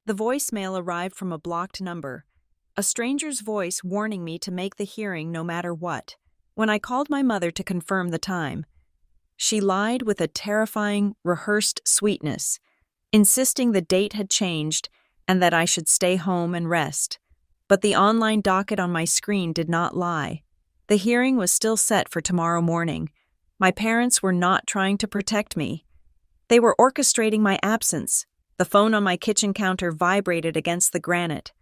The voicemail arrived from a blocked number, a stranger's voice warning me to make the hearing no matter what. When I called my mother to confirm the time, she lied with a terrifying, rehearsed sweetness, insisting the date had changed and that I should stay home and rest. But the online docket on my screen did not lie. The hearing was still set for tomorrow morning. My parents were not trying to protect me. They were orchestrating my absence. The phone on my kitchen counter vibrated against the granite,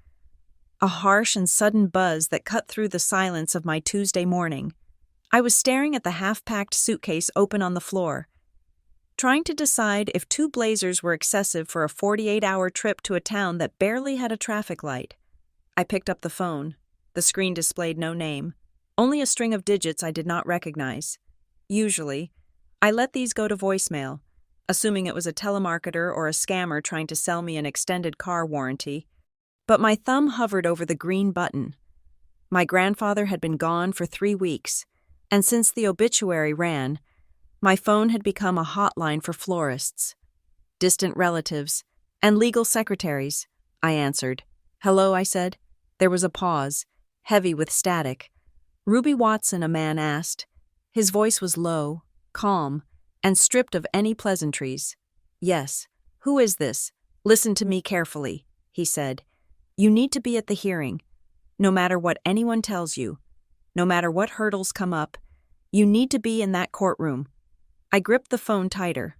a harsh and sudden buzz that cut through the silence of my Tuesday morning. I was staring at the half-packed suitcase open on the floor, trying to decide if 2 blazers were excessive for a 48-hour trip to a town that barely had a traffic light. I picked up the phone. The screen displayed no name, only a string of digits I did not recognize. Usually, I let these go to voicemail, assuming it was a telemarketer or a scammer trying to sell me an extended car warranty. But my thumb hovered over the green button. My grandfather had been gone for 3 weeks, and since the obituary ran, my phone had become a hotline for florists, distant relatives, and legal secretaries. I answered. "Hello," I said. There was a pause, heavy with static. "Ruby Watson," a man asked. His voice was low, calm, and stripped of any pleasantries. "Yes. Who is this? Listen to me carefully," he said. "You need to be at the hearing. No matter what anyone tells you, no matter what hurdles come up, you need to be in that courtroom." I gripped the phone tighter.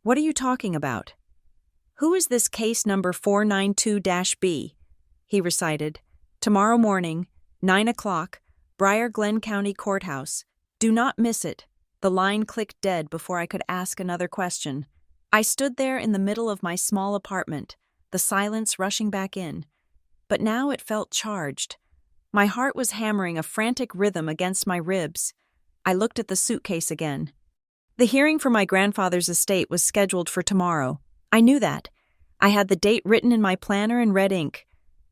"What are you talking about?" "Who is this case number 492-B? He recited. "Tomorrow morning, 9 o'clock, Briar Glen County Courthouse. Do not miss it." The line clicked dead before I could ask another question. I stood there in the middle of my small apartment, the silence rushing back in. But now it felt charged. My heart was hammering a frantic rhythm against my ribs. I looked at the suitcase again. The hearing for my grandfather's estate was scheduled for tomorrow. I knew that. I had the date written in my planner in red ink.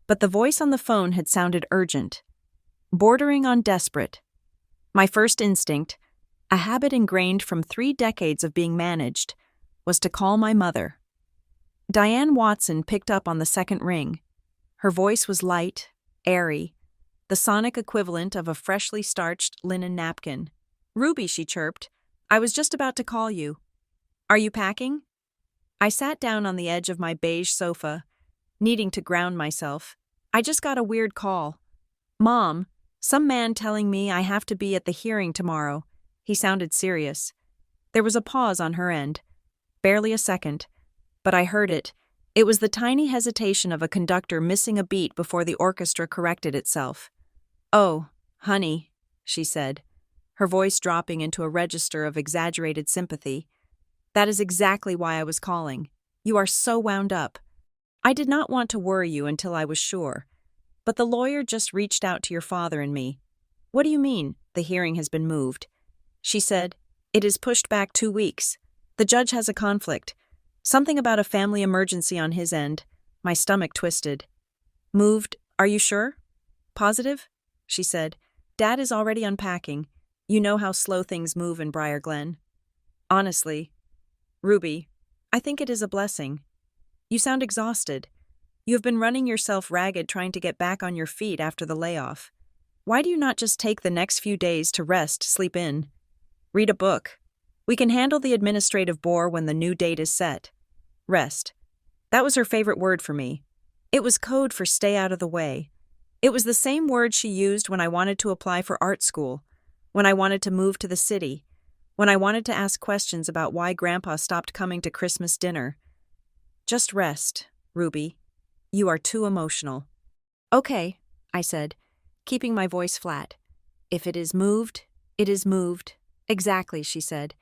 But the voice on the phone had sounded urgent, bordering on desperate. My first instinct, a habit ingrained from 3 decades of being managed, was to call my mother. Diane Watson picked up on the second ring. Her voice was light, airy, the sonic equivalent of a freshly starched linen napkin. "Ruby," she chirped, "I was just about to call you. Are you packing?" I sat down on the edge of my beige sofa, needing to ground myself. "I just got a weird call. Mom, some man telling me I have to be at the hearing tomorrow." He sounded serious. There was a pause on her end. Barely a second. But I heard it. It was the tiny hesitation of a conductor missing a beat before the orchestra corrected itself. "Oh, honey," she said, her voice dropping into a register of exaggerated sympathy. "That is exactly why I was calling. You are so wound up. I did not want to worry you until I was sure. But the lawyer just reached out to your father and me." "What do you mean, the hearing has been moved?" She said, "It is pushed back 2 weeks. The judge has a conflict. Something about a family emergency on his end." My stomach twisted. "Moved, are you sure? Positive?" she said. "Dad is already unpacking. You know how slow things move in Briar Glen." "Honestly, Ruby, I think it is a blessing. You sound exhausted. You have been running yourself ragged trying to get back on your feet after the layoff. Why do you not just take the next few days to rest, sleep in? Read a book. We can handle the administrative bore when the new date is set." Rest. That was her favorite word for me. It was code for stay out of the way. It was the same word she used when I wanted to apply for art school, when I wanted to move to the city, when I wanted to ask questions about why Grandpa stopped coming to Christmas dinner. "Just rest, Ruby. You are too emotional." "Okay," I said, keeping my voice flat. "If it is moved, it is moved." "Exactly," she said.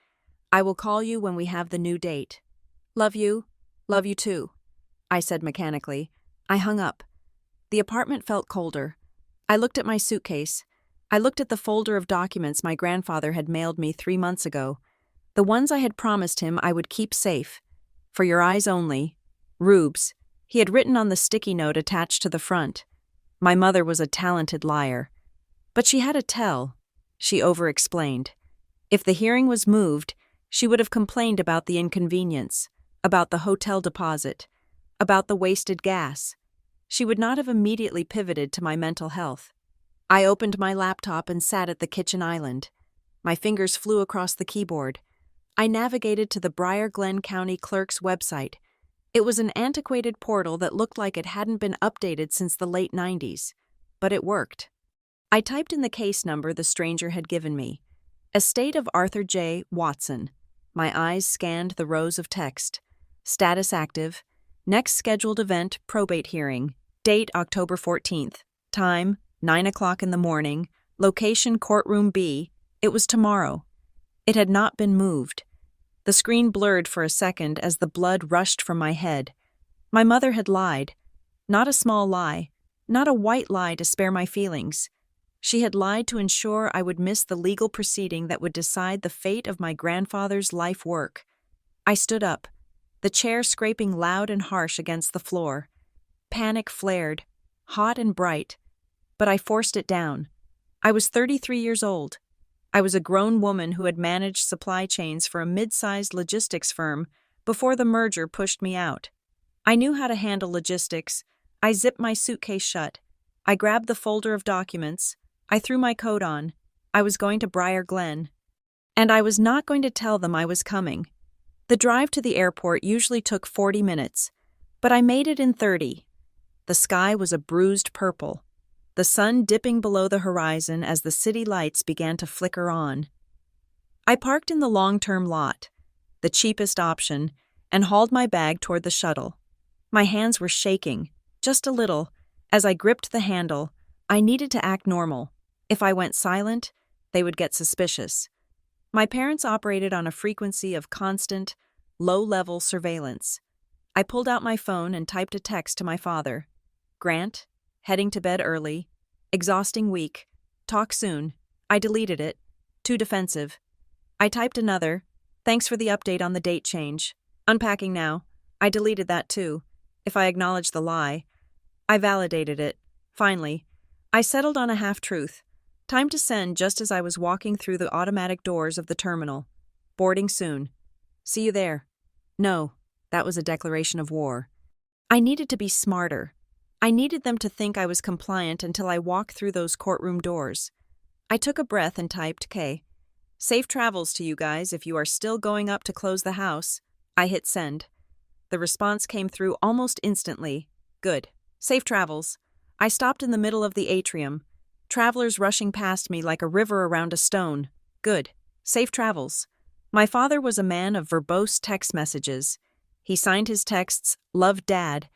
"I will call you when we have the new date." Love you too," I said mechanically. I hung up. The apartment felt colder. I looked at my suitcase. I looked at the folder of documents my grandfather had mailed me 3 months ago, the ones I had promised him I would keep safe. "For your eyes only, Rubes," he had written on the sticky note attached to the front. My mother was a talented liar. But she had a tell. She over-explained. If the hearing was moved, she would have complained about the inconvenience, about the hotel deposit, about the wasted gas. She would not have immediately pivoted to my mental health. I opened my laptop and sat at the kitchen island. My fingers flew across the keyboard. I navigated to the Briar Glen County Clerk's website. It was an antiquated portal that looked like it hadn't been updated since the late 90s. But it worked. I typed in the case number the stranger had given me. Estate of Arthur J. Watson. My eyes scanned the rows of text. Status active. Next scheduled event, probate hearing. Date October 14th. Time, 9 o'clock in the morning. Location, courtroom B. It was tomorrow. It had not been moved. The screen blurred for a second as the blood rushed from my head. My mother had lied. Not a small lie. Not a white lie to spare my feelings. She had lied to ensure I would miss the legal proceeding that would decide the fate of my grandfather's life work. I stood up, the chair scraping loud and harsh against the floor. Panic flared, hot and bright, but I forced it down. I was 33 years old. I was a grown woman who had managed supply chains for a mid-sized logistics firm before the merger pushed me out. I knew how to handle logistics. I zipped my suitcase shut. I grabbed the folder of documents. I threw my coat on. I was going to Briar Glen. And I was not going to tell them I was coming. The drive to the airport usually took 40 minutes, but I made it in 30. The sky was a bruised purple, the sun dipping below the horizon as the city lights began to flicker on. I parked in the long-term lot, the cheapest option, and hauled my bag toward the shuttle. My hands were shaking, just a little. As I gripped the handle, I needed to act normal. If I went silent, they would get suspicious. My parents operated on a frequency of constant, low-level surveillance. I pulled out my phone and typed a text to my father. Grant, heading to bed early, exhausting week, talk soon. I deleted it, too defensive. I typed another, thanks for the update on the date change. Unpacking now. I deleted that too. If I acknowledged the lie, I validated it. Finally, I settled on a half-truth. Time to send just as I was walking through the automatic doors of the terminal. Boarding soon. See you there. No, that was a declaration of war. I needed to be smarter. I needed them to think I was compliant until I walked through those courtroom doors. I took a breath and typed K. Safe travels to you guys if you are still going up to close the house. I hit send. The response came through almost instantly. Good. Safe travels. I stopped in the middle of the atrium. Travelers rushing past me like a river around a stone. Good. Safe travels. My father was a man of verbose text messages. He signed his texts, "Love Dad,"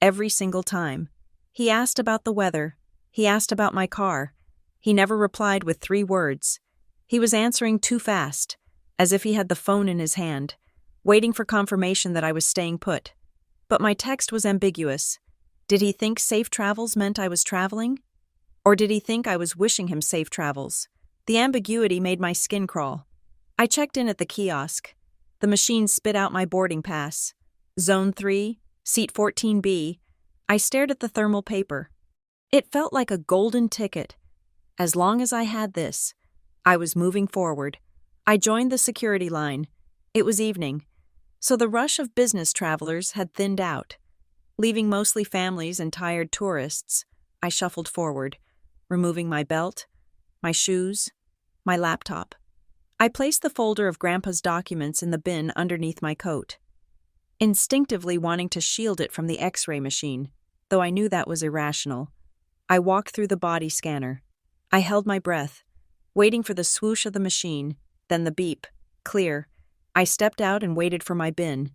every single time. He asked about the weather. He asked about my car. He never replied with 3 words. He was answering too fast, as if he had the phone in his hand, waiting for confirmation that I was staying put. But my text was ambiguous. Did he think safe travels meant I was traveling? Or did he think I was wishing him safe travels? The ambiguity made my skin crawl. I checked in at the kiosk. The machine spit out my boarding pass. Zone 3, seat 14B. I stared at the thermal paper. It felt like a golden ticket. As long as I had this, I was moving forward. I joined the security line. It was evening, so the rush of business travelers had thinned out. Leaving mostly families and tired tourists, I shuffled forward, removing my belt, my shoes, my laptop. I placed the folder of Grandpa's documents in the bin underneath my coat, instinctively wanting to shield it from the X-ray machine, though I knew that was irrational. I walked through the body scanner. I held my breath, waiting for the swoosh of the machine, then the beep. Clear. I stepped out and waited for my bin.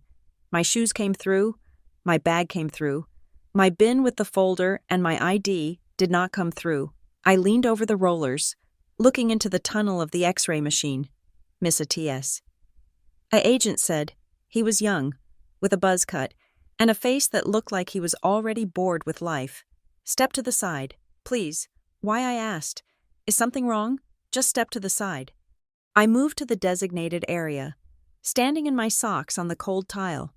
My shoes came through. My bag came through. My bin with the folder and my ID did not come through. I leaned over the rollers, looking into the tunnel of the X-ray machine. Miss a TS. An agent said. He was young, with a buzz cut, and a face that looked like he was already bored with life. Step to the side, please. Why, I asked. Is something wrong? Just step to the side. I moved to the designated area, standing in my socks on the cold tile.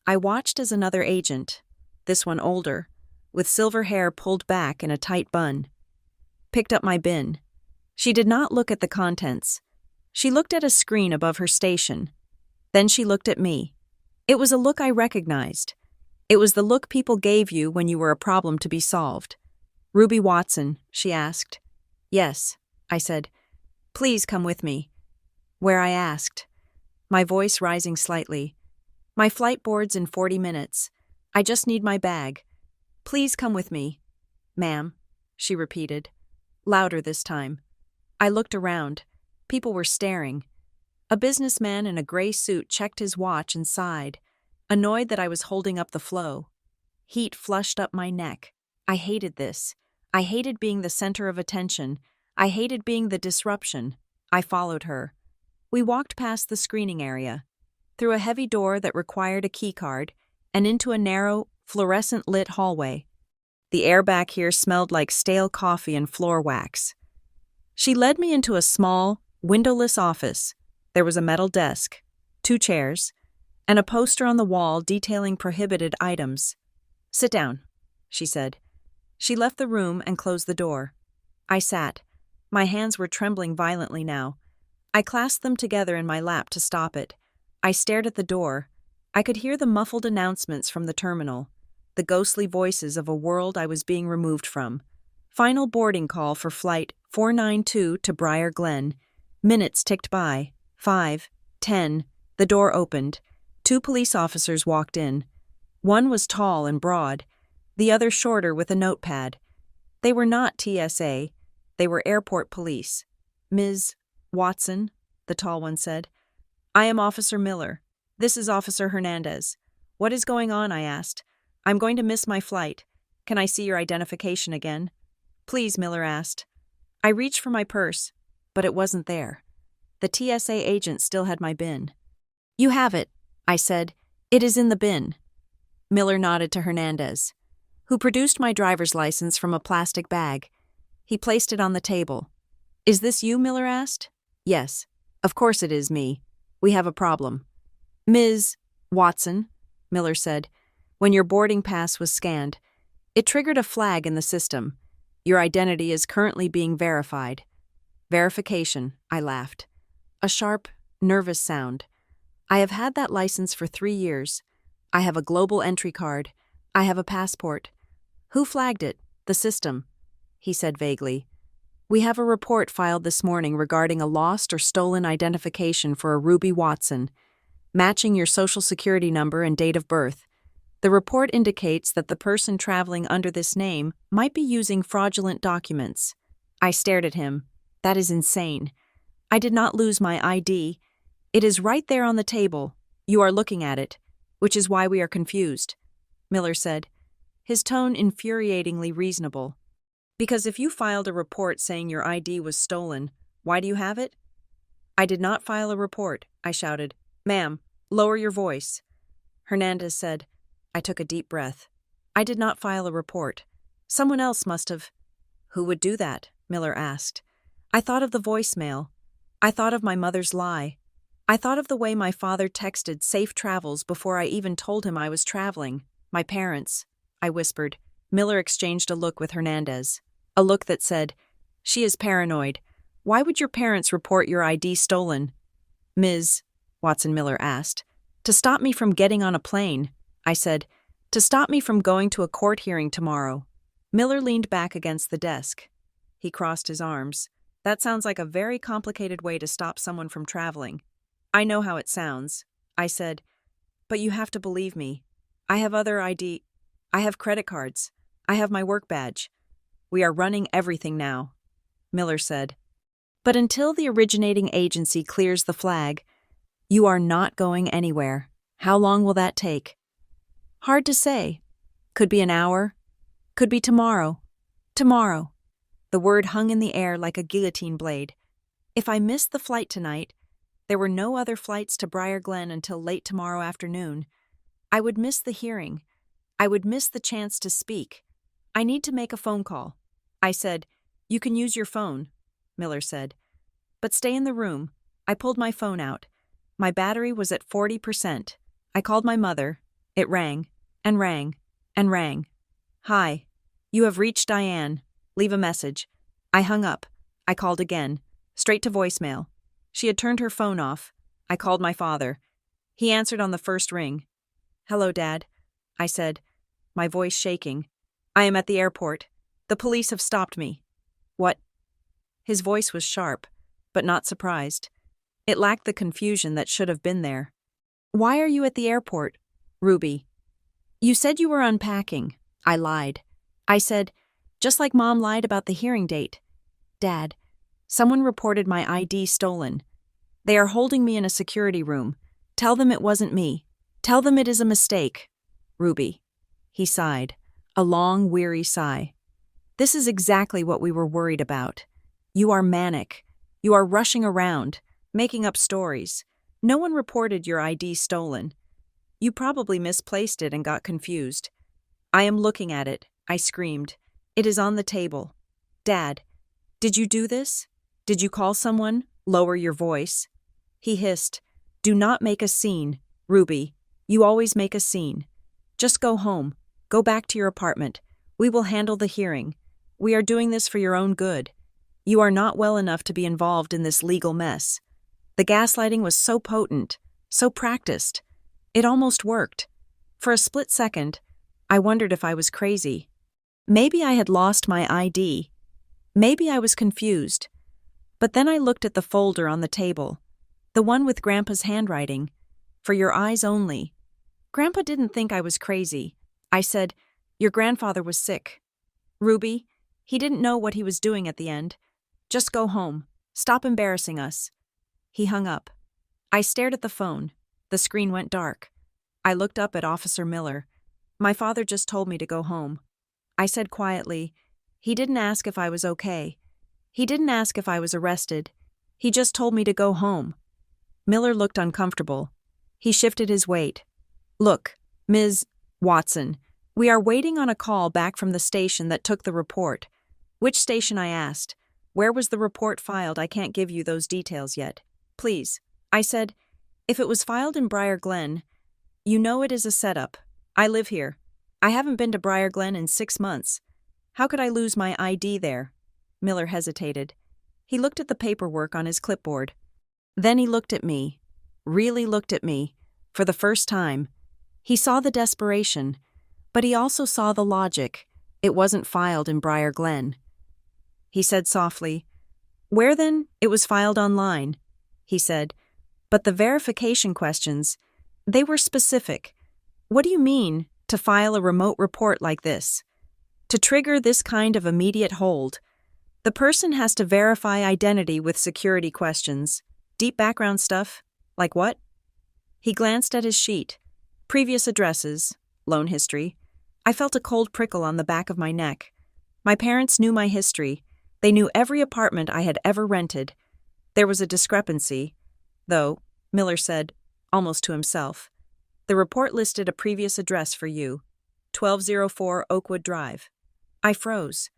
I watched as another agent, this one older, with silver hair pulled back in a tight bun, picked up my bin. She did not look at the contents. She looked at a screen above her station. Then she looked at me. It was a look I recognized. It was the look people gave you when you were a problem to be solved. "Ruby Watson," she asked. "Yes," I said. "Please come with me." "Where?" I asked, my voice rising slightly. "My flight board's in 40 minutes. I just need my bag. Please come with me." "Ma'am," she repeated, louder this time. I looked around. People were staring. A businessman in a gray suit checked his watch and sighed, annoyed that I was holding up the flow. Heat flushed up my neck. I hated this. I hated being the center of attention. I hated being the disruption. I followed her. We walked past the screening area, through a heavy door that required a keycard, and into a narrow, fluorescent-lit hallway. The air back here smelled like stale coffee and floor wax. She led me into a small, windowless office. There was a metal desk, 2 chairs, and a poster on the wall detailing prohibited items. "Sit down," she said. She left the room and closed the door. I sat. My hands were trembling violently now. I clasped them together in my lap to stop it. I stared at the door. I could hear the muffled announcements from the terminal, the ghostly voices of a world I was being removed from. Final boarding call for flight 492 to Briar Glen. Minutes ticked by. 5, 10. The door opened. 2 police officers walked in. One was tall and broad, the other shorter with a notepad. They were not TSA. They were airport police. "Ms. Watson," the tall one said. "I am Officer Miller. This is Officer Hernandez." "What is going on?" I asked. "I'm going to miss my flight. Can I see your identification again?" "Please," Miller asked. I reached for my purse, but it wasn't there. The TSA agent still had my bin. "You have it," I said. "It is in the bin." Miller nodded to Hernandez, who produced my driver's license from a plastic bag. He placed it on the table. "Is this you?" Miller asked. "Yes, of course it is me. We have a problem." "Ms. Watson," Miller said, when your boarding pass was scanned, it triggered a flag in the system. "Your identity is currently being verified." "Verification," I laughed. A sharp, nervous sound. I have had that license for 3 years. I have a global entry card. I have a passport. "Who flagged it?" "The system," he said vaguely. "We have a report filed this morning regarding a lost or stolen identification for a Ruby Watson, matching your social security number and date of birth. The report indicates that the person traveling under this name might be using fraudulent documents." I stared at him. "That is insane. I did not lose my ID. It is right there on the table. You are looking at it, which is why we are confused," Miller said, his tone infuriatingly reasonable. "Because if you filed a report saying your ID was stolen, why do you have it?" "I did not file a report," I shouted. "Ma'am, lower your voice." Hernandez said. I took a deep breath. "I did not file a report. Someone else must have." "Who would do that?" Miller asked. I thought of the voicemail. I thought of my mother's lie. I thought of the way my father texted safe travels before I even told him I was traveling. "My parents," I whispered. Miller exchanged a look with Hernandez. A look that said, "She is paranoid. Why would your parents report your ID stolen?" "Ms. Watson," Miller asked. "To stop me from getting on a plane," I said. "To stop me from going to a court hearing tomorrow." Miller leaned back against the desk. He crossed his arms. "That sounds like a very complicated way to stop someone from traveling." "I know how it sounds," I said. "But you have to believe me. I have other ID. I have credit cards. I have my work badge. We are running everything now," Miller said. "But until the originating agency clears the flag, you are not going anywhere. How long will that take?" "Hard to say. Could be an hour. Could be tomorrow. Tomorrow." The word hung in the air like a guillotine blade. If I missed the flight tonight, there were no other flights to Briar Glen until late tomorrow afternoon. I would miss the hearing. I would miss the chance to speak. "I need to make a phone call." I said. "You can use your phone," Miller said. "But stay in the room." I pulled my phone out. My battery was at 40%. I called my mother. It rang, and rang, and rang. "Hi. You have reached Diane. Leave a message." I hung up. I called again. Straight to voicemail. She had turned her phone off. I called my father. He answered on the first ring. "Hello, Dad." I said, my voice shaking. I am at the airport. The police have stopped me. What? His voice was sharp, but not surprised. It lacked the confusion that should have been there. Why are you at the airport, Ruby? You said you were unpacking. I lied. I said, just like Mom lied about the hearing date. Dad, someone reported my ID stolen. They are holding me in a security room. Tell them it wasn't me. Tell them it is a mistake. Ruby. He sighed, a long, weary sigh. This is exactly what we were worried about. You are manic. You are rushing around, making up stories. No one reported your ID stolen. You probably misplaced it and got confused. I am looking at it, I screamed. It is on the table. Dad, did you do this? Did you call someone? Lower your voice. He hissed. Do not make a scene, Ruby. You always make a scene. Just go home. Go back to your apartment. We will handle the hearing. We are doing this for your own good. You are not well enough to be involved in this legal mess. The gaslighting was so potent, so practiced. It almost worked. For a split second, I wondered if I was crazy. Maybe I had lost my ID. Maybe I was confused. But then I looked at the folder on the table, the one with Grandpa's handwriting. For your eyes only. Grandpa didn't think I was crazy. I said, your grandfather was sick. Ruby, he didn't know what he was doing at the end. Just go home. Stop embarrassing us. He hung up. I stared at the phone. The screen went dark. I looked up at Officer Miller. My father just told me to go home. I said quietly, he didn't ask if I was okay. He didn't ask if I was arrested. He just told me to go home. Miller looked uncomfortable. He shifted his weight. Look, Ms. Watson, we are waiting on a call back from the station that took the report. Which station? I asked. Where was the report filed? I can't give you those details yet. Please. I said, if it was filed in Briar Glen, you know it is a setup. I live here. I haven't been to Briar Glen in 6 months. How could I lose my ID there? Miller hesitated. He looked at the paperwork on his clipboard. Then he looked at me. Really looked at me. For the first time. He saw the desperation, but he also saw the logic. It wasn't filed in Briar Glen. He said softly, where then? It was filed online, he said. But the verification questions, they were specific. What do you mean, to file a remote report like this? To trigger this kind of immediate hold, the person has to verify identity with security questions. Deep background stuff? Like what? He glanced at his sheet. Previous addresses, loan history. I felt a cold prickle on the back of my neck. My parents knew my history. They knew every apartment I had ever rented. There was a discrepancy, though, Miller said, almost to himself. The report listed a previous address for you, 1204 Oakwood Drive. I froze.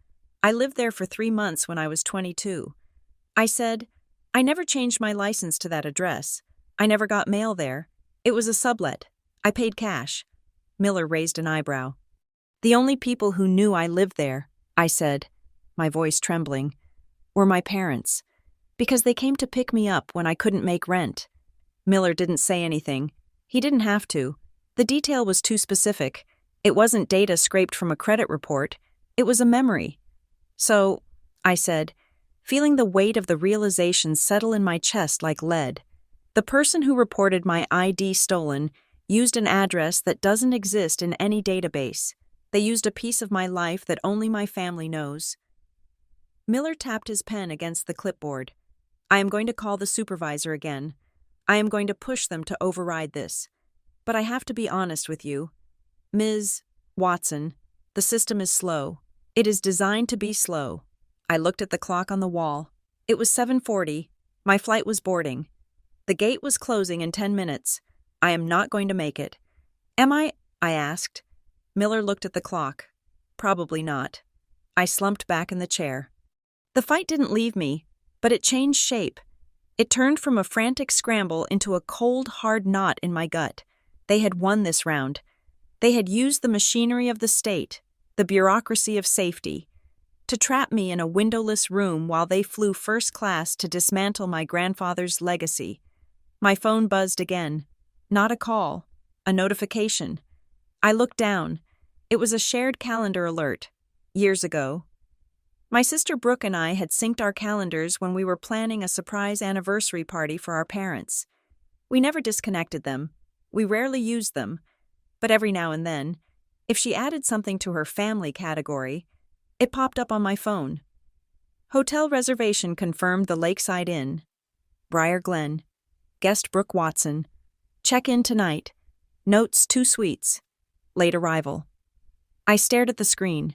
I lived there for 3 months when I was 22. I said, I never changed my license to that address. I never got mail there. It was a sublet. I paid cash. Miller raised an eyebrow. The only people who knew I lived there, I said, my voice trembling, were my parents, because they came to pick me up when I couldn't make rent. Miller didn't say anything. He didn't have to. The detail was too specific. It wasn't data scraped from a credit report. It was a memory. So, I said, feeling the weight of the realization settle in my chest like lead. The person who reported my ID stolen used an address that doesn't exist in any database. They used a piece of my life that only my family knows. Miller tapped his pen against the clipboard. I am going to call the supervisor again. I am going to push them to override this. But I have to be honest with you. Ms. Watson, the system is slow. It is designed to be slow. I looked at the clock on the wall. It was 7:40. My flight was boarding. The gate was closing in 10 minutes. I am not going to make it. Am I? I asked. Miller looked at the clock. Probably not. I slumped back in the chair. The fight didn't leave me, but it changed shape. It turned from a frantic scramble into a cold, hard knot in my gut. They had won this round. They had used the machinery of the state, the bureaucracy of safety, to trap me in a windowless room while they flew first class to dismantle my grandfather's legacy. My phone buzzed again. Not a call, a notification. I looked down. It was a shared calendar alert. Years ago. My sister Brooke and I had synced our calendars when we were planning a surprise anniversary party for our parents. We never disconnected them. We rarely used them. But every now and then, if she added something to her family category, it popped up on my phone. Hotel reservation confirmed the Lakeside Inn. Briar Glen. Guest Brooke Watson. Check-in tonight. Notes 2 suites. Late arrival. I stared at the screen.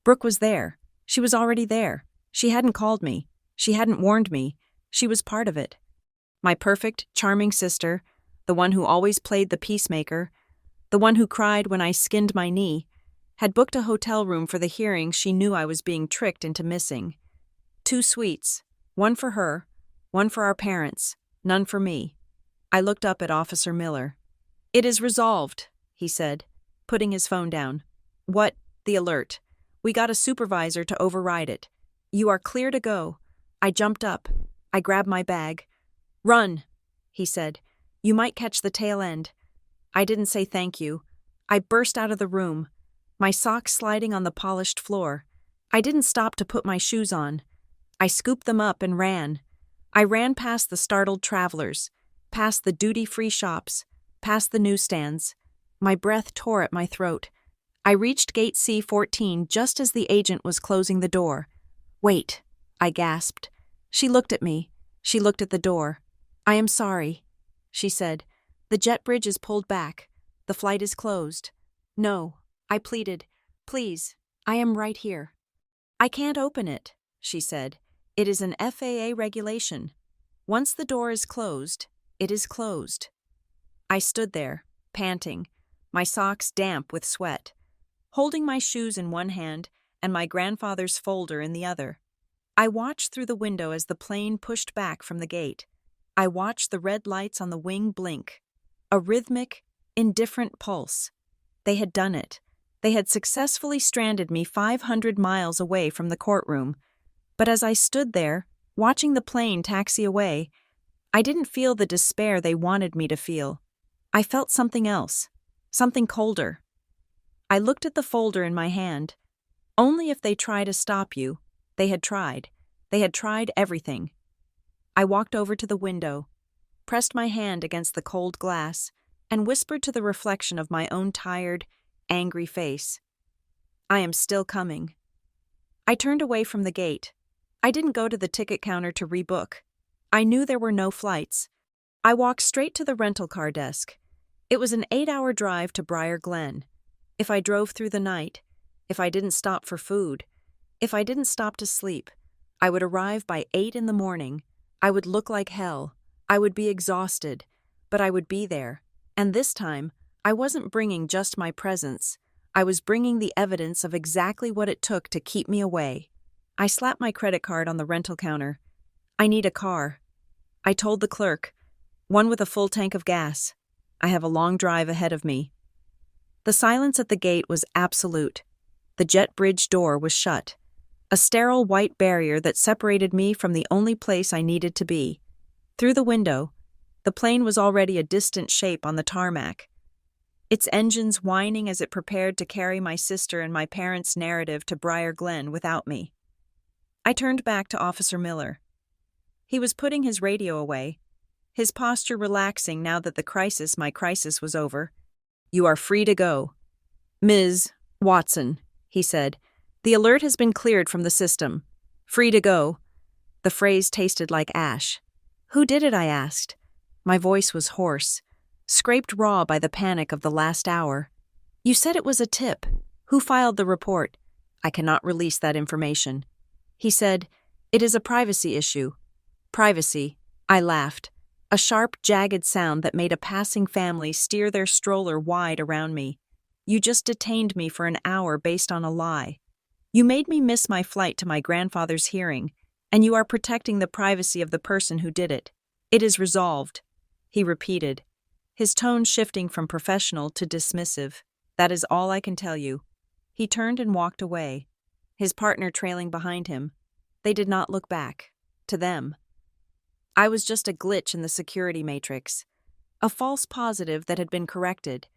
Brooke was there. She was already there. She hadn't called me. She hadn't warned me. She was part of it. My perfect, charming sister, the one who always played the peacemaker, the one who cried when I skinned my knee, had booked a hotel room for the hearing she knew I was being tricked into missing. 2 suites, one for her, one for our parents, none for me. I looked up at Officer Miller. "It is resolved," he said, putting his phone down. "What? The alert. We got a supervisor to override it. You are clear to go." I jumped up. I grabbed my bag. "Run," he said. "You might catch the tail end." I didn't say thank you. I burst out of the room, my socks sliding on the polished floor. I didn't stop to put my shoes on. I scooped them up and ran. I ran past the startled travelers, past the duty-free shops, past the newsstands. My breath tore at my throat. I reached gate C-14 just as the agent was closing the door. "Wait," I gasped. She looked at me. She looked at the door. "I am sorry," she said. "The jet bridge is pulled back. The flight is closed." "No," I pleaded. "Please, I am right here." "I can't open it," she said. "It is an FAA regulation. Once the door is closed, it is closed." I stood there, panting, my socks damp with sweat, holding my shoes in one hand and my grandfather's folder in the other. I watched through the window as the plane pushed back from the gate. I watched the red lights on the wing blink. A rhythmic, indifferent pulse. They had done it. They had successfully stranded me 500 miles away from the courtroom. But as I stood there, watching the plane taxi away, I didn't feel the despair they wanted me to feel. I felt something else, something colder. I looked at the folder in my hand. Only if they try to stop you. They had tried. They had tried everything. I walked over to the window, pressed my hand against the cold glass, and whispered to the reflection of my own tired, angry face. "I am still coming." I turned away from the gate. I didn't go to the ticket counter to rebook. I knew there were no flights. I walked straight to the rental car desk. It was an 8-hour drive to Briar Glen. If I drove through the night, if I didn't stop for food, if I didn't stop to sleep, I would arrive by 8 in the morning. I would look like hell. I would be exhausted, but I would be there. And this time, I wasn't bringing just my presence. I was bringing the evidence of exactly what it took to keep me away. I slapped my credit card on the rental counter. "I need a car." I told the clerk, "One with a full tank of gas. I have a long drive ahead of me." The silence at the gate was absolute. The jet bridge door was shut. A sterile white barrier that separated me from the only place I needed to be. Through the window, the plane was already a distant shape on the tarmac, its engines whining as it prepared to carry my sister and my parents' narrative to Briar Glen without me. I turned back to Officer Miller. He was putting his radio away, his posture relaxing now that my crisis was over. "You are free to go." "Ms. Watson," he said, "the alert has been cleared from the system. Free to go." The phrase tasted like ash. "Who did it?" I asked. My voice was hoarse, scraped raw by the panic of the last hour. "You said it was a tip. Who filed the report?" "I cannot release that information." He said, "It is a privacy issue." "Privacy." I laughed, a sharp, jagged sound that made a passing family steer their stroller wide around me. "You just detained me for an hour based on a lie. You made me miss my flight to my grandfather's hearing, and you are protecting the privacy of the person who did it. It is resolved," he repeated, his tone shifting from professional to dismissive. "That is all I can tell you." He turned and walked away, his partner trailing behind him. They did not look back. To them, I was just a glitch in the security matrix, a false positive that had been corrected.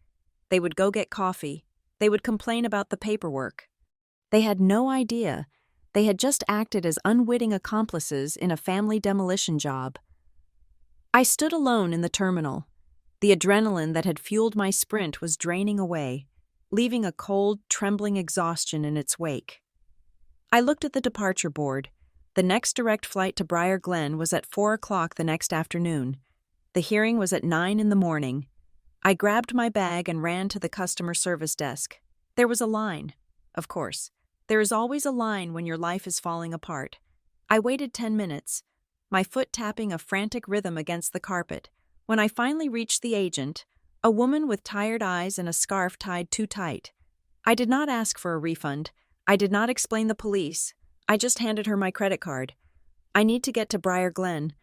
They would go get coffee. They would complain about the paperwork. They had no idea. They had just acted as unwitting accomplices in a family demolition job. I stood alone in the terminal. The adrenaline that had fueled my sprint was draining away, leaving a cold, trembling exhaustion in its wake. I looked at the departure board. The next direct flight to Briar Glen was at 4 o'clock the next afternoon. The hearing was at 9 in the morning. I grabbed my bag and ran to the customer service desk. There was a line. Of course, there is always a line when your life is falling apart. I waited 10 minutes, my foot tapping a frantic rhythm against the carpet. When I finally reached the agent, a woman with tired eyes and a scarf tied too tight. I did not ask for a refund. I did not explain the police. I just handed her my credit card. I need to get to Briar Glen.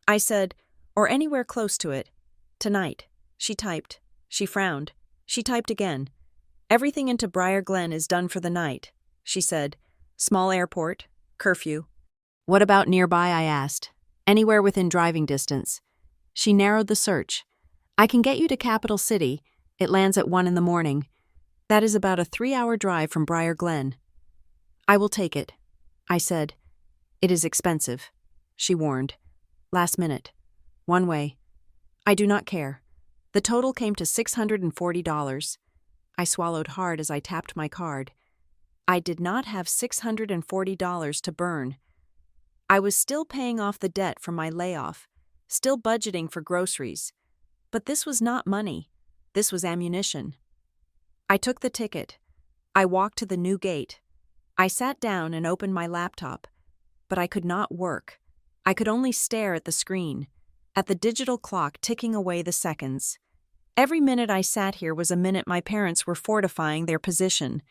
I said, or anywhere close to it. Tonight. She typed. She frowned. She typed again. Everything into Briar Glen is done for the night, she said. Small airport. Curfew. What about nearby, I asked. Anywhere within driving distance. She narrowed the search. I can get you to Capital City. It lands at 1 in the morning. That is about a 3-hour drive from Briar Glen. I will take it, I said. It is expensive, she warned. Last minute. One way. I do not care. The total came to $640. I swallowed hard as I tapped my card. I did not have $640 to burn. I was still paying off the debt from my layoff, still budgeting for groceries. But this was not money. This was ammunition. I took the ticket. I walked to the new gate. I sat down and opened my laptop, but I could not work. I could only stare at the screen, at the digital clock ticking away the seconds. Every minute I sat here was a minute my parents were fortifying their position.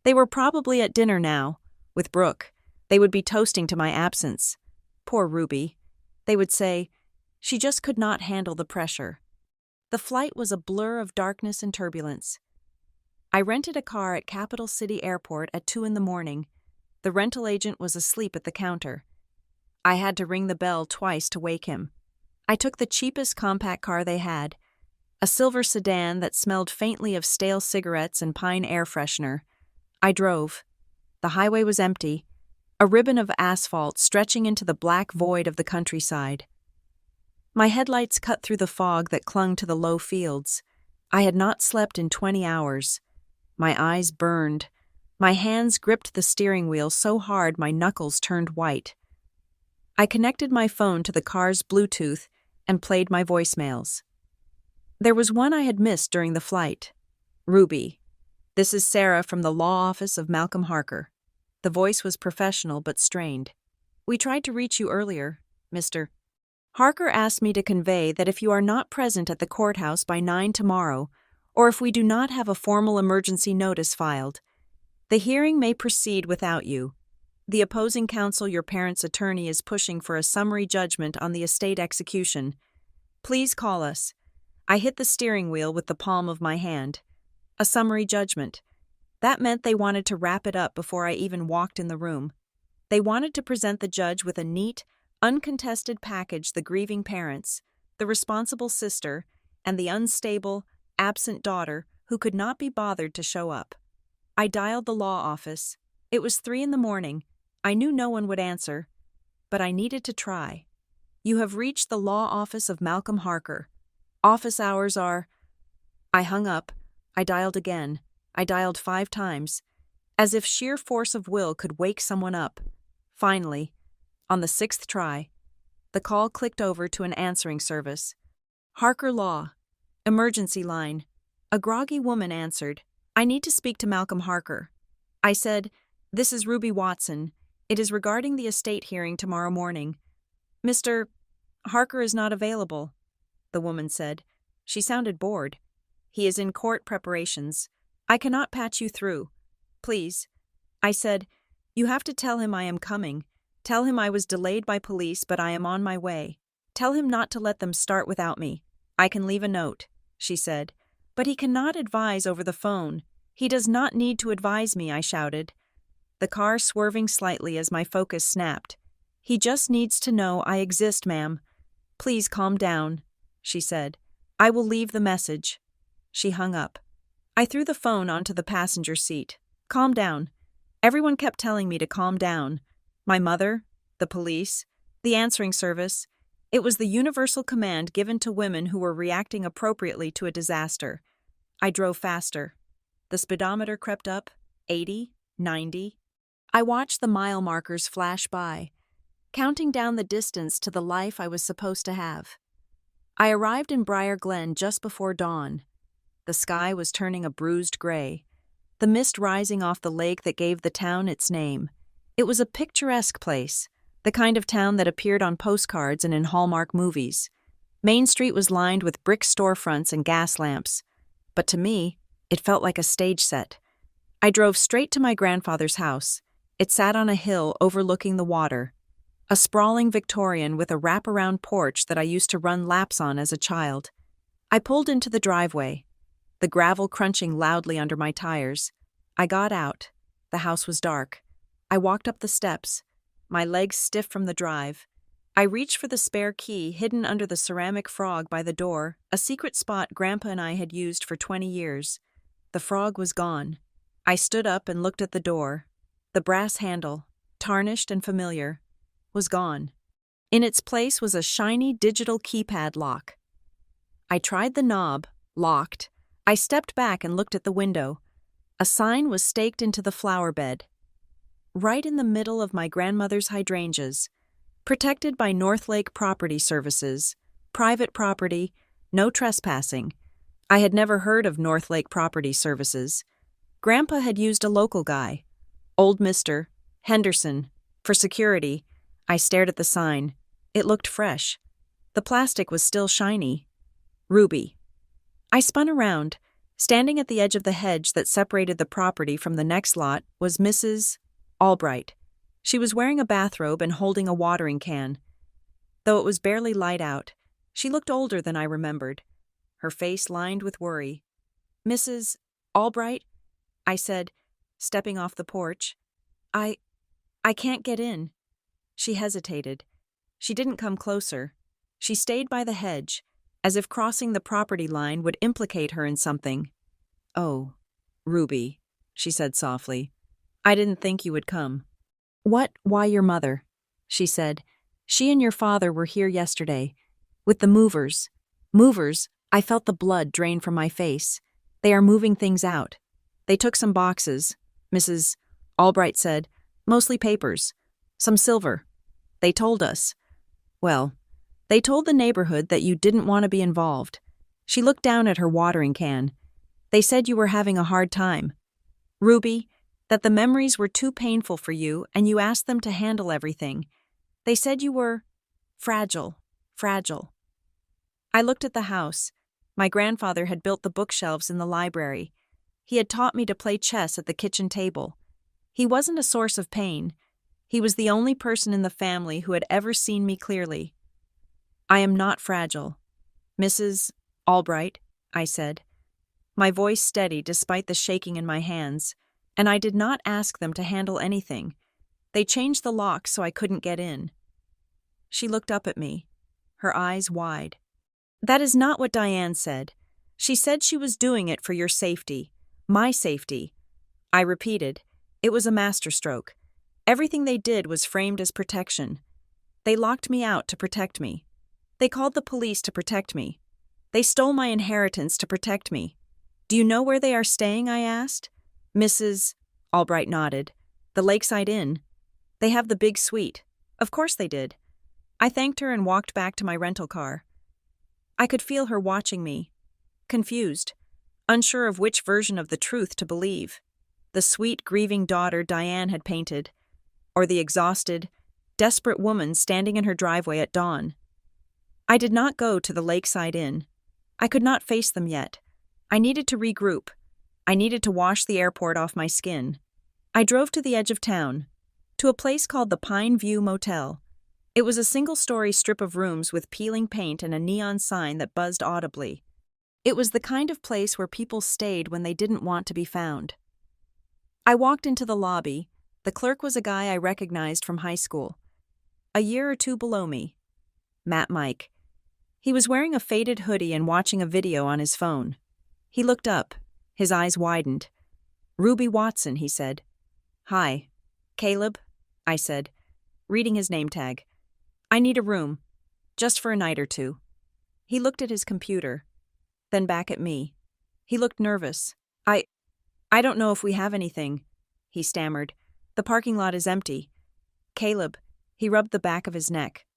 They were probably at dinner now, with Brooke. They would be toasting to my absence. Poor Ruby. They would say, she just could not handle the pressure. The flight was a blur of darkness and turbulence. I rented a car at Capital City Airport at 2 in the morning. The rental agent was asleep at the counter. I had to ring the bell twice to wake him. I took the cheapest compact car they had, a silver sedan that smelled faintly of stale cigarettes and pine air freshener. I drove. The highway was empty, a ribbon of asphalt stretching into the black void of the countryside. My headlights cut through the fog that clung to the low fields. I had not slept in 20 hours. My eyes burned. My hands gripped the steering wheel so hard my knuckles turned white. I connected my phone to the car's Bluetooth and played my voicemails. There was one I had missed during the flight. Ruby. This is Sarah from the law office of Malcolm Harker. The voice was professional but strained. We tried to reach you earlier, Mr. Harker asked me to convey that if you are not present at the courthouse by 9 tomorrow, or if we do not have a formal emergency notice filed, the hearing may proceed without you. The opposing counsel, your parents' attorney, is pushing for a summary judgment on the estate execution. Please call us. I hit the steering wheel with the palm of my hand. A summary judgment. That meant they wanted to wrap it up before I even walked in the room. They wanted to present the judge with a neat, uncontested package: the grieving parents, the responsible sister, and the unstable, absent daughter who could not be bothered to show up. I dialed the law office. It was 3 in the morning. I knew no one would answer, but I needed to try. You have reached the law office of Malcolm Harker. Office hours are... I hung up. I dialed again. I dialed 5 times, as if sheer force of will could wake someone up. Finally, on the 6th try, the call clicked over to an answering service. Harker Law. Emergency line. A groggy woman answered. I need to speak to Malcolm Harker. I said, this is Ruby Watson. It is regarding the estate hearing tomorrow morning. Mr. Harker is not available, the woman said. She sounded bored. He is in court preparations. I cannot patch you through. Please. I said, you have to tell him I am coming. Tell him I was delayed by police, but I am on my way. Tell him not to let them start without me. I can leave a note, she said. But he cannot advise over the phone. He does not need to advise me, I shouted, the car swerving slightly as my focus snapped. He just needs to know I exist, ma'am. Please calm down, she said. I will leave the message. She hung up. I threw the phone onto the passenger seat. Calm down. Everyone kept telling me to calm down. My mother, the police, the answering service. It was the universal command given to women who were reacting appropriately to a disaster. I drove faster. The speedometer crept up, 80, 90. I watched the mile markers flash by, counting down the distance to the life I was supposed to have. I arrived in Briar Glen just before dawn. The sky was turning a bruised gray, the mist rising off the lake that gave the town its name. It was a picturesque place, the kind of town that appeared on postcards and in Hallmark movies. Main Street was lined with brick storefronts and gas lamps, but to me, it felt like a stage set. I drove straight to my grandfather's house. It sat on a hill overlooking the water, a sprawling Victorian with a wraparound porch that I used to run laps on as a child. I pulled into the driveway, the gravel crunching loudly under my tires. I got out. The house was dark. I walked up the steps, my legs stiff from the drive. I reached for the spare key hidden under the ceramic frog by the door, a secret spot Grandpa and I had used for 20 years. The frog was gone. I stood up and looked at the door. The brass handle, tarnished and familiar, was gone. In its place was a shiny digital keypad lock. I tried the knob, locked. I stepped back and looked at the window. A sign was staked into the flower bed. Right in the middle of my grandmother's hydrangeas, protected by Northlake Property Services, private property, no trespassing. I had never heard of Northlake Property Services. Grandpa had used a local guy, old Mr. Henderson, for security. I stared at the sign. It looked fresh. The plastic was still shiny. Ruby. I spun around. Standing at the edge of the hedge that separated the property from the next lot was Mrs. Albright. She was wearing a bathrobe and holding a watering can. Though it was barely light out, she looked older than I remembered, her face lined with worry. "Mrs. Albright?" I said, stepping off the porch. I can't get in." She hesitated. She didn't come closer. She stayed by the hedge, as if crossing the property line would implicate her in something. "Oh, Ruby," she said softly. "I didn't think you would come." Why your mother?" she said. "She and your father were here yesterday, with the movers." "Movers?" I felt the blood drain from my face. "They are moving things out. They took some boxes," Mrs. Albright said. "Mostly papers. Some silver. They told us. Well, they told the neighborhood that you didn't want to be involved." She looked down at her watering can. "They said you were having a hard time, Ruby, that the memories were too painful for you and you asked them to handle everything. They said you were fragile. I looked at the house. My grandfather had built the bookshelves in the library. He had taught me to play chess at the kitchen table. He wasn't a source of pain. He was the only person in the family who had ever seen me clearly. "I am not fragile, Mrs. Albright," I said, my voice steady despite the shaking in my hands, and I did not ask them to handle anything. They changed the lock so I couldn't get in. She looked up at me, her eyes wide. "That is not what Diane said. She said she was doing it for your safety, my safety." I repeated. It was a masterstroke. Everything they did was framed as protection. They locked me out to protect me. They called the police to protect me. They stole my inheritance to protect me. "Do you know where they are staying?" I asked. Mrs. Albright nodded. "The Lakeside Inn. They have the big suite." Of course they did. I thanked her and walked back to my rental car. I could feel her watching me, confused, unsure of which version of the truth to believe. The sweet, grieving daughter Diane had painted, or the exhausted, desperate woman standing in her driveway at dawn. I did not go to the Lakeside Inn. I could not face them yet. I needed to regroup. I needed to wash the airport off my skin. I drove to the edge of town, to a place called the Pine View Motel. It was a single-story strip of rooms with peeling paint and a neon sign that buzzed audibly. It was the kind of place where people stayed when they didn't want to be found. I walked into the lobby. The clerk was a guy I recognized from high school. A year or two below me. Matt Mike. He was wearing a faded hoodie and watching a video on his phone. He looked up, His eyes widened. "Ruby Watson," he said. "Hi. Caleb," I said, reading his name tag. "I need a room. Just for a night or two." He looked at his computer, then back at me. He looked nervous. I don't know if we have anything," he stammered. "The parking lot is empty." "Caleb," he rubbed the back of his neck.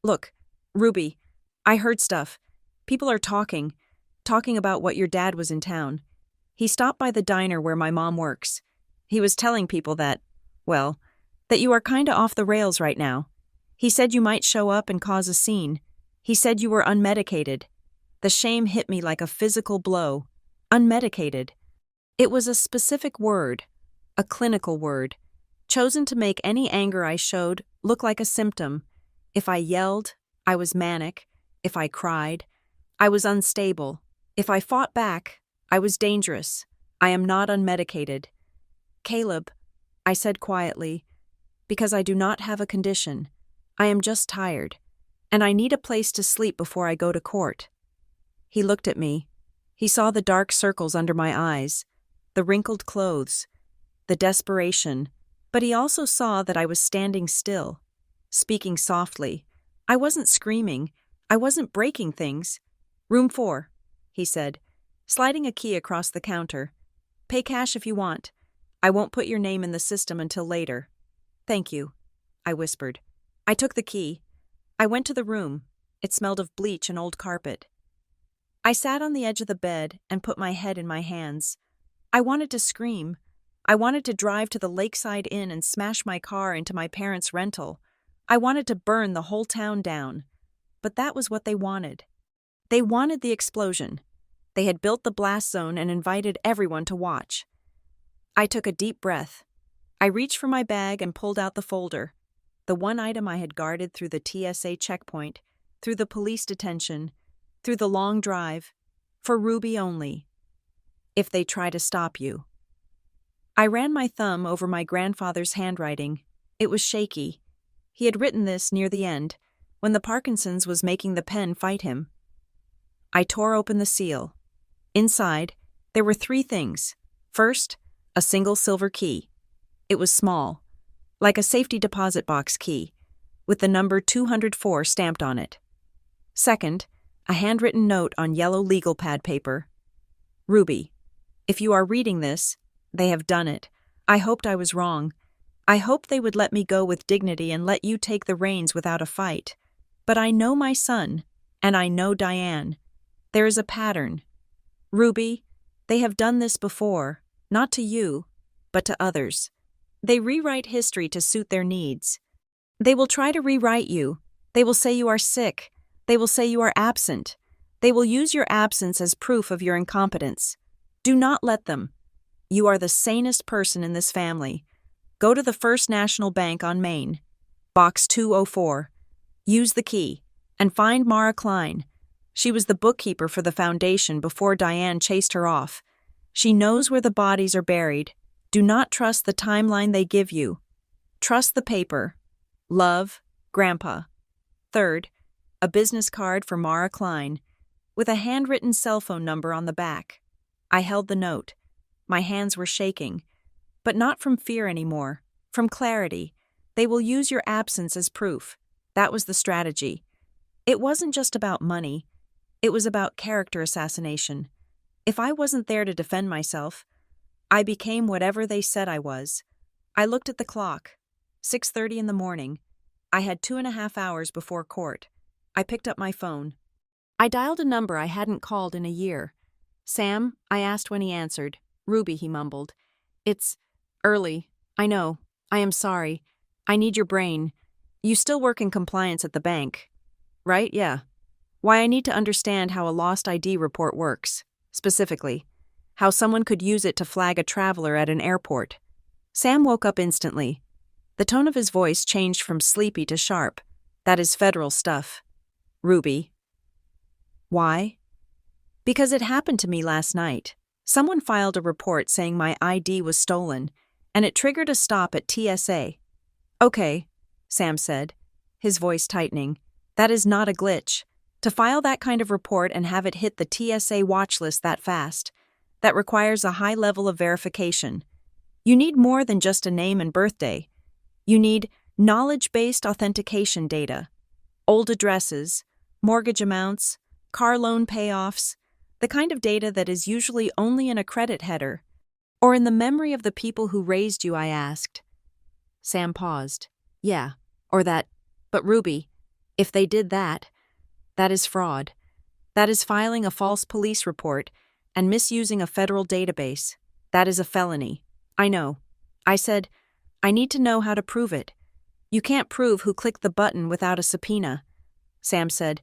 "Look, Ruby, I heard stuff. People are talking about what your dad was in town. He stopped by the diner where my mom works. He was telling people that you are kinda off the rails right now. He said you might show up and cause a scene. He said you were unmedicated." The shame hit me like a physical blow. Unmedicated. It was a specific word, a clinical word, chosen to make any anger I showed look like a symptom. If I yelled, I was manic. If I cried, I was unstable. If I fought back, I was dangerous. I am not unmedicated. "Caleb," I said quietly, "because I do not have a condition. I am just tired, and I need a place to sleep before I go to court." He looked at me. He saw the dark circles under my eyes, the wrinkled clothes, the desperation, but he also saw that I was standing still, speaking softly. I wasn't screaming. I wasn't breaking things. "Room 4, he said, sliding a key across the counter. "Pay cash if you want. I won't put your name in the system until later." "Thank you," I whispered. I took the key. I went to the room. It smelled of bleach and old carpet. I sat on the edge of the bed and put my head in my hands. I wanted to scream. I wanted to drive to the Lakeside Inn and smash my car into my parents' rental. I wanted to burn the whole town down. But that was what they wanted. They wanted the explosion. They had built the blast zone and invited everyone to watch. I took a deep breath. I reached for my bag and pulled out the folder, the one item I had guarded through the TSA checkpoint, through the police detention, through the long drive, for Ruby only. "If they try to stop you." I ran my thumb over my grandfather's handwriting. It was shaky. He had written this near the end, when the Parkinson's was making the pen fight him. I tore open the seal. Inside, there were 3 things. First, a single silver key. It was small, like a safety deposit box key, with the number 204 stamped on it. Second, a handwritten note on yellow legal pad paper. "Ruby, if you are reading this, they have done it. I hoped I was wrong. I hoped they would let me go with dignity and let you take the reins without a fight. But I know my son, and I know Diane. There is a pattern. Ruby, they have done this before, not to you, but to others. They rewrite history to suit their needs. They will try to rewrite you. They will say you are sick. They will say you are absent. They will use your absence as proof of your incompetence. Do not let them. You are the sanest person in this family. Go to the First National Bank on Main, Box 204. Use the key, and find Mara Klein. She was the bookkeeper for the foundation before Diane chased her off. She knows where the bodies are buried. Do not trust the timeline they give you. Trust the paper. Love, Grandpa. Third, a business card for Mara Klein, with a handwritten cell phone number on the back. I held the note. My hands were shaking, but not from fear anymore, from clarity. They will use your absence as proof. That was the strategy. It wasn't just about money. It was about character assassination. If I wasn't there to defend myself, I became whatever they said I was. I looked at the clock. 6:30 in the morning. I had 2.5 hours before court. I picked up my phone. I dialed a number I hadn't called in a year. "Sam?" I asked when he answered. "Ruby," he mumbled. "It's early. I know. I am sorry. I need your brain. You still work in compliance at the bank, right?" "Yeah." "Why, I need to understand how a lost ID report works. Specifically, how someone could use it to flag a traveler at an airport." Sam woke up instantly. The tone of his voice changed from sleepy to sharp. "That is federal stuff." "Ruby." "Why?" "Because it happened to me last night. Someone filed a report saying my ID was stolen, and it triggered a stop at TSA. "Okay," Sam said, his voice tightening. "That is not a glitch. To file that kind of report and have it hit the TSA watch list that fast, that requires a high level of verification. You need more than just a name and birthday. You need knowledge-based authentication data, old addresses, mortgage amounts, car loan payoffs, the kind of data that is usually only in a credit header, or in the memory of the people who raised you, I asked. Sam paused. Yeah, or that, but Ruby, if they did that, that is fraud. That is filing a false police report and misusing a federal database. That is a felony. I know. I said, I need to know how to prove it. You can't prove who clicked the button without a subpoena. Sam said,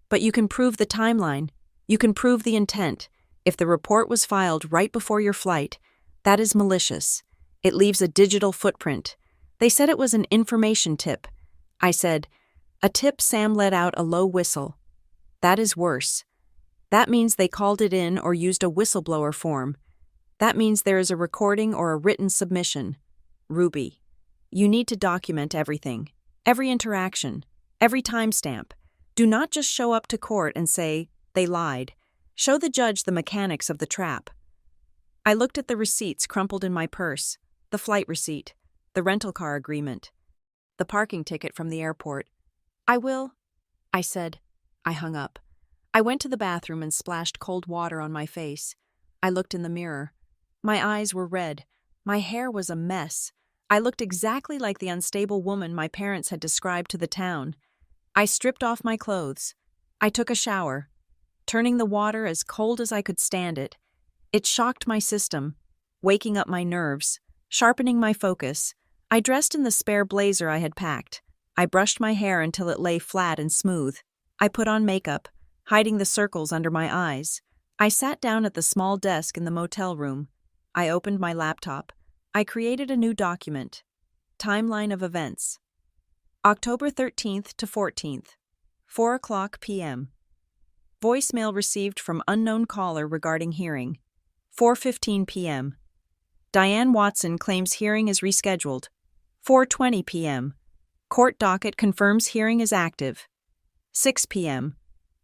but you can prove the timeline. You can prove the intent. If the report was filed right before your flight, that is malicious. It leaves a digital footprint. They said it was an information tip. I said, a tip. Sam let out a low whistle. That is worse. That means they called it in or used a whistleblower form. That means there is a recording or a written submission. Ruby, you need to document everything, every interaction, every timestamp. Do not just show up to court and say, they lied. Show the judge the mechanics of the trap. I looked at the receipts crumpled in my purse, the flight receipt, the rental car agreement, the parking ticket from the airport. I will, I said. I hung up. I went to the bathroom and splashed cold water on my face. I looked in the mirror. My eyes were red. My hair was a mess. I looked exactly like the unstable woman my parents had described to the town. I stripped off my clothes. I took a shower, turning the water as cold as I could stand it. It shocked my system, waking up my nerves, sharpening my focus. I dressed in the spare blazer I had packed. I brushed my hair until it lay flat and smooth. I put on makeup, hiding the circles under my eyes. I sat down at the small desk in the motel room. I opened my laptop. I created a new document. Timeline of events. October 13th to 14th, 4:00 p.m. Voicemail received from unknown caller regarding hearing. 4:15 p.m. Diane Watson claims hearing is rescheduled. 4:20 p.m. Court docket confirms hearing is active. 6 p.m.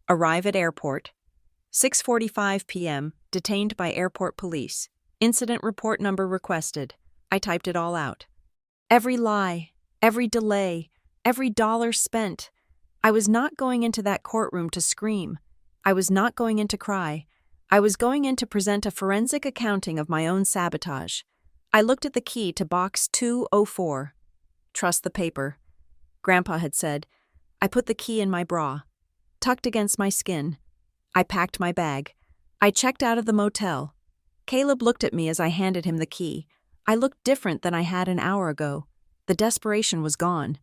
Arrive at airport. 6:45 p.m. Detained by airport police. Incident report number requested. I typed it all out. Every lie, every delay, every dollar spent. I was not going into that courtroom to scream. I was not going in to cry. I was going in to present a forensic accounting of my own sabotage. I looked at the key to box 204. Trust the paper, Grandpa had said. I put the key in my bra, tucked against my skin. I packed my bag. I checked out of the motel. Caleb looked at me as I handed him the key. I looked different than I had an hour ago. The desperation was gone,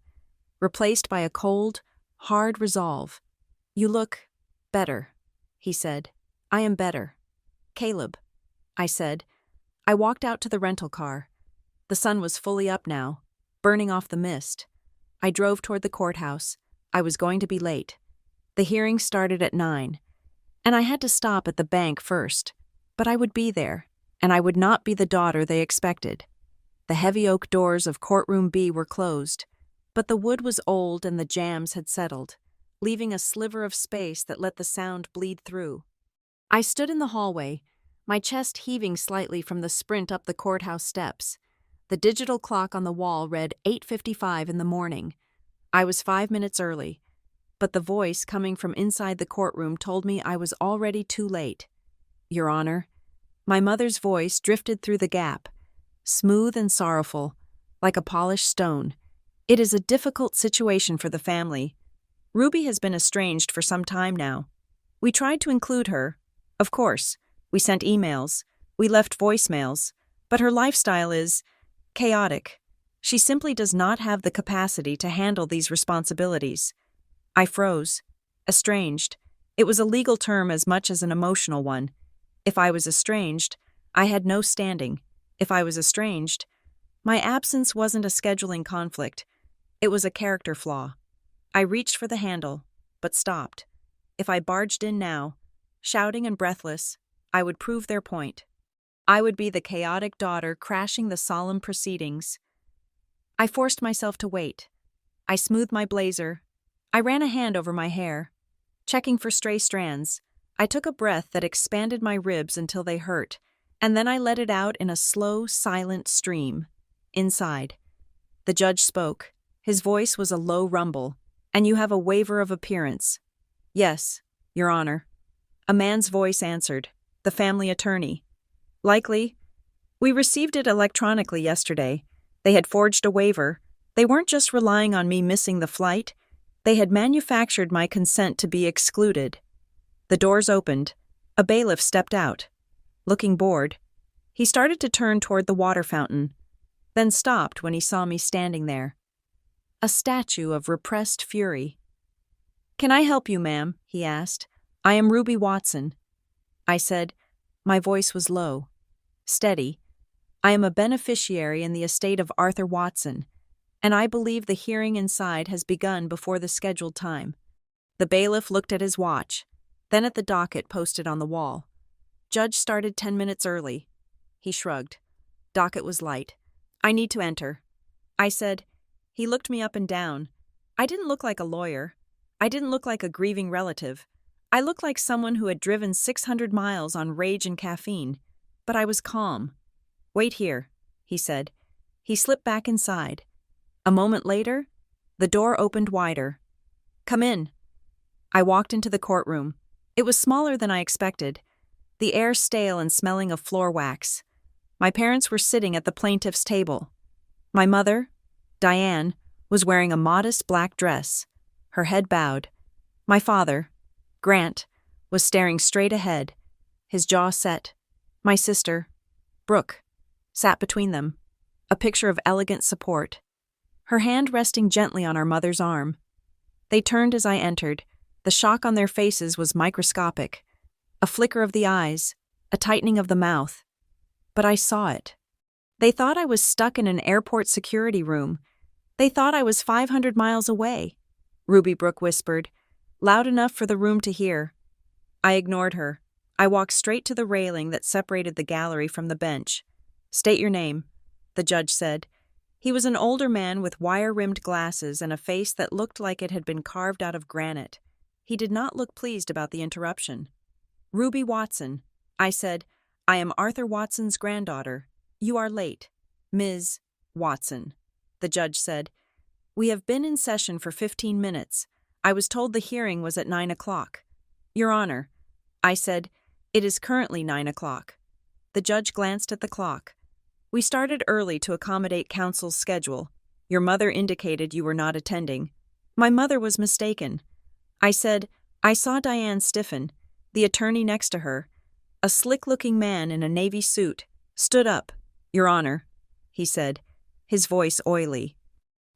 replaced by a cold, hard resolve. You look better, he said. I am better. Caleb, I said. I walked out to the rental car. The sun was fully up now, burning off the mist. I drove toward the courthouse. I was going to be late. The hearing started at 9, and I had to stop at the bank first. But I would be there, and I would not be the daughter they expected. The heavy oak doors of courtroom B were closed, but the wood was old and the jambs had settled, leaving a sliver of space that let the sound bleed through. I stood in the hallway, my chest heaving slightly from the sprint up the courthouse steps. The digital clock on the wall read 8:55 in the morning. I was 5 minutes early, but the voice coming from inside the courtroom told me I was already too late. Your Honor, my mother's voice drifted through the gap, smooth and sorrowful, like a polished stone. It is a difficult situation for the family. Ruby has been estranged for some time now. We tried to include her. Of course, we sent emails, we left voicemails, but her lifestyle is chaotic. She simply does not have the capacity to handle these responsibilities. I froze. Estranged. It was a legal term as much as an emotional one. If I was estranged, I had no standing. If I was estranged, my absence wasn't a scheduling conflict. It was a character flaw. I reached for the handle, but stopped. If I barged in now, shouting and breathless, I would prove their point. I would be the chaotic daughter crashing the solemn proceedings. I forced myself to wait. I smoothed my blazer. I ran a hand over my hair, checking for stray strands. I took a breath that expanded my ribs until they hurt. and then I let it out in a slow, silent stream. Inside. The judge spoke. His voice was a low rumble. "And you have a waiver of appearance." "Yes, Your Honor." A man's voice answered. The family attorney. "Likely. We received it electronically yesterday. They had forged a waiver. They weren't just relying on me missing the flight. They had manufactured my consent to be excluded." The doors opened. A bailiff stepped out. Looking bored, he started to turn toward the water fountain, then stopped when he saw me standing there. A statue of repressed fury. "Can I help you, ma'am?" he asked. "I am Ruby Watson." I said, my voice was low, steady. "I am a beneficiary in the estate of Arthur Watson, and I believe the hearing inside has begun before the scheduled time." The bailiff looked at his watch, then at the docket posted on the wall. "Judge started 10 minutes early." He shrugged. Docket was light. "I need to enter." I said. He looked me up and down. I didn't look like a lawyer. I didn't look like a grieving relative. I looked like someone who had driven 600 miles on rage and caffeine. But I was calm. "Wait here," he said. He slipped back inside. A moment later, the door opened wider. "Come in." I walked into the courtroom. It was smaller than I expected, the air stale and smelling of floor wax. My parents were sitting at the plaintiff's table. My mother, Diane, was wearing a modest black dress, her head bowed. My father, Grant, was staring straight ahead, his jaw set. My sister, Brooke, sat between them, a picture of elegant support, her hand resting gently on our mother's arm. They turned as I entered. The shock on their faces was microscopic. A flicker of the eyes, a tightening of the mouth. But I saw it. They thought I was stuck in an airport security room. They thought I was 500 miles away, Ruby Brooke whispered, loud enough for the room to hear. I ignored her. I walked straight to the railing that separated the gallery from the bench. "State your name," the judge said. He was an older man with wire-rimmed glasses and a face that looked like it had been carved out of granite. He did not look pleased about the interruption. "Ruby Watson," I said. "I am Arthur Watson's granddaughter. You are late, Ms. Watson," the judge said. "We have been in session for 15 minutes. I was told the hearing was at 9 o'clock. Your Honor," I said, "it is currently 9 o'clock. The judge glanced at the clock. "We started early to accommodate counsel's schedule. Your mother indicated you were not attending. My mother was mistaken." I said, I saw Diane stiffen. The attorney next to her, a slick-looking man in a navy suit, stood up. "Your Honor," he said, his voice oily.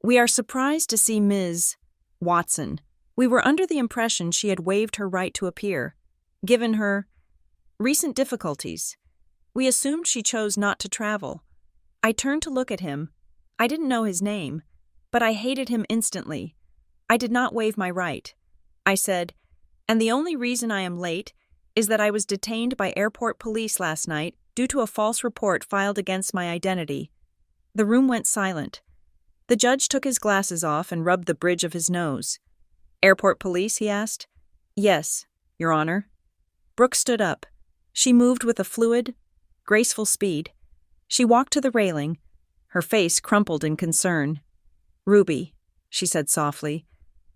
"We are surprised to see Ms. Watson. We were under the impression she had waived her right to appear, given her recent difficulties. We assumed she chose not to travel." I turned to look at him. I didn't know his name, but I hated him instantly. I did not waive my right. I said, "And the only reason I am late is that I was detained by airport police last night due to a false report filed against my identity." The room went silent. The judge took his glasses off and rubbed the bridge of his nose. "Airport police?" he asked. "Yes, Your Honor." Brooke stood up. She moved with a fluid, graceful speed. She walked to the railing, her face crumpled in concern. "Ruby," she said softly,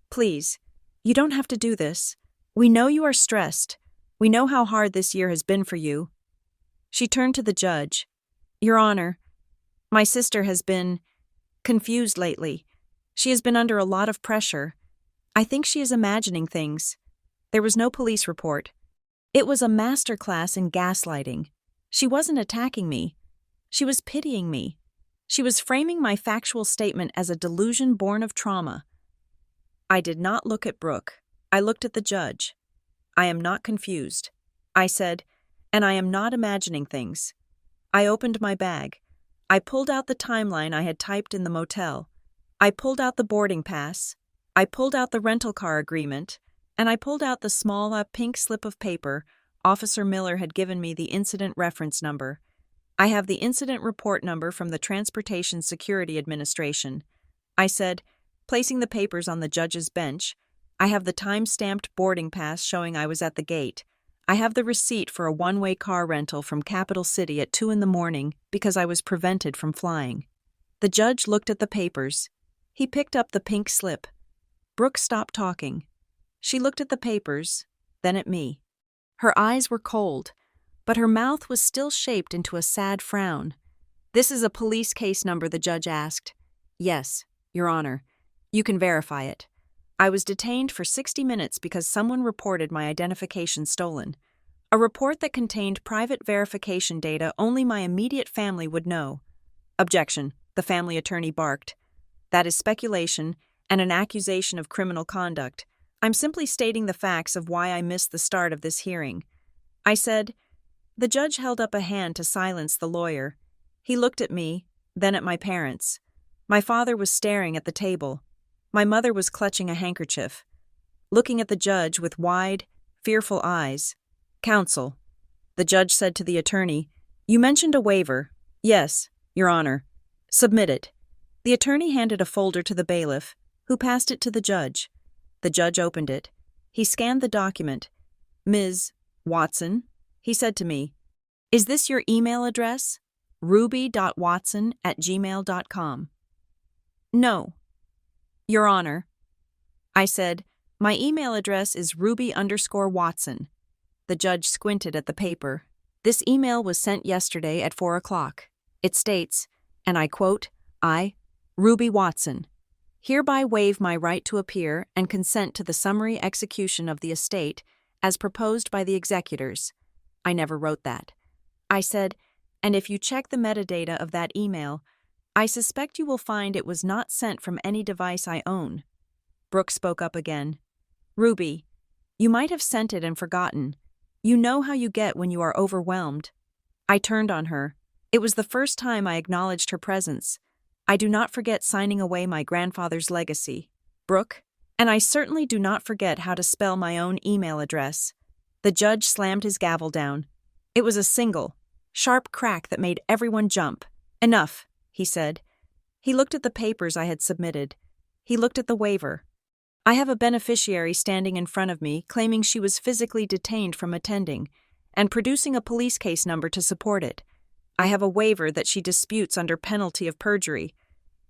"please, you don't have to do this. We know you are stressed. We know how hard this year has been for you." She turned to the judge. "Your Honor, my sister has been confused lately. She has been under a lot of pressure. I think she is imagining things. There was no police report. It was a masterclass in gaslighting. She wasn't attacking me. She was pitying me. She was framing my factual statement as a delusion born of trauma." I did not look at Brooke. I looked at the judge. "I am not confused," I said, "and I am not imagining things." I opened my bag. I pulled out the timeline I had typed in the motel. I pulled out the boarding pass. I pulled out the rental car agreement, and I pulled out the small, pink slip of paper Officer Miller had given me the incident reference number. I have the incident report number from the Transportation Security Administration. I said, placing the papers on the judge's bench. I have the time-stamped boarding pass showing I was at the gate. I have the receipt for a one-way car rental from Capital City at 2 in the morning because I was prevented from flying. The judge looked at the papers. He picked up the pink slip. Brooke stopped talking. She looked at the papers, then at me. Her eyes were cold, but her mouth was still shaped into a sad frown. "This is a police case number," the judge asked. "Yes, Your Honor. You can verify it. I was detained for 60 minutes because someone reported my identification stolen. A report that contained private verification data only my immediate family would know." "Objection," the family attorney barked. "That is speculation and an accusation of criminal conduct. I'm simply stating the facts of why I missed the start of this hearing," I said. The judge held up a hand to silence the lawyer. He looked at me, then at my parents. My father was staring at the table. My mother was clutching a handkerchief, looking at the judge with wide, fearful eyes. "Counsel," the judge said to the attorney, "you mentioned a waiver." "Yes, Your Honor." "Submit it." The attorney handed a folder to the bailiff, who passed it to the judge. The judge opened it. He scanned the document. "Ms. Watson," he said to me, "is this your email address? ruby.watson@gmail.com. "No, Your Honor." I said, "My email address is ruby_Watson. The judge squinted at the paper. "This email was sent yesterday at 4 o'clock. It states, and I quote, I, Ruby Watson, hereby waive my right to appear and consent to the summary execution of the estate as proposed by the executors." I never wrote that. I said, "And if you check the metadata of that email, I suspect you will find it was not sent from any device I own." Brooke spoke up again. "Ruby, you might have sent it and forgotten. You know how you get when you are overwhelmed." I turned on her. It was the first time I acknowledged her presence. "I do not forget signing away my grandfather's legacy, Brooke, and I certainly do not forget how to spell my own email address." The judge slammed his gavel down. It was a single, sharp crack that made everyone jump. "Enough," he said. He looked at the papers I had submitted. He looked at the waiver. "I have a beneficiary standing in front of me claiming she was physically detained from attending and producing a police case number to support it. I have a waiver that she disputes under penalty of perjury.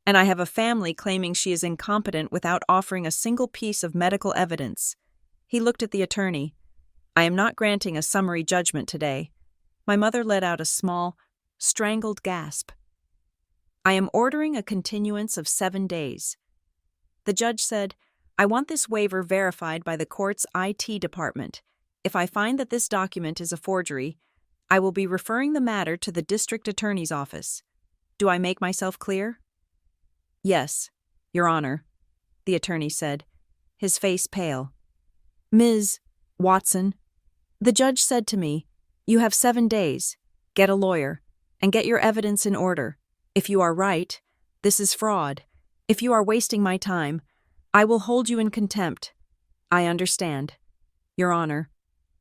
And I have a family claiming she is incompetent without offering a single piece of medical evidence." He looked at the attorney. "I am not granting a summary judgment today." My mother let out a small, strangled gasp. "I am ordering a continuance of 7 days." The judge said, "I want this waiver verified by the court's IT department. If I find that this document is a forgery, I will be referring the matter to the district attorney's office. Do I make myself clear?" "Yes, Your Honor," the attorney said, his face pale. "Ms. Watson," the judge said to me, "you have 7 days. Get a lawyer, and get your evidence in order. If you are right, this is fraud. If you are wasting my time, I will hold you in contempt." "I understand, Your Honor.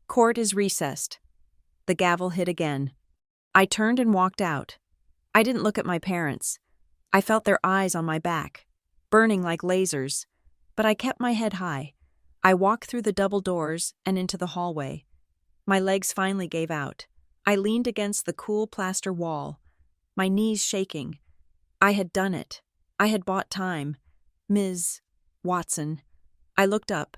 Court is recessed." The gavel hit again. I turned and walked out. I didn't look at my parents. I felt their eyes on my back, burning like lasers, but I kept my head high. I walked through the double doors and into the hallway. My legs finally gave out. I leaned against the cool plaster wall, my knees shaking. I had done it. I had bought time. "Ms. Watson." I looked up.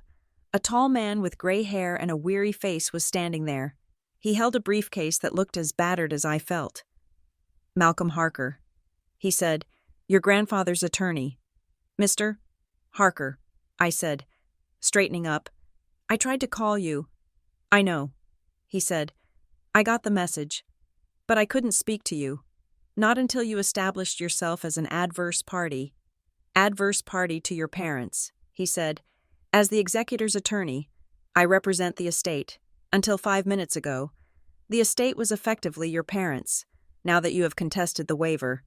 A tall man with gray hair and a weary face was standing there. He held a briefcase that looked as battered as I felt. "Malcolm Harker," he said, "your grandfather's attorney." "Mr. Harker," I said, straightening up. "I tried to call you." "I know," he said. "I got the message. But I couldn't speak to you. Not until you established yourself as an adverse party. Adverse party to your parents," he said. "As the executor's attorney, I represent the estate. Until 5 minutes ago, the estate was effectively your parents. Now that you have contested the waiver,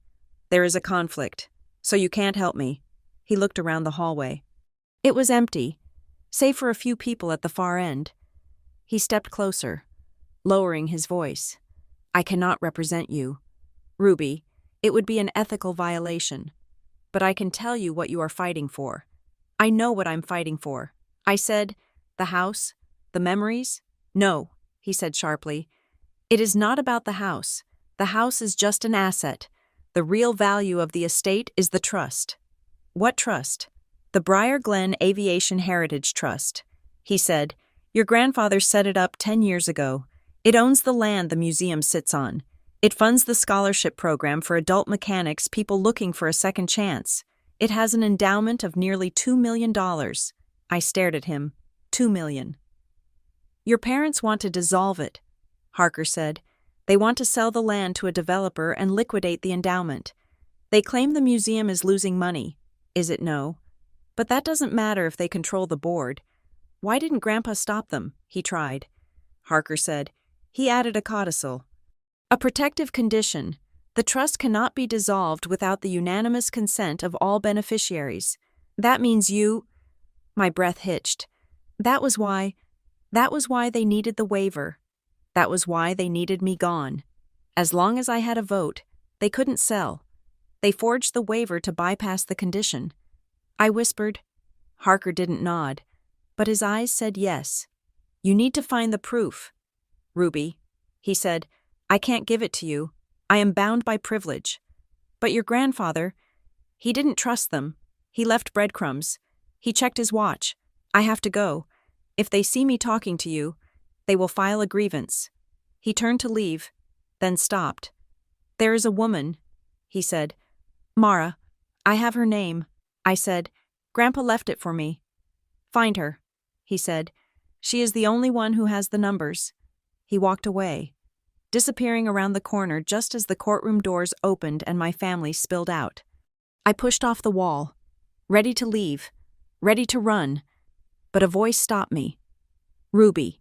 there is a conflict, so you can't help me." He looked around the hallway. It was empty, save for a few people at the far end. He stepped closer, lowering his voice. "I cannot represent you, Ruby. It would be an ethical violation. But I can tell you what you are fighting for. I know what I'm fighting for." I said, "The house? The memories?" "No," he said sharply. It is not about the house. The house is just an asset. The real value of the estate is the trust. What trust? The Briar Glen Aviation Heritage Trust. He said, your grandfather set it up 10 years ago. It owns the land the museum sits on. It funds the scholarship program for adult mechanics, people looking for a second chance. It has an endowment of nearly $2 million. I stared at him. $2 million. Your parents want to dissolve it, Harker said. They want to sell the land to a developer and liquidate the endowment. They claim the museum is losing money. Is it no? But that doesn't matter if they control the board. Why didn't Grandpa stop them? He tried. Harker said. He added a codicil. A protective condition. The trust cannot be dissolved without the unanimous consent of all beneficiaries. That means you... My breath hitched. That was why they needed the waiver. That was why they needed me gone. As long as I had a vote, they couldn't sell. They forged the waiver to bypass the condition. I whispered. Harker didn't nod, but his eyes said yes. You need to find the proof. Ruby, he said, I can't give it to you. I am bound by privilege. But your grandfather, he didn't trust them. He left breadcrumbs. He checked his watch. I have to go. If they see me talking to you, they will file a grievance. He turned to leave, then stopped. There is a woman, he said. Mara, I have her name. I said, Grandpa left it for me. Find her, he said. She is the only one who has the numbers. He walked away, disappearing around the corner just as the courtroom doors opened and my family spilled out. I pushed off the wall, ready to leave, ready to run, but a voice stopped me. Ruby.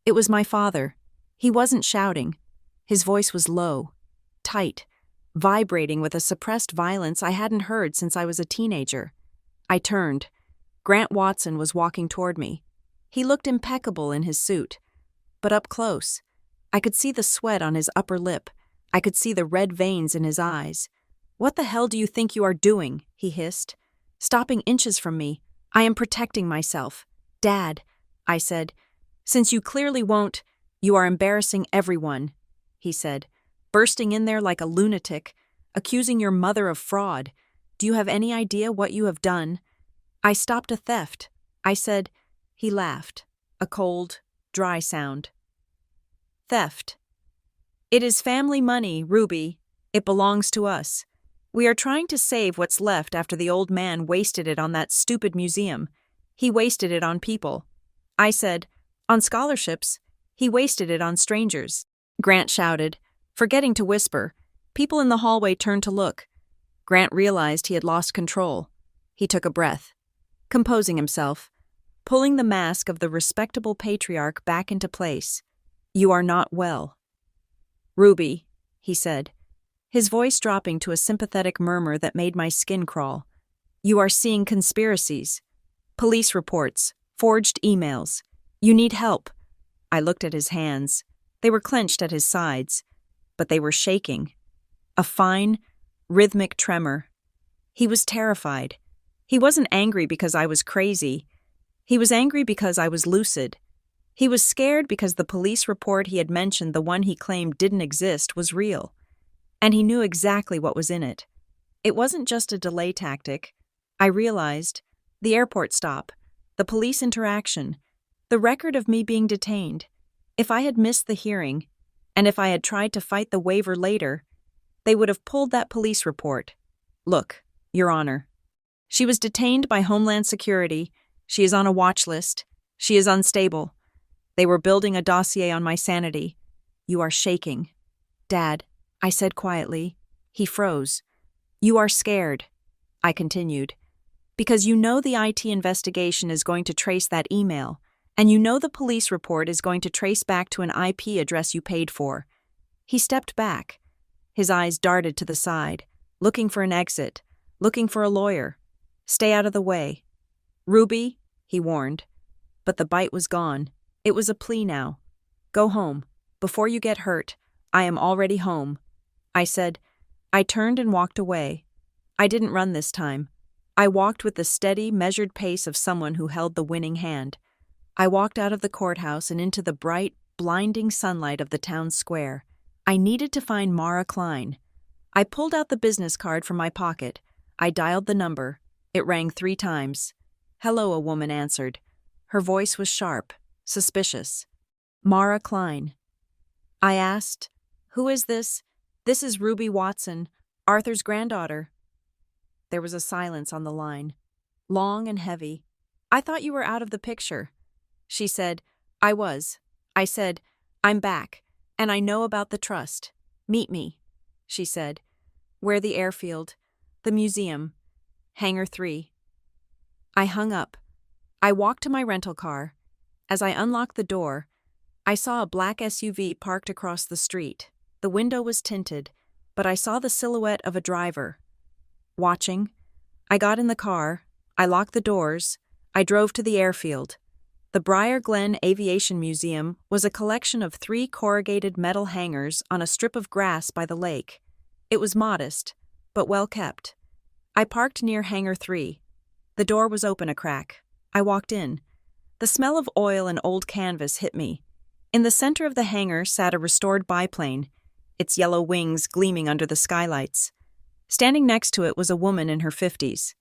It was my father. He wasn't shouting. His voice was low, tight, vibrating with a suppressed violence I hadn't heard since I was a teenager. I turned. Grant Watson was walking toward me. He looked impeccable in his suit. But up close, I could see the sweat on his upper lip. I could see the red veins in his eyes. What the hell do you think you are doing? He hissed, stopping inches from me. I am protecting myself. Dad, I said. Since you clearly won't, you are embarrassing everyone, he said, bursting in there like a lunatic, accusing your mother of fraud. Do you have any idea what you have done? I stopped a theft, I said. He laughed, a cold, dry sound. Theft. It is family money, Ruby. It belongs to us. We are trying to save what's left after the old man wasted it on that stupid museum. He wasted it on people. I said, on scholarships. He wasted it on strangers. Grant shouted, forgetting to whisper. People in the hallway turned to look. Grant realized he had lost control. He took a breath, composing himself, pulling the mask of the respectable patriarch back into place. You are not well. Ruby, he said, his voice dropping to a sympathetic murmur that made my skin crawl. You are seeing conspiracies, police reports, forged emails. You need help. I looked at his hands. They were clenched at his sides, but they were shaking. A fine, rhythmic tremor. He was terrified. He wasn't angry because I was crazy. He was angry because I was lucid. He was scared because the police report he had mentioned, the one he claimed didn't exist, was real. And he knew exactly what was in it. It wasn't just a delay tactic. I realized. The airport stop. The police interaction. The record of me being detained. If I had missed the hearing, and if I had tried to fight the waiver later, they would have pulled that police report. Look, Your Honor. She was detained by Homeland Security. She is on a watch list. She is unstable. They were building a dossier on my sanity. You are shaking. Dad, I said quietly. He froze. You are scared, I continued, because you know the IT investigation is going to trace that email, and you know the police report is going to trace back to an IP address you paid for. He stepped back. His eyes darted to the side, looking for an exit, looking for a lawyer. Stay out of the way. Ruby, he warned. But the bite was gone. It was a plea now. Go home. Before you get hurt. I am already home. I said. I turned and walked away. I didn't run this time. I walked with the steady, measured pace of someone who held the winning hand. I walked out of the courthouse and into the bright, blinding sunlight of the town square. I needed to find Mara Klein. I pulled out the business card from my pocket. I dialed the number. It rang 3 times. "Hello," a woman answered. Her voice was sharp, suspicious. "Mara Klein." I asked, "Who is this?" "This is Ruby Watson, Arthur's granddaughter." There was a silence on the line, long and heavy. "I thought you were out of the picture." She said, "I was." I said, "I'm back, and I know about the trust. Meet me." She said, "Where the airfield?" "The museum. Hangar 3. I hung up. I walked to my rental car. As I unlocked the door, I saw a black SUV parked across the street. The window was tinted, but I saw the silhouette of a driver. Watching, I got in the car, I locked the doors, I drove to the airfield. The Briar Glen Aviation Museum was a collection of 3 corrugated metal hangars on a strip of grass by the lake. It was modest, but well kept. I parked near Hangar 3. The door was open a crack. I walked in. The smell of oil and old canvas hit me. In the center of the hangar sat a restored biplane, its yellow wings gleaming under the skylights. Standing next to it was a woman in her 50s.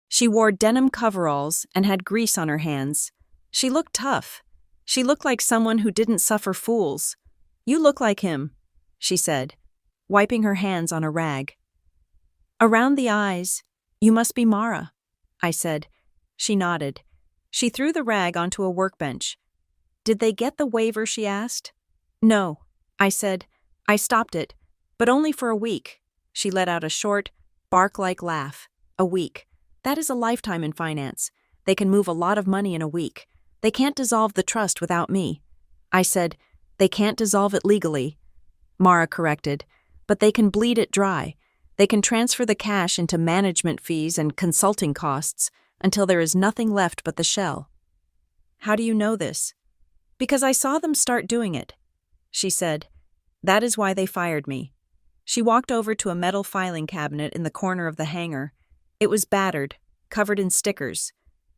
She wore denim coveralls and had grease on her hands. She looked tough. She looked like someone who didn't suffer fools. "You look like him," she said, wiping her hands on a rag. "Around the eyes, you must be Mara," I said. She nodded. She threw the rag onto a workbench. "Did they get the waiver?" she asked. "No," I said. "I stopped it, but only for a week." She let out a short, bark-like laugh. "A week. That is a lifetime in finance. They can move a lot of money in a week. They can't dissolve the trust without me." I said, "They can't dissolve it legally," Mara corrected, "but they can bleed it dry. They can transfer the cash into management fees and consulting costs until there is nothing left but the shell." "How do you know this?" "Because I saw them start doing it," she said. "That is why they fired me." She walked over to a metal filing cabinet in the corner of the hangar. It was battered, covered in stickers.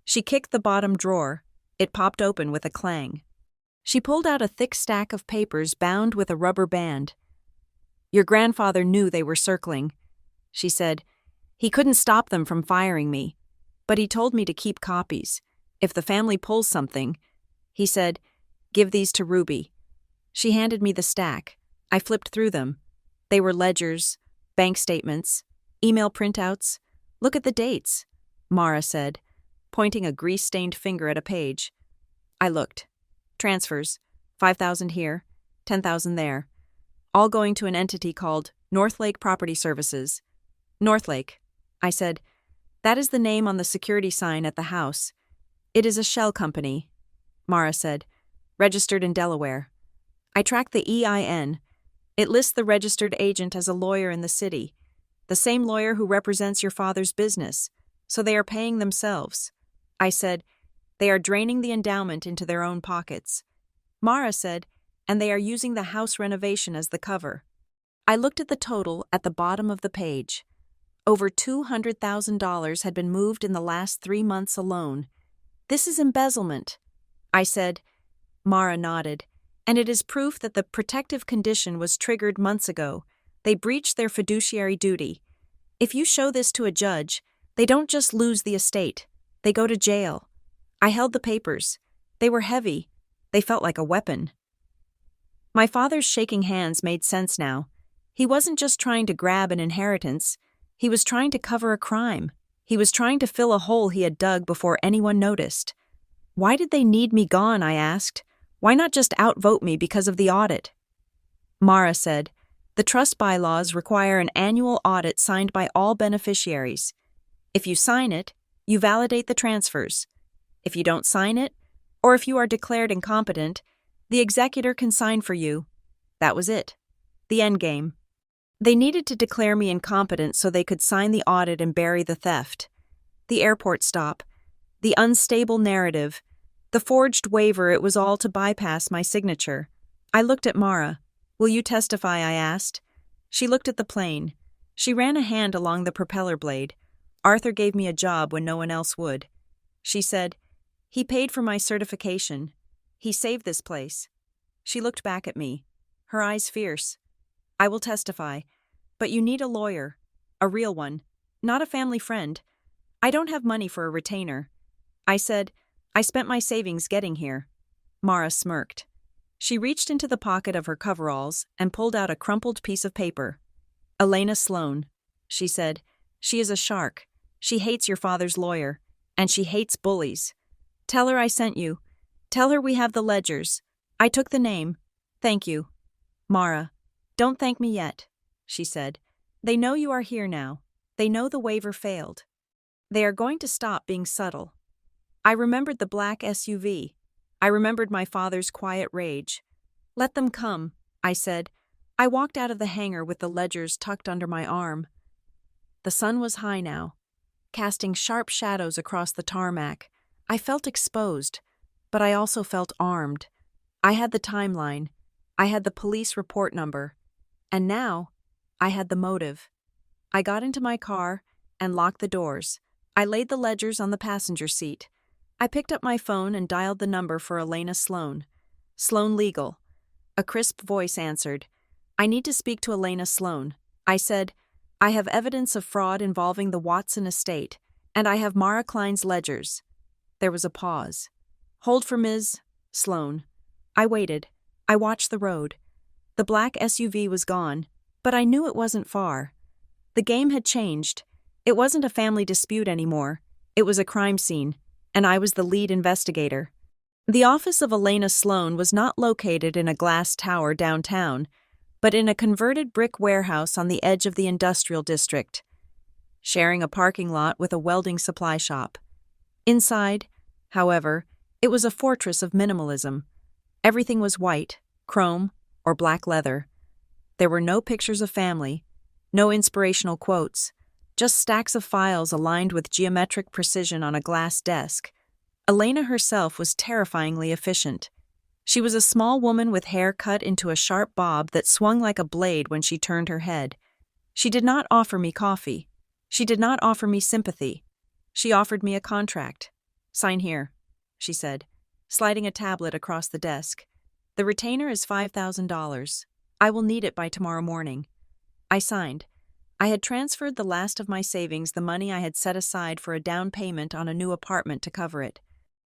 She kicked the bottom drawer. It popped open with a clang. She pulled out a thick stack of papers bound with a rubber band. "Your grandfather knew they were circling," she said. "He couldn't stop them from firing me, but he told me to keep copies. If the family pulls something," he said, "give these to Ruby." She handed me the stack. I flipped through them. They were ledgers, bank statements, email printouts. "Look at the dates," Mara said, pointing a grease-stained finger at a page. I looked. Transfers, 5,000 here, 10,000 there, all going to an entity called Northlake Property Services. "Northlake," I said. "That is the name on the security sign at the house. It is a shell company," Mara said, "registered in Delaware. I tracked the EIN. It lists the registered agent as a lawyer in the city, the same lawyer who represents your father's business, so they are paying themselves." I said, "They are draining the endowment into their own pockets." Mara said, "And they are using the house renovation as the cover." I looked at the total at the bottom of the page. Over $200,000 had been moved in the last 3 months alone. "This is embezzlement," I said. Mara nodded. "And it is proof that the protective condition was triggered months ago. They breached their fiduciary duty. If you show this to a judge, they don't just lose the estate. They go to jail." I held the papers. They were heavy. They felt like a weapon. My father's shaking hands made sense now. He wasn't just trying to grab an inheritance. He was trying to cover a crime. He was trying to fill a hole he had dug before anyone noticed. "Why did they need me gone?" I asked. "Why not just outvote me because of the audit?" Mara said, "The trust bylaws require an annual audit signed by all beneficiaries. If you sign it, you validate the transfers. If you don't sign it, or if you are declared incompetent, the executor can sign for you." That was it. The endgame. They needed to declare me incompetent so they could sign the audit and bury the theft. The airport stop. The unstable narrative. The forged waiver, it was all to bypass my signature. I looked at Mara. "Will you testify?" I asked. She looked at the plane. She ran a hand along the propeller blade. "Arthur gave me a job when no one else would." She said, "He paid for my certification. He saved this place." She looked back at me, her eyes fierce. I will testify, but you need a lawyer, a real one, not a family friend. I don't have money for a retainer. I said, I spent my savings getting here. Mara smirked. She reached into the pocket of her coveralls and pulled out a crumpled piece of paper. Elena Sloan, she said. She is a shark. She hates your father's lawyer, and she hates bullies. Tell her I sent you. Tell her we have the ledgers. I took the name. Thank you. Mara, don't thank me yet, she said. They know you are here now. They know the waiver failed. They are going to stop being subtle. I remembered the black SUV. I remembered my father's quiet rage. Let them come, I said. I walked out of the hangar with the ledgers tucked under my arm. The sun was high now, casting sharp shadows across the tarmac. I felt exposed, but I also felt armed. I had the timeline. I had the police report number. And now, I had the motive. I got into my car and locked the doors. I laid the ledgers on the passenger seat. I picked up my phone and dialed the number for Elena Sloan. Sloan Legal. A crisp voice answered. I need to speak to Elena Sloan. I said, I have evidence of fraud involving the Watson estate, and I have Mara Klein's ledgers. There was a pause. Hold for Ms. Sloan. I waited. I watched the road. The black SUV was gone, but I knew it wasn't far. The game had changed. It wasn't a family dispute anymore. It was a crime scene, and I was the lead investigator. The office of Elena Sloan was not located in a glass tower downtown, but in a converted brick warehouse on the edge of the industrial district, sharing a parking lot with a welding supply shop. Inside, however, it was a fortress of minimalism. Everything was white, chrome, or black leather. There were no pictures of family, no inspirational quotes, just stacks of files aligned with geometric precision on a glass desk. Elena herself was terrifyingly efficient. She was a small woman with hair cut into a sharp bob that swung like a blade when she turned her head. She did not offer me coffee. She did not offer me sympathy. She offered me a contract. Sign here, she said, sliding a tablet across the desk. The retainer is $5,000. I will need it by tomorrow morning. I signed. I had transferred the last of my savings, the money I had set aside for a down payment on a new apartment, to cover it.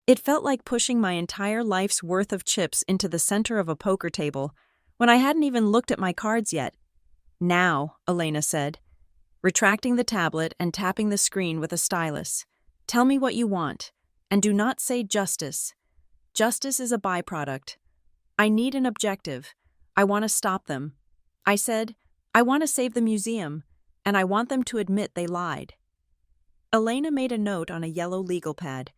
It felt like pushing my entire life's worth of chips into the center of a poker table when I hadn't even looked at my cards yet. Now, Elena said, retracting the tablet and tapping the screen with a stylus. Tell me what you want, and do not say justice. Justice is a byproduct. I need an objective. I want to stop them. I said, I want to save the museum, and I want them to admit they lied. Elena made a note on a yellow legal pad.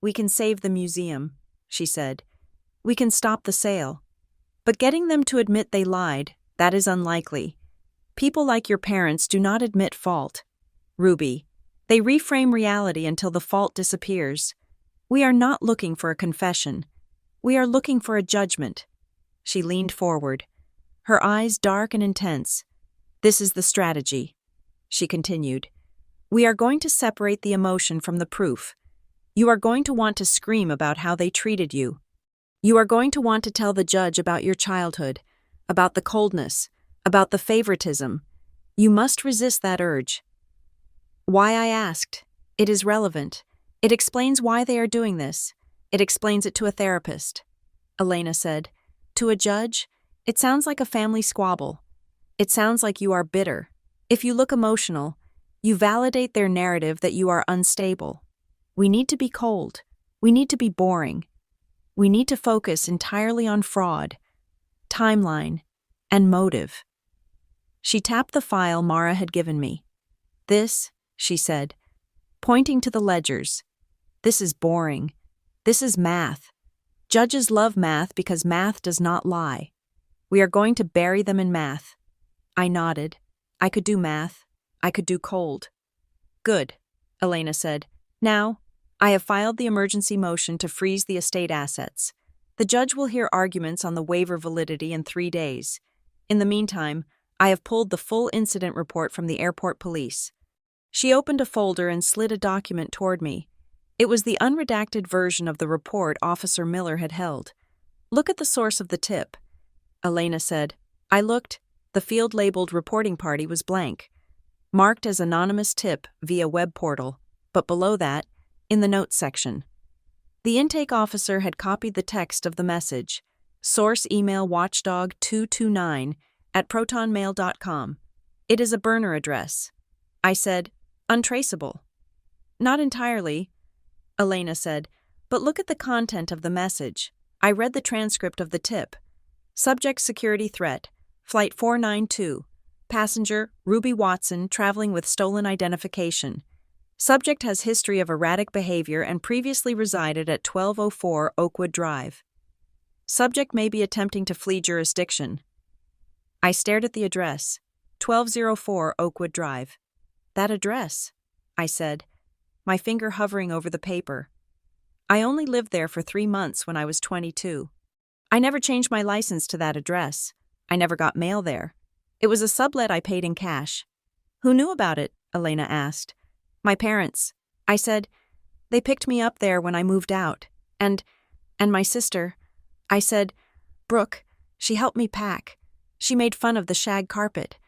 We can save the museum, she said. We can stop the sale. But getting them to admit they lied, that is unlikely. People like your parents do not admit fault. Ruby, they reframe reality until the fault disappears. We are not looking for a confession. We are looking for a judgment. She leaned forward, her eyes dark and intense. This is the strategy, she continued. We are going to separate the emotion from the proof. You are going to want to scream about how they treated you. You are going to want to tell the judge about your childhood, about the coldness, about the favoritism. You must resist that urge. Why I asked. It is relevant. It explains why they are doing this. It explains it to a therapist. Elena said. To a judge, it sounds like a family squabble. It sounds like you are bitter. If you look emotional, you validate their narrative that you are unstable. We need to be cold. We need to be boring. We need to focus entirely on fraud, timeline, and motive. She tapped the file Mara had given me. This, she said, pointing to the ledgers. This is boring. This is math. Judges love math because math does not lie. We are going to bury them in math. I nodded. I could do math. I could do cold. Good, Elena said. Now, I have filed the emergency motion to freeze the estate assets. The judge will hear arguments on the waiver validity in 3 days. In the meantime, I have pulled the full incident report from the airport police. She opened a folder and slid a document toward me. It was the unredacted version of the report Officer Miller had held. Look at the source of the tip, Elena said. I looked. The field labeled reporting party was blank, marked as anonymous tip via web portal, but below that, in the notes section. The intake officer had copied the text of the message, source email watchdog229@protonmail.com. It is a burner address. I said, untraceable. Not entirely, Elena said, but look at the content of the message. I read the transcript of the tip. Subject security threat, Flight 492. Passenger, Ruby Watson, traveling with stolen identification. Subject has history of erratic behavior and previously resided at 1204 Oakwood Drive. Subject may be attempting to flee jurisdiction. I stared at the address, 1204 Oakwood Drive. That address, I said, my finger hovering over the paper. I only lived there for 3 months when I was 22. I never changed my license to that address. I never got mail there. It was a sublet I paid in cash. Who knew about it? Elena asked. My parents. I said, they picked me up there when I moved out. And my sister. I said, Brooke, she helped me pack. She made fun of the shag carpet.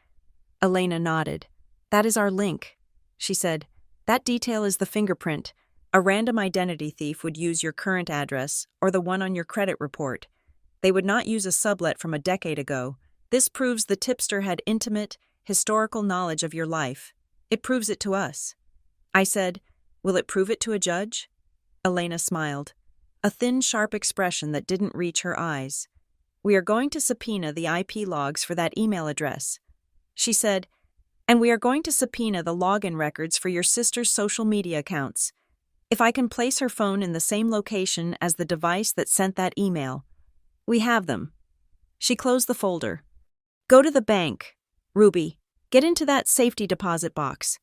Elena nodded. That is our link, she said. That detail is the fingerprint. A random identity thief would use your current address or the one on your credit report. They would not use a sublet from a decade ago. This proves the tipster had intimate, historical knowledge of your life. It proves it to us. I said, will it prove it to a judge? Elena smiled, a thin, sharp expression that didn't reach her eyes. We are going to subpoena the IP logs for that email address. She said, and we are going to subpoena the login records for your sister's social media accounts. If I can place her phone in the same location as the device that sent that email. We have them. She closed the folder. Go to the bank. Ruby, get into that safety deposit box.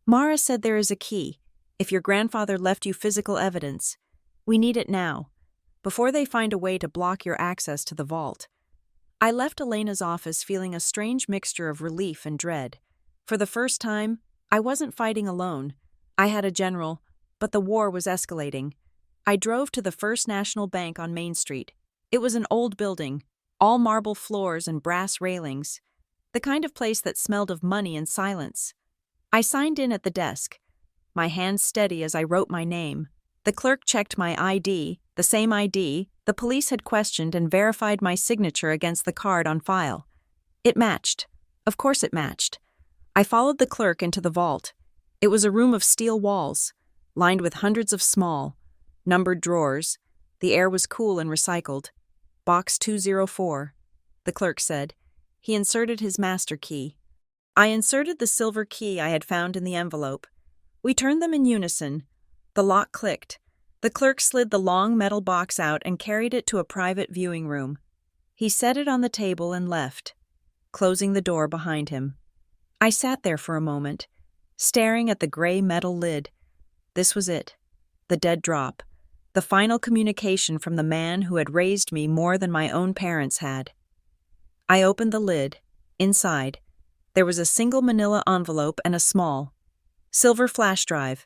Mara said there is a key. If your grandfather left you physical evidence, we need it now, before they find a way to block your access to the vault. I left Elena's office feeling a strange mixture of relief and dread. For the first time, I wasn't fighting alone. I had a general, but the war was escalating. I drove to the First National Bank on Main Street. It was an old building, all marble floors and brass railings, the kind of place that smelled of money and silence. I signed in at the desk, my hands steady as I wrote my name. The clerk checked my ID, the same ID the police had questioned, and verified my signature against the card on file. It matched. Of course it matched. I followed the clerk into the vault. It was a room of steel walls, lined with hundreds of small, numbered drawers. The air was cool and recycled. Box 204, the clerk said. He inserted his master key. I inserted the silver key I had found in the envelope. We turned them in unison. The lock clicked. The clerk slid the long metal box out and carried it to a private viewing room. He set it on the table and left, closing the door behind him. I sat there for a moment, staring at the gray metal lid. This was it, the dead drop. The final communication from the man who had raised me more than my own parents had. I opened the lid. Inside, there was a single manila envelope and a small, silver flash drive.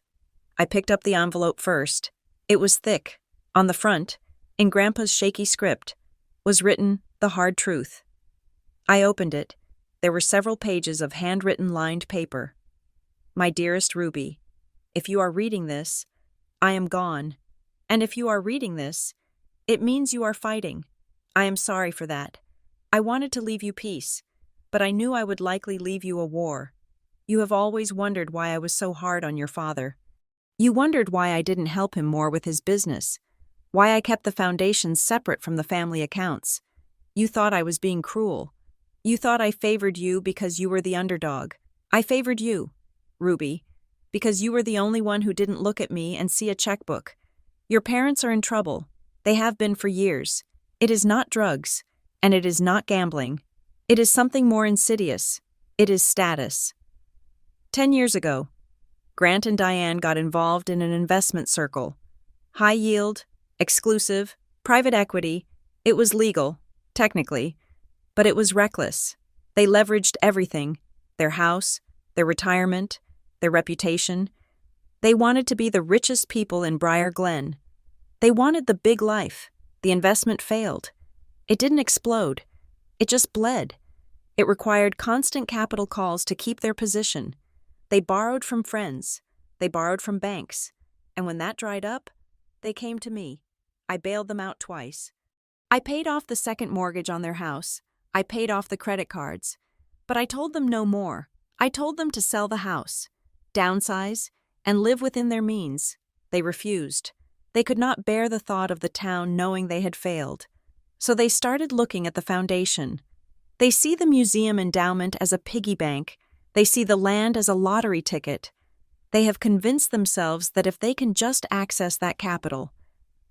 I picked up the envelope first. It was thick. On the front, in Grandpa's shaky script, was written the hard truth. I opened it. There were several pages of handwritten lined paper. My dearest Ruby, if you are reading this, I am gone. And if you are reading this, it means you are fighting. I am sorry for that. I wanted to leave you peace, but I knew I would likely leave you a war. You have always wondered why I was so hard on your father. You wondered why I didn't help him more with his business, why I kept the foundations separate from the family accounts. You thought I was being cruel. You thought I favored you because you were the underdog. I favored you, Ruby, because you were the only one who didn't look at me and see a checkbook. Your parents are in trouble. They have been for years. It is not drugs, and it is not gambling. It is something more insidious. It is status. 10 years ago, Grant and Diane got involved in an investment circle. High yield, exclusive, private equity. It was legal, technically, but it was reckless. They leveraged everything, their house, their retirement, their reputation. They wanted to be the richest people in Briar Glen. They wanted the big life. The investment failed. It didn't explode. It just bled. It required constant capital calls to keep their position. They borrowed from friends. They borrowed from banks. And when that dried up, they came to me. I bailed them out twice. I paid off the second mortgage on their house. I paid off the credit cards. But I told them no more. I told them to sell the house, downsize, and live within their means. They refused. They could not bear the thought of the town knowing they had failed. So they started looking at the foundation. They see the museum endowment as a piggy bank. They see the land as a lottery ticket. They have convinced themselves that if they can just access that capital,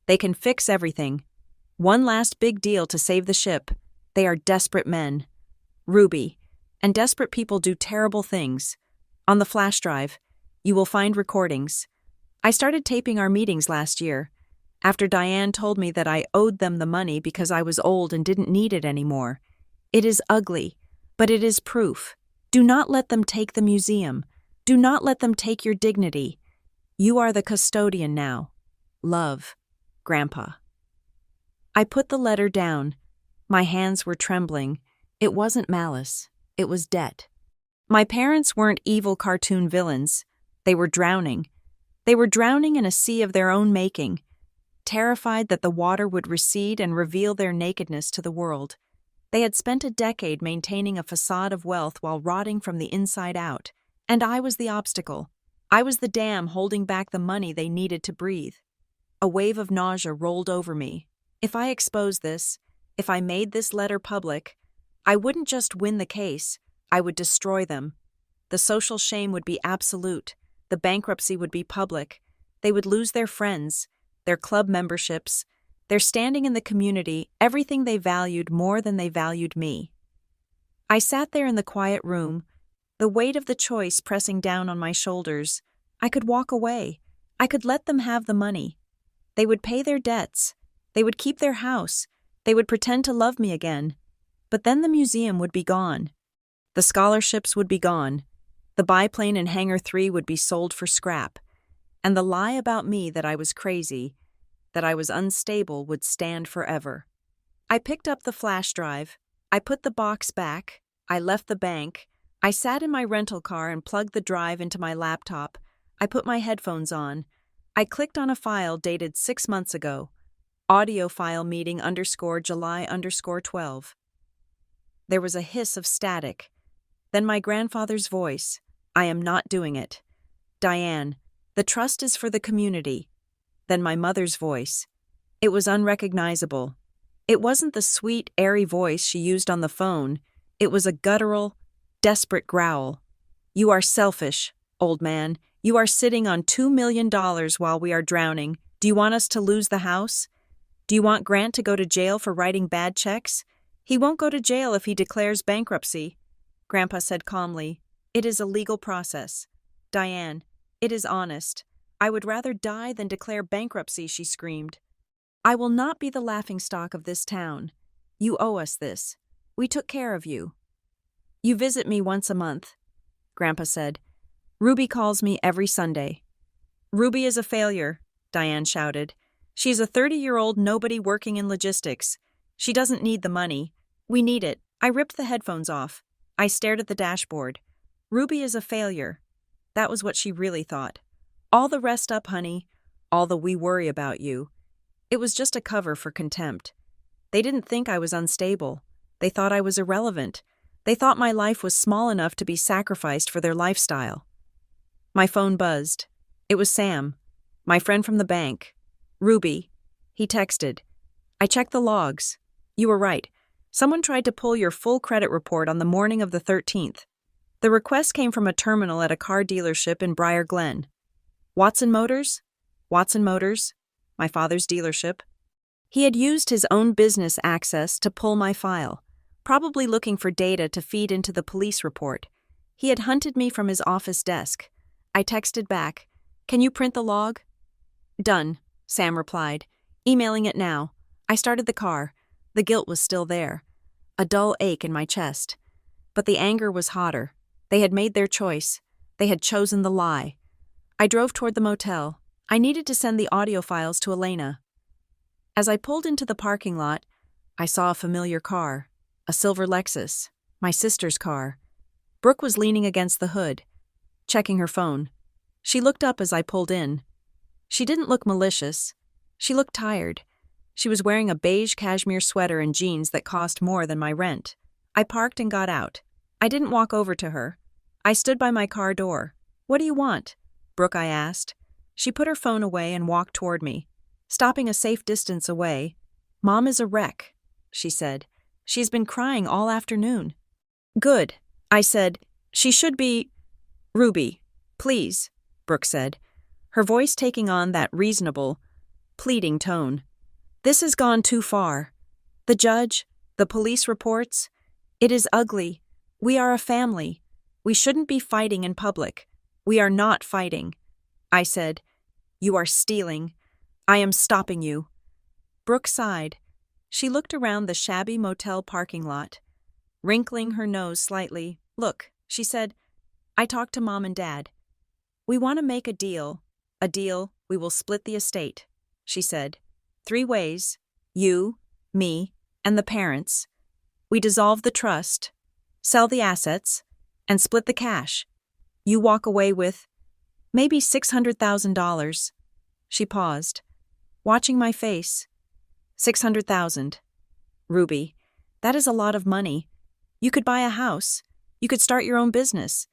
they can fix everything. One last big deal to save the ship. They are desperate men. Ruby. And desperate people do terrible things. On the flash drive, you will find recordings. I started taping our meetings last year, after Diane told me that I owed them the money because I was old and didn't need it anymore. It is ugly, but it is proof. Do not let them take the museum. Do not let them take your dignity. You are the custodian now. Love, Grandpa. I put the letter down. My hands were trembling. It wasn't malice. It was debt. My parents weren't evil cartoon villains. They were drowning. They were drowning in a sea of their own making, terrified that the water would recede and reveal their nakedness to the world. They had spent a decade maintaining a facade of wealth while rotting from the inside out, and I was the obstacle. I was the dam holding back the money they needed to breathe. A wave of nausea rolled over me. If I exposed this, if I made this letter public, I wouldn't just win the case, I would destroy them. The social shame would be absolute. The bankruptcy would be public. They would lose their friends, their club memberships, their standing in the community, everything they valued more than they valued me. I sat there in the quiet room, the weight of the choice pressing down on my shoulders. I could walk away. I could let them have the money. They would pay their debts. They would keep their house. They would pretend to love me again. But then the museum would be gone. The scholarships would be gone. The biplane in Hangar 3 would be sold for scrap. And the lie about me that I was crazy, that I was unstable, would stand forever. I picked up the flash drive. I put the box back. I left the bank. I sat in my rental car and plugged the drive into my laptop. I put my headphones on. I clicked on a file dated 6 months ago. Audio file meeting _July_12. There was a hiss of static. Then my grandfather's voice. I am not doing it. Diane, the trust is for the community. Then my mother's voice. It was unrecognizable. It wasn't the sweet, airy voice she used on the phone. It was a guttural, desperate growl. You are selfish, old man. You are sitting on $2 million while we are drowning. Do you want us to lose the house? Do you want Grant to go to jail for writing bad checks? He won't go to jail if he declares bankruptcy. Grandpa said calmly, It is a legal process. Diane, it is honest. I would rather die than declare bankruptcy, she screamed. I will not be the laughingstock of this town. You owe us this. We took care of you. You visit me once a month, Grandpa said. Ruby calls me every Sunday. Ruby is a failure, Diane shouted. She's a 30-year-old nobody working in logistics. She doesn't need the money. We need it. I ripped the headphones off. I stared at the dashboard. Ruby is a failure. That was what she really thought. All the rest up, honey. All the we worry about you. It was just a cover for contempt. They didn't think I was unstable. They thought I was irrelevant. They thought my life was small enough to be sacrificed for their lifestyle. My phone buzzed. It was Sam, my friend from the bank. Ruby. He texted. I checked the logs. You were right. Someone tried to pull your full credit report on the morning of the 13th. The request came from a terminal at a car dealership in Briar Glen. Watson Motors? Watson Motors, my father's dealership. He had used his own business access to pull my file, probably looking for data to feed into the police report. He had hunted me from his office desk. I texted back, Can you print the log? Done, Sam replied, emailing it now. I started the car. The guilt was still there. A dull ache in my chest. But the anger was hotter. They had made their choice. They had chosen the lie. I drove toward the motel. I needed to send the audio files to Elena. As I pulled into the parking lot, I saw a familiar car, a silver Lexus, my sister's car. Brooke was leaning against the hood, checking her phone. She looked up as I pulled in. She didn't look malicious. She looked tired. She was wearing a beige cashmere sweater and jeans that cost more than my rent. I parked and got out. I didn't walk over to her. I stood by my car door. "What do you want?" Brooke, I asked. She put her phone away and walked toward me. Stopping a safe distance away, "Mom is a wreck," she said. "She's been crying all afternoon." "Good," I said. "She should be—" "Ruby, please," Brooke said, her voice taking on that reasonable, pleading tone. "This has gone too far. The judge, the police reports. It is ugly. We are a family. We shouldn't be fighting in public. We are not fighting." I said, "You are stealing. I am stopping you." Brooke sighed. She looked around the shabby motel parking lot, wrinkling her nose slightly. "Look," she said, "I talked to Mom and Dad. We want to make a deal. We will split the estate," she said. 3 ways, you, me, and the parents. We dissolve the trust, sell the assets, and split the cash. You walk away with maybe $600,000. She paused, watching my face. 600,000. Ruby, that is a lot of money. You could buy a house. You could start your own business.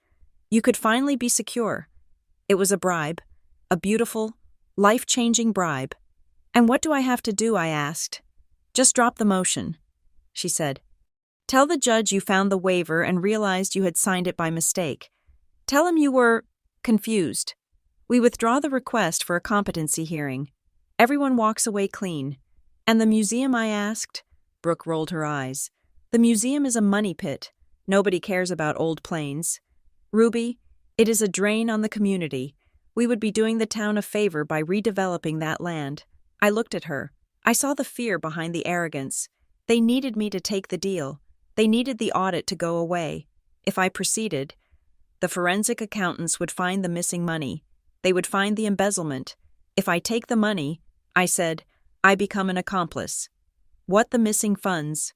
You could finally be secure. It was a bribe, a beautiful, life-changing bribe. "And what do I have to do?" I asked. "Just drop the motion," she said. "Tell the judge you found the waiver and realized you had signed it by mistake. Tell him you were confused. We withdraw the request for a competency hearing. Everyone walks away clean." "And the museum?" I asked. Brooke rolled her eyes. "The museum is a money pit. Nobody cares about old planes. Ruby, it is a drain on the community. We would be doing the town a favor by redeveloping that land." I looked at her. I saw the fear behind the arrogance. They needed me to take the deal. They needed the audit to go away. If I proceeded, the forensic accountants would find the missing money. They would find the embezzlement. If I take the money, I said, I become an accomplice. What the missing funds?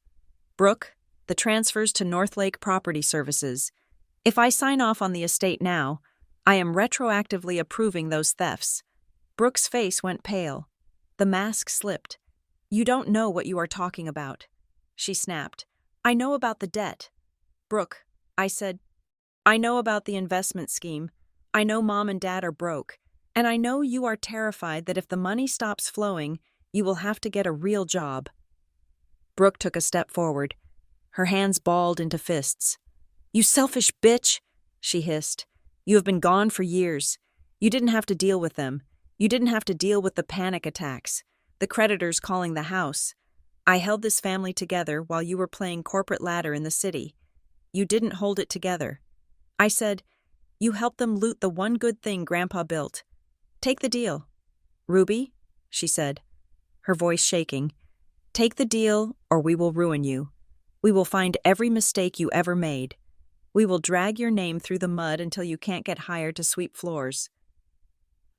Brooke, the transfers to Northlake Property Services. If I sign off on the estate now, I am retroactively approving those thefts. Brooke's face went pale. The mask slipped. "You don't know what you are talking about," she snapped. "I know about the debt." "Brooke," I said, "I know about the investment scheme. I know Mom and Dad are broke. And I know you are terrified that if the money stops flowing, you will have to get a real job." Brooke took a step forward. Her hands balled into fists. "You selfish bitch," she hissed. "You have been gone for years. You didn't have to deal with them. You didn't have to deal with the panic attacks, the creditors calling the house. I held this family together while you were playing corporate ladder in the city. You didn't hold it together." I said, "You helped them loot the one good thing Grandpa built. Take the deal." "Ruby," she said, her voice shaking, "take the deal or we will ruin you. We will find every mistake you ever made. We will drag your name through the mud until you can't get hired to sweep floors."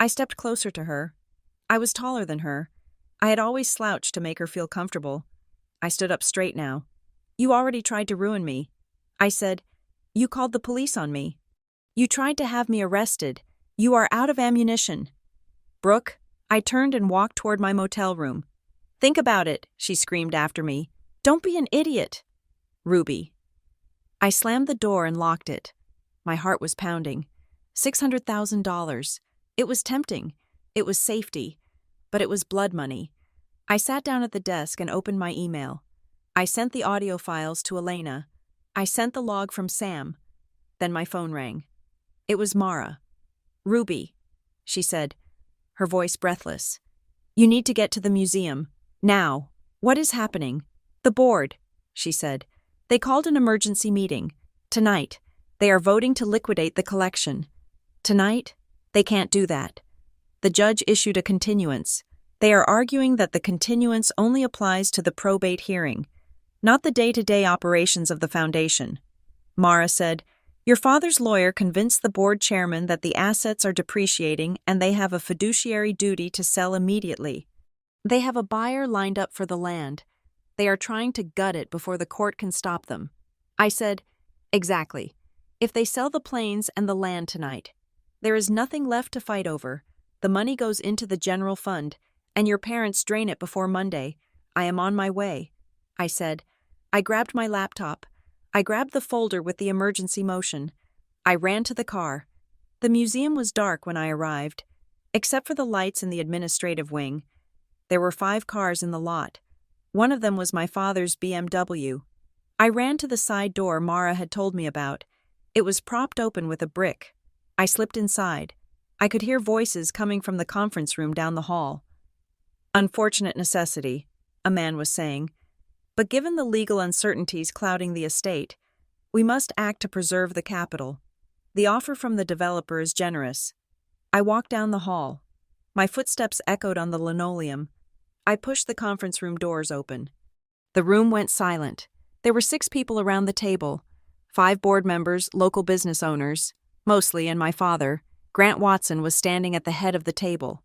I stepped closer to her. I was taller than her. I had always slouched to make her feel comfortable. I stood up straight now. "You already tried to ruin me." I said, "You called the police on me. You tried to have me arrested. You are out of ammunition." "Brooke," I turned and walked toward my motel room. "Think about it," she screamed after me. "Don't be an idiot." "Ruby." I slammed the door and locked it. My heart was pounding. $600,000. It was tempting. It was safety. But it was blood money. I sat down at the desk and opened my email. I sent the audio files to Elena. I sent the log from Sam. Then my phone rang. It was Mara. "Ruby," she said, her voice breathless. "You need to get to the museum. Now. What is happening?" "The board," she said. "They called an emergency meeting. Tonight. They are voting to liquidate the collection. Tonight? They can't do that. The judge issued a continuance. They are arguing that the continuance only applies to the probate hearing, not the day-to-day operations of the foundation." Mara said, "Your father's lawyer convinced the board chairman that the assets are depreciating and they have a fiduciary duty to sell immediately. They have a buyer lined up for the land. They are trying to gut it before the court can stop them. I said, exactly. If they sell the planes and the land tonight, there is nothing left to fight over. The money goes into the general fund, and your parents drain it before Monday. I am on my way, I said. I grabbed my laptop. I grabbed the folder with the emergency motion. I ran to the car. The museum was dark when I arrived, except for the lights in the administrative wing. There were 5 cars in the lot. One of them was my father's BMW. I ran to the side door Mara had told me about. It was propped open with a brick. I slipped inside. I could hear voices coming from the conference room down the hall. Unfortunate necessity, a man was saying. But given the legal uncertainties clouding the estate, we must act to preserve the capital. The offer from the developer is generous. I walked down the hall. My footsteps echoed on the linoleum. I pushed the conference room doors open. The room went silent. There were 6 people around the table. 5 board members, local business owners, mostly, and my father. Grant Watson was standing at the head of the table.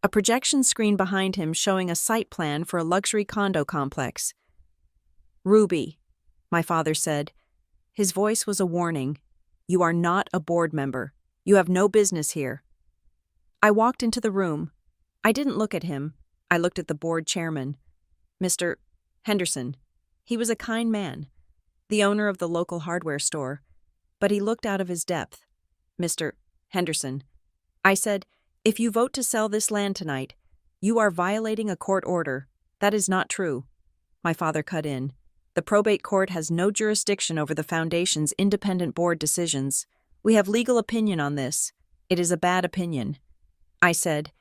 A projection screen behind him showing a site plan for a luxury condo complex. Ruby, my father said. His voice was a warning. You are not a board member. You have no business here. I walked into the room. I didn't look at him. I looked at the board chairman, Mr. Henderson. He was a kind man, the owner of the local hardware store, but he looked out of his depth. Mr. Henderson, I said, if you vote to sell this land tonight, you are violating a court order. That is not true. My father cut in. The probate court has no jurisdiction over the foundation's independent board decisions. We have legal opinion on this. It is a bad opinion. I said,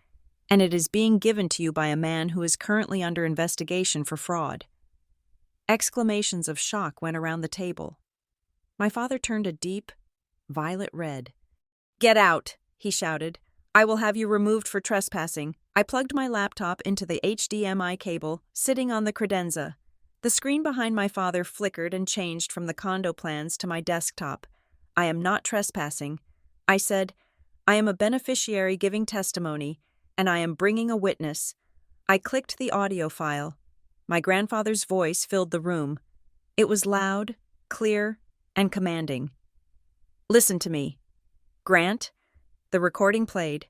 and it is being given to you by a man who is currently under investigation for fraud. Exclamations of shock went around the table. My father turned a deep, violet red. Get out, he shouted. I will have you removed for trespassing. I plugged my laptop into the HDMI cable sitting on the credenza. The screen behind my father flickered and changed from the condo plans to my desktop. I am not trespassing. I said, I am a beneficiary giving testimony, and I am bringing a witness. I clicked the audio file. My grandfather's voice filled the room. It was loud, clear, and commanding. Listen to me. Grant, the recording played.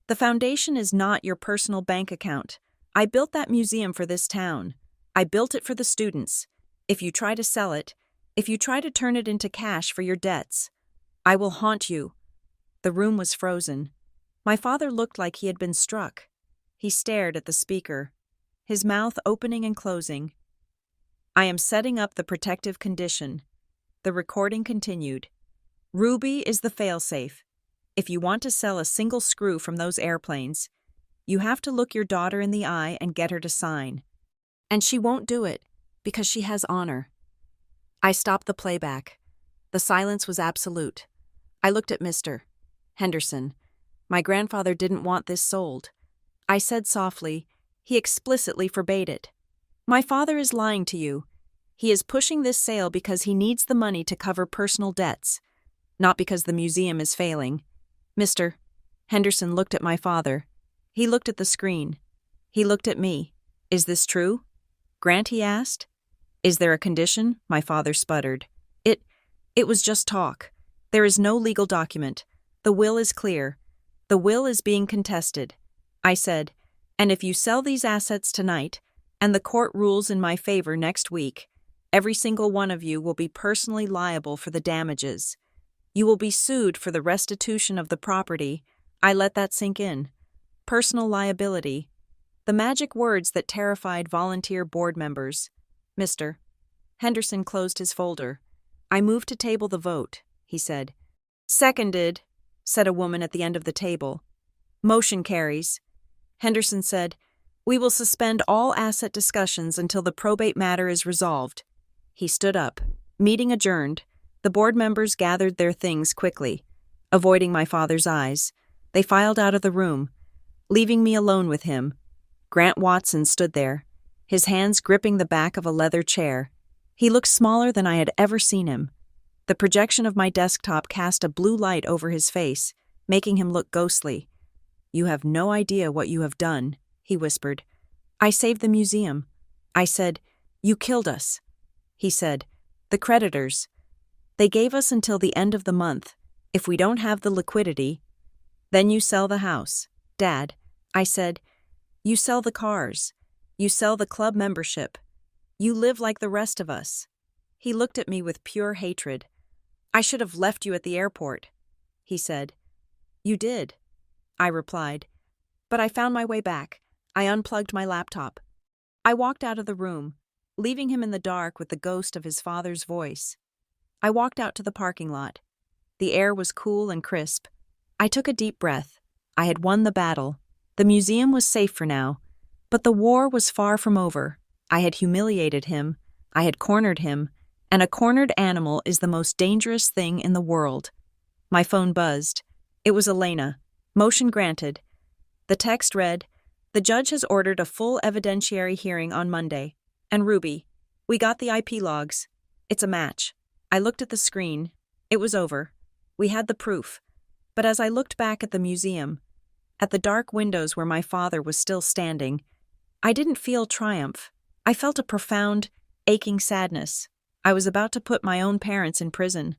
The foundation is not your personal bank account. I built that museum for this town. I built it for the students. If you try to sell it, if you try to turn it into cash for your debts, I will haunt you. The room was frozen. My father looked like he had been struck. He stared at the speaker, his mouth opening and closing. I am setting up the protective condition. The recording continued. Ruby is the failsafe. If you want to sell a single screw from those airplanes, you have to look your daughter in the eye and get her to sign. And she won't do it, because she has honor. I stopped the playback. The silence was absolute. I looked at Mr. Henderson. My grandfather didn't want this sold. I said softly, he explicitly forbade it. My father is lying to you. He is pushing this sale because he needs the money to cover personal debts, not because the museum is failing. Mr. Henderson looked at my father. He looked at the screen. He looked at me. Is this true? Grant, he asked. Is there a condition? My father sputtered. It was just talk. There is no legal document. The will is clear. The will is being contested. I said, and if you sell these assets tonight, and the court rules in my favor next week, every single one of you will be personally liable for the damages. You will be sued for the restitution of the property. I let that sink in. Personal liability. The magic words that terrified volunteer board members. Mr. Henderson closed his folder. I move to table the vote, he said. Seconded, said a woman at the end of the table. Motion carries. Henderson said, we will suspend all asset discussions until the probate matter is resolved. He stood up. Meeting adjourned. The board members gathered their things quickly. Avoiding my father's eyes, they filed out of the room, leaving me alone with him. Grant Watson stood there, his hands gripping the back of a leather chair. He looked smaller than I had ever seen him. The projection of my desktop cast a blue light over his face, making him look ghostly. You have no idea what you have done, he whispered. I saved the museum. I said, "You killed us," he said. "The creditors. They gave us until the end of the month. If we don't have the liquidity, then you sell the house." "Dad," I said, "you sell the cars. You sell the club membership. You live like the rest of us." He looked at me with pure hatred. "I should have left you at the airport," he said. "You did," I replied. But I found my way back. I unplugged my laptop. I walked out of the room, leaving him in the dark with the ghost of his father's voice. I walked out to the parking lot. The air was cool and crisp. I took a deep breath. I had won the battle. The museum was safe for now. But the war was far from over. I had humiliated him. I had cornered him. And a cornered animal is the most dangerous thing in the world. My phone buzzed. It was Elena. Motion granted. The text read, "The judge has ordered a full evidentiary hearing on Monday. And Ruby, we got the IP logs. It's a match." I looked at the screen. It was over. We had the proof. But as I looked back at the museum, at the dark windows where my father was still standing, I didn't feel triumph. I felt a profound, aching sadness. I was about to put my own parents in prison.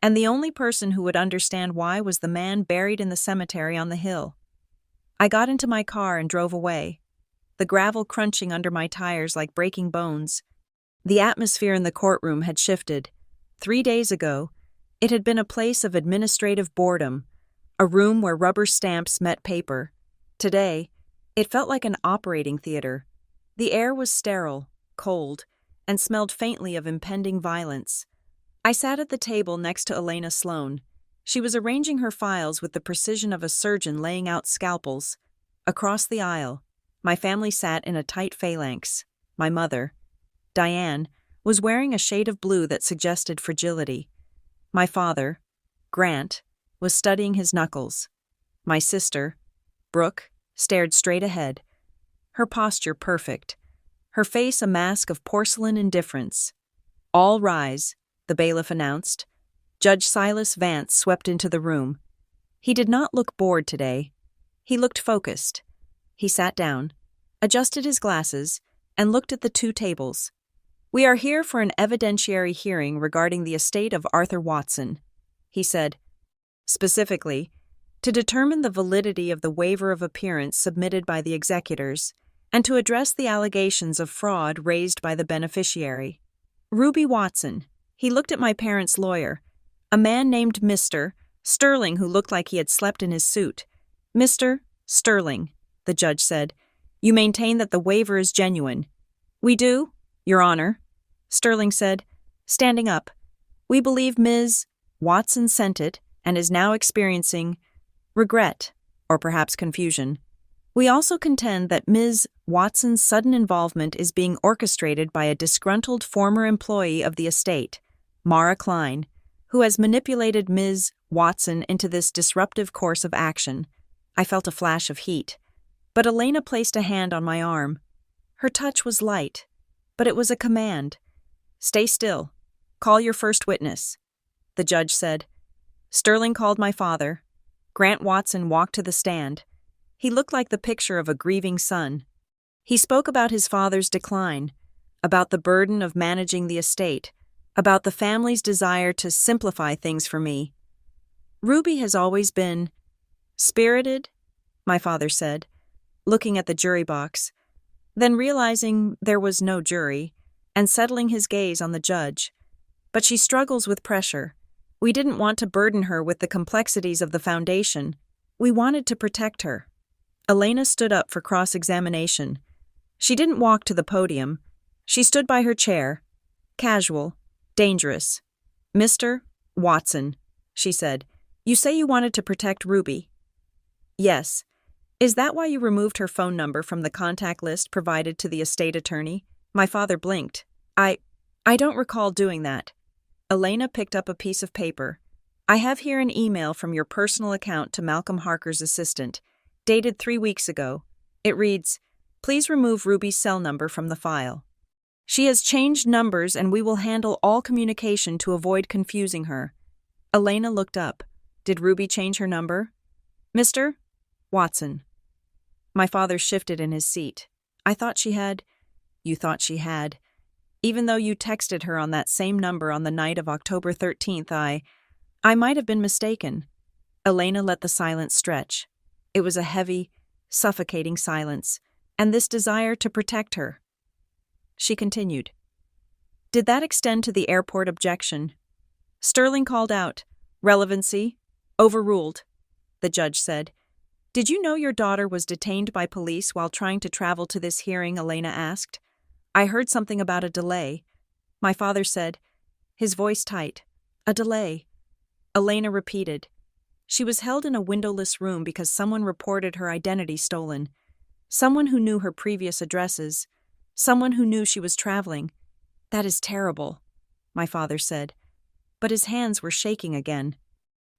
And the only person who would understand why was the man buried in the cemetery on the hill. I got into my car and drove away, the gravel crunching under my tires like breaking bones. The atmosphere in the courtroom had shifted. 3 days ago, it had been a place of administrative boredom, a room where rubber stamps met paper. Today, it felt like an operating theater. The air was sterile, cold, and smelled faintly of impending violence. I sat at the table next to Elena Sloan. She was arranging her files with the precision of a surgeon laying out scalpels. Across the aisle, my family sat in a tight phalanx. My mother, Diane, was wearing a shade of blue that suggested fragility. My father, Grant, was studying his knuckles. My sister, Brooke, stared straight ahead, her posture perfect, her face a mask of porcelain indifference. "All rise," the bailiff announced. Judge Silas Vance swept into the room. He did not look bored today. He looked focused. He sat down, adjusted his glasses, and looked at the 2 tables. "We are here for an evidentiary hearing regarding the estate of Arthur Watson," he said. "Specifically, to determine the validity of the waiver of appearance submitted by the executors, and to address the allegations of fraud raised by the beneficiary. Ruby Watson." He looked at my parents' lawyer, a man named Mr. Sterling who looked like he had slept in his suit. "Mr. Sterling," the judge said, "you maintain that the waiver is genuine." "We do, Your Honor," Sterling said, standing up. "We believe Ms. Watson sent it and is now experiencing regret, or perhaps confusion. We also contend that Ms. Watson's sudden involvement is being orchestrated by a disgruntled former employee of the estate, Mara Klein, who has manipulated Ms. Watson into this disruptive course of action." I felt a flash of heat, but Elena placed a hand on my arm. Her touch was light, but it was a command. "Stay still. Call your first witness," the judge said. Sterling called my father. Grant Watson walked to the stand. He looked like the picture of a grieving son. He spoke about his father's decline, about the burden of managing the estate, about the family's desire to simplify things for me. "Ruby has always been spirited," my father said, looking at the jury box, then realizing there was no jury, and settling his gaze on the judge. "But she struggles with pressure. We didn't want to burden her with the complexities of the foundation. We wanted to protect her." Elena stood up for cross-examination. She didn't walk to the podium. She stood by her chair, casual, dangerous. "Mr. Watson," she said, "you say you wanted to protect Ruby." "Yes. Is that why you removed her phone number from the contact list provided to the estate attorney?" My father blinked. I don't recall doing that." Elena picked up a piece of paper. "I have here an email from your personal account to Malcolm Harker's assistant, dated 3 weeks ago. It reads, 'Please remove Ruby's cell number from the file. She has changed numbers and we will handle all communication to avoid confusing her.'" Elena looked up. "Did Ruby change her number?" "Mr. Watson." My father shifted in his seat. "I thought she had." "You thought she had. Even though you texted her on that same number on the night of October 13th, I might have been mistaken. Elena let the silence stretch. It was a heavy, suffocating silence, and this desire to protect her. She continued. Did that extend to the airport objection? Sterling called out. Relevancy? Overruled, the judge said. Did you know your daughter was detained by police while trying to travel to this hearing? Elena asked. I heard something about a delay. My father said, his voice tight. A delay. Elena repeated. She was held in a windowless room because someone reported her identity stolen. Someone who knew her previous addresses. Someone who knew she was traveling. That is terrible, my father said. But his hands were shaking again.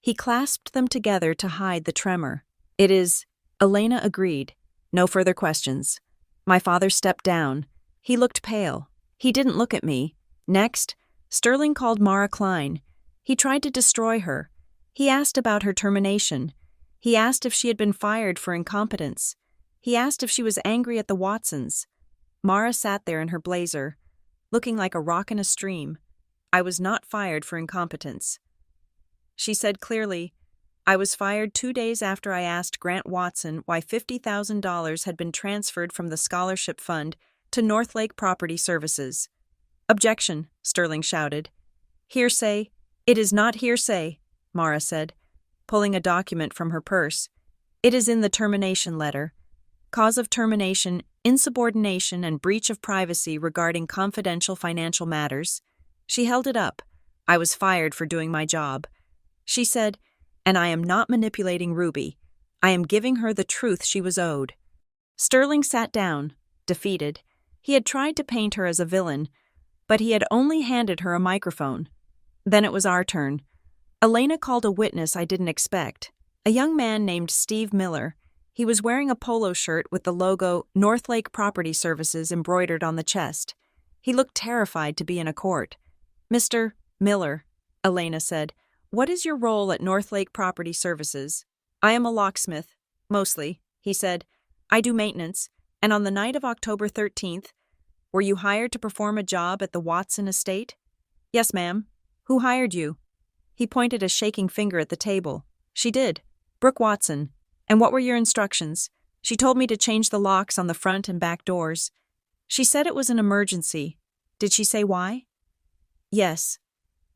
He clasped them together to hide the tremor. It is, Elena agreed. No further questions. My father stepped down. He looked pale. He didn't look at me. Next, Sterling called Mara Klein. He tried to destroy her. He asked about her termination. He asked if she had been fired for incompetence. He asked if she was angry at the Watsons. Mara sat there in her blazer, looking like a rock in a stream. I was not fired for incompetence. She said clearly, I was fired 2 days after I asked Grant Watson why $50,000 had been transferred from the scholarship fund to Northlake Property Services. Objection, Sterling shouted. Hearsay. It is not hearsay, Mara said, pulling a document from her purse. It is in the termination letter. Cause of termination, insubordination, and breach of privacy regarding confidential financial matters. She held it up. I was fired for doing my job. She said, and I am not manipulating Ruby. I am giving her the truth she was owed. Sterling sat down, defeated. He had tried to paint her as a villain, but he had only handed her a microphone. Then it was our turn. Elena called a witness I didn't expect, a young man named Steve Miller. He was wearing a polo shirt with the logo Northlake Property Services embroidered on the chest. He looked terrified to be in a court. Mr. Miller, Elena said, what is your role at Northlake Property Services? I am a locksmith, mostly, he said. I do maintenance, and on the night of October 13th, were you hired to perform a job at the Watson estate? Yes, ma'am. Who hired you? He pointed a shaking finger at the table. She did. Brooke Watson. And what were your instructions? She told me to change the locks on the front and back doors. She said it was an emergency. Did she say why? Yes.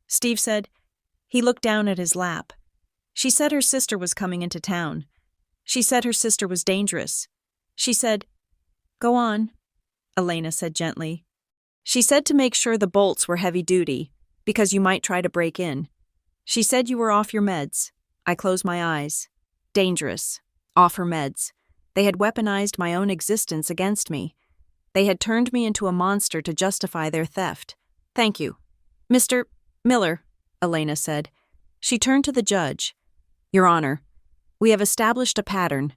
Steve said. He looked down at his lap. She said her sister was coming into town. She said her sister was dangerous. She said, go on, Elena said gently. She said to make sure the bolts were heavy duty, because you might try to break in. She said you were off your meds. I closed my eyes. Dangerous. Off her meds. They had weaponized my own existence against me. They had turned me into a monster to justify their theft. Thank you. Mr. Miller, Elena said. She turned to the judge. Your Honor, we have established a pattern.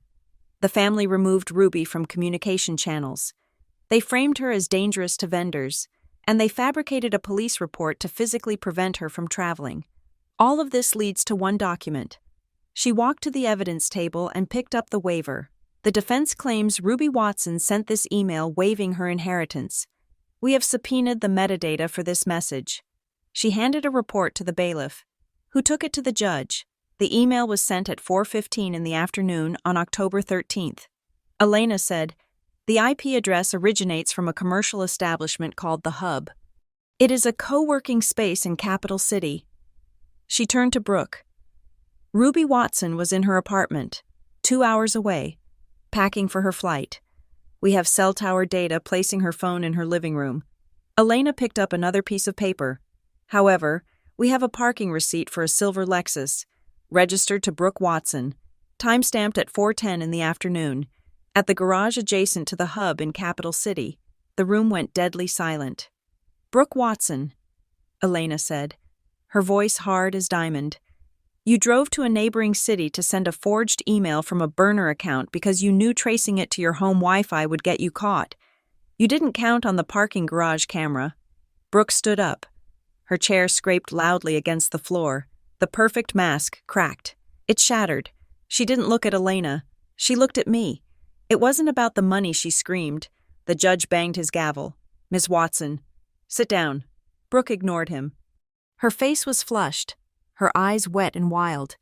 The family removed Ruby from communication channels. They framed her as dangerous to vendors, and they fabricated a police report to physically prevent her from traveling. All of this leads to one document. She walked to the evidence table and picked up the waiver. The defense claims Ruby Watson sent this email waiving her inheritance. We have subpoenaed the metadata for this message. She handed a report to the bailiff, who took it to the judge. The email was sent at 4:15 in the afternoon on October 13th. Elena said, the IP address originates from a commercial establishment called The Hub. It is a co-working space in Capital City. She turned to Brooke. Ruby Watson was in her apartment, 2 hours away, packing for her flight. We have cell tower data placing her phone in her living room. Elena picked up another piece of paper. However, we have a parking receipt for a silver Lexus, registered to Brooke Watson, timestamped at 4:10 in the afternoon, at the garage adjacent to the Hub in Capital City. The room went deadly silent. Brooke Watson, Elena said, her voice hard as diamond. You drove to a neighboring city to send a forged email from a burner account because you knew tracing it to your home Wi-Fi would get you caught. You didn't count on the parking garage camera. Brooke stood up. Her chair scraped loudly against the floor. The perfect mask cracked. It shattered. She didn't look at Elena. She looked at me. It wasn't about the money, she screamed. The judge banged his gavel. Miss Watson, Sit down. Brooke ignored him. Her face was flushed, her eyes wet and wild.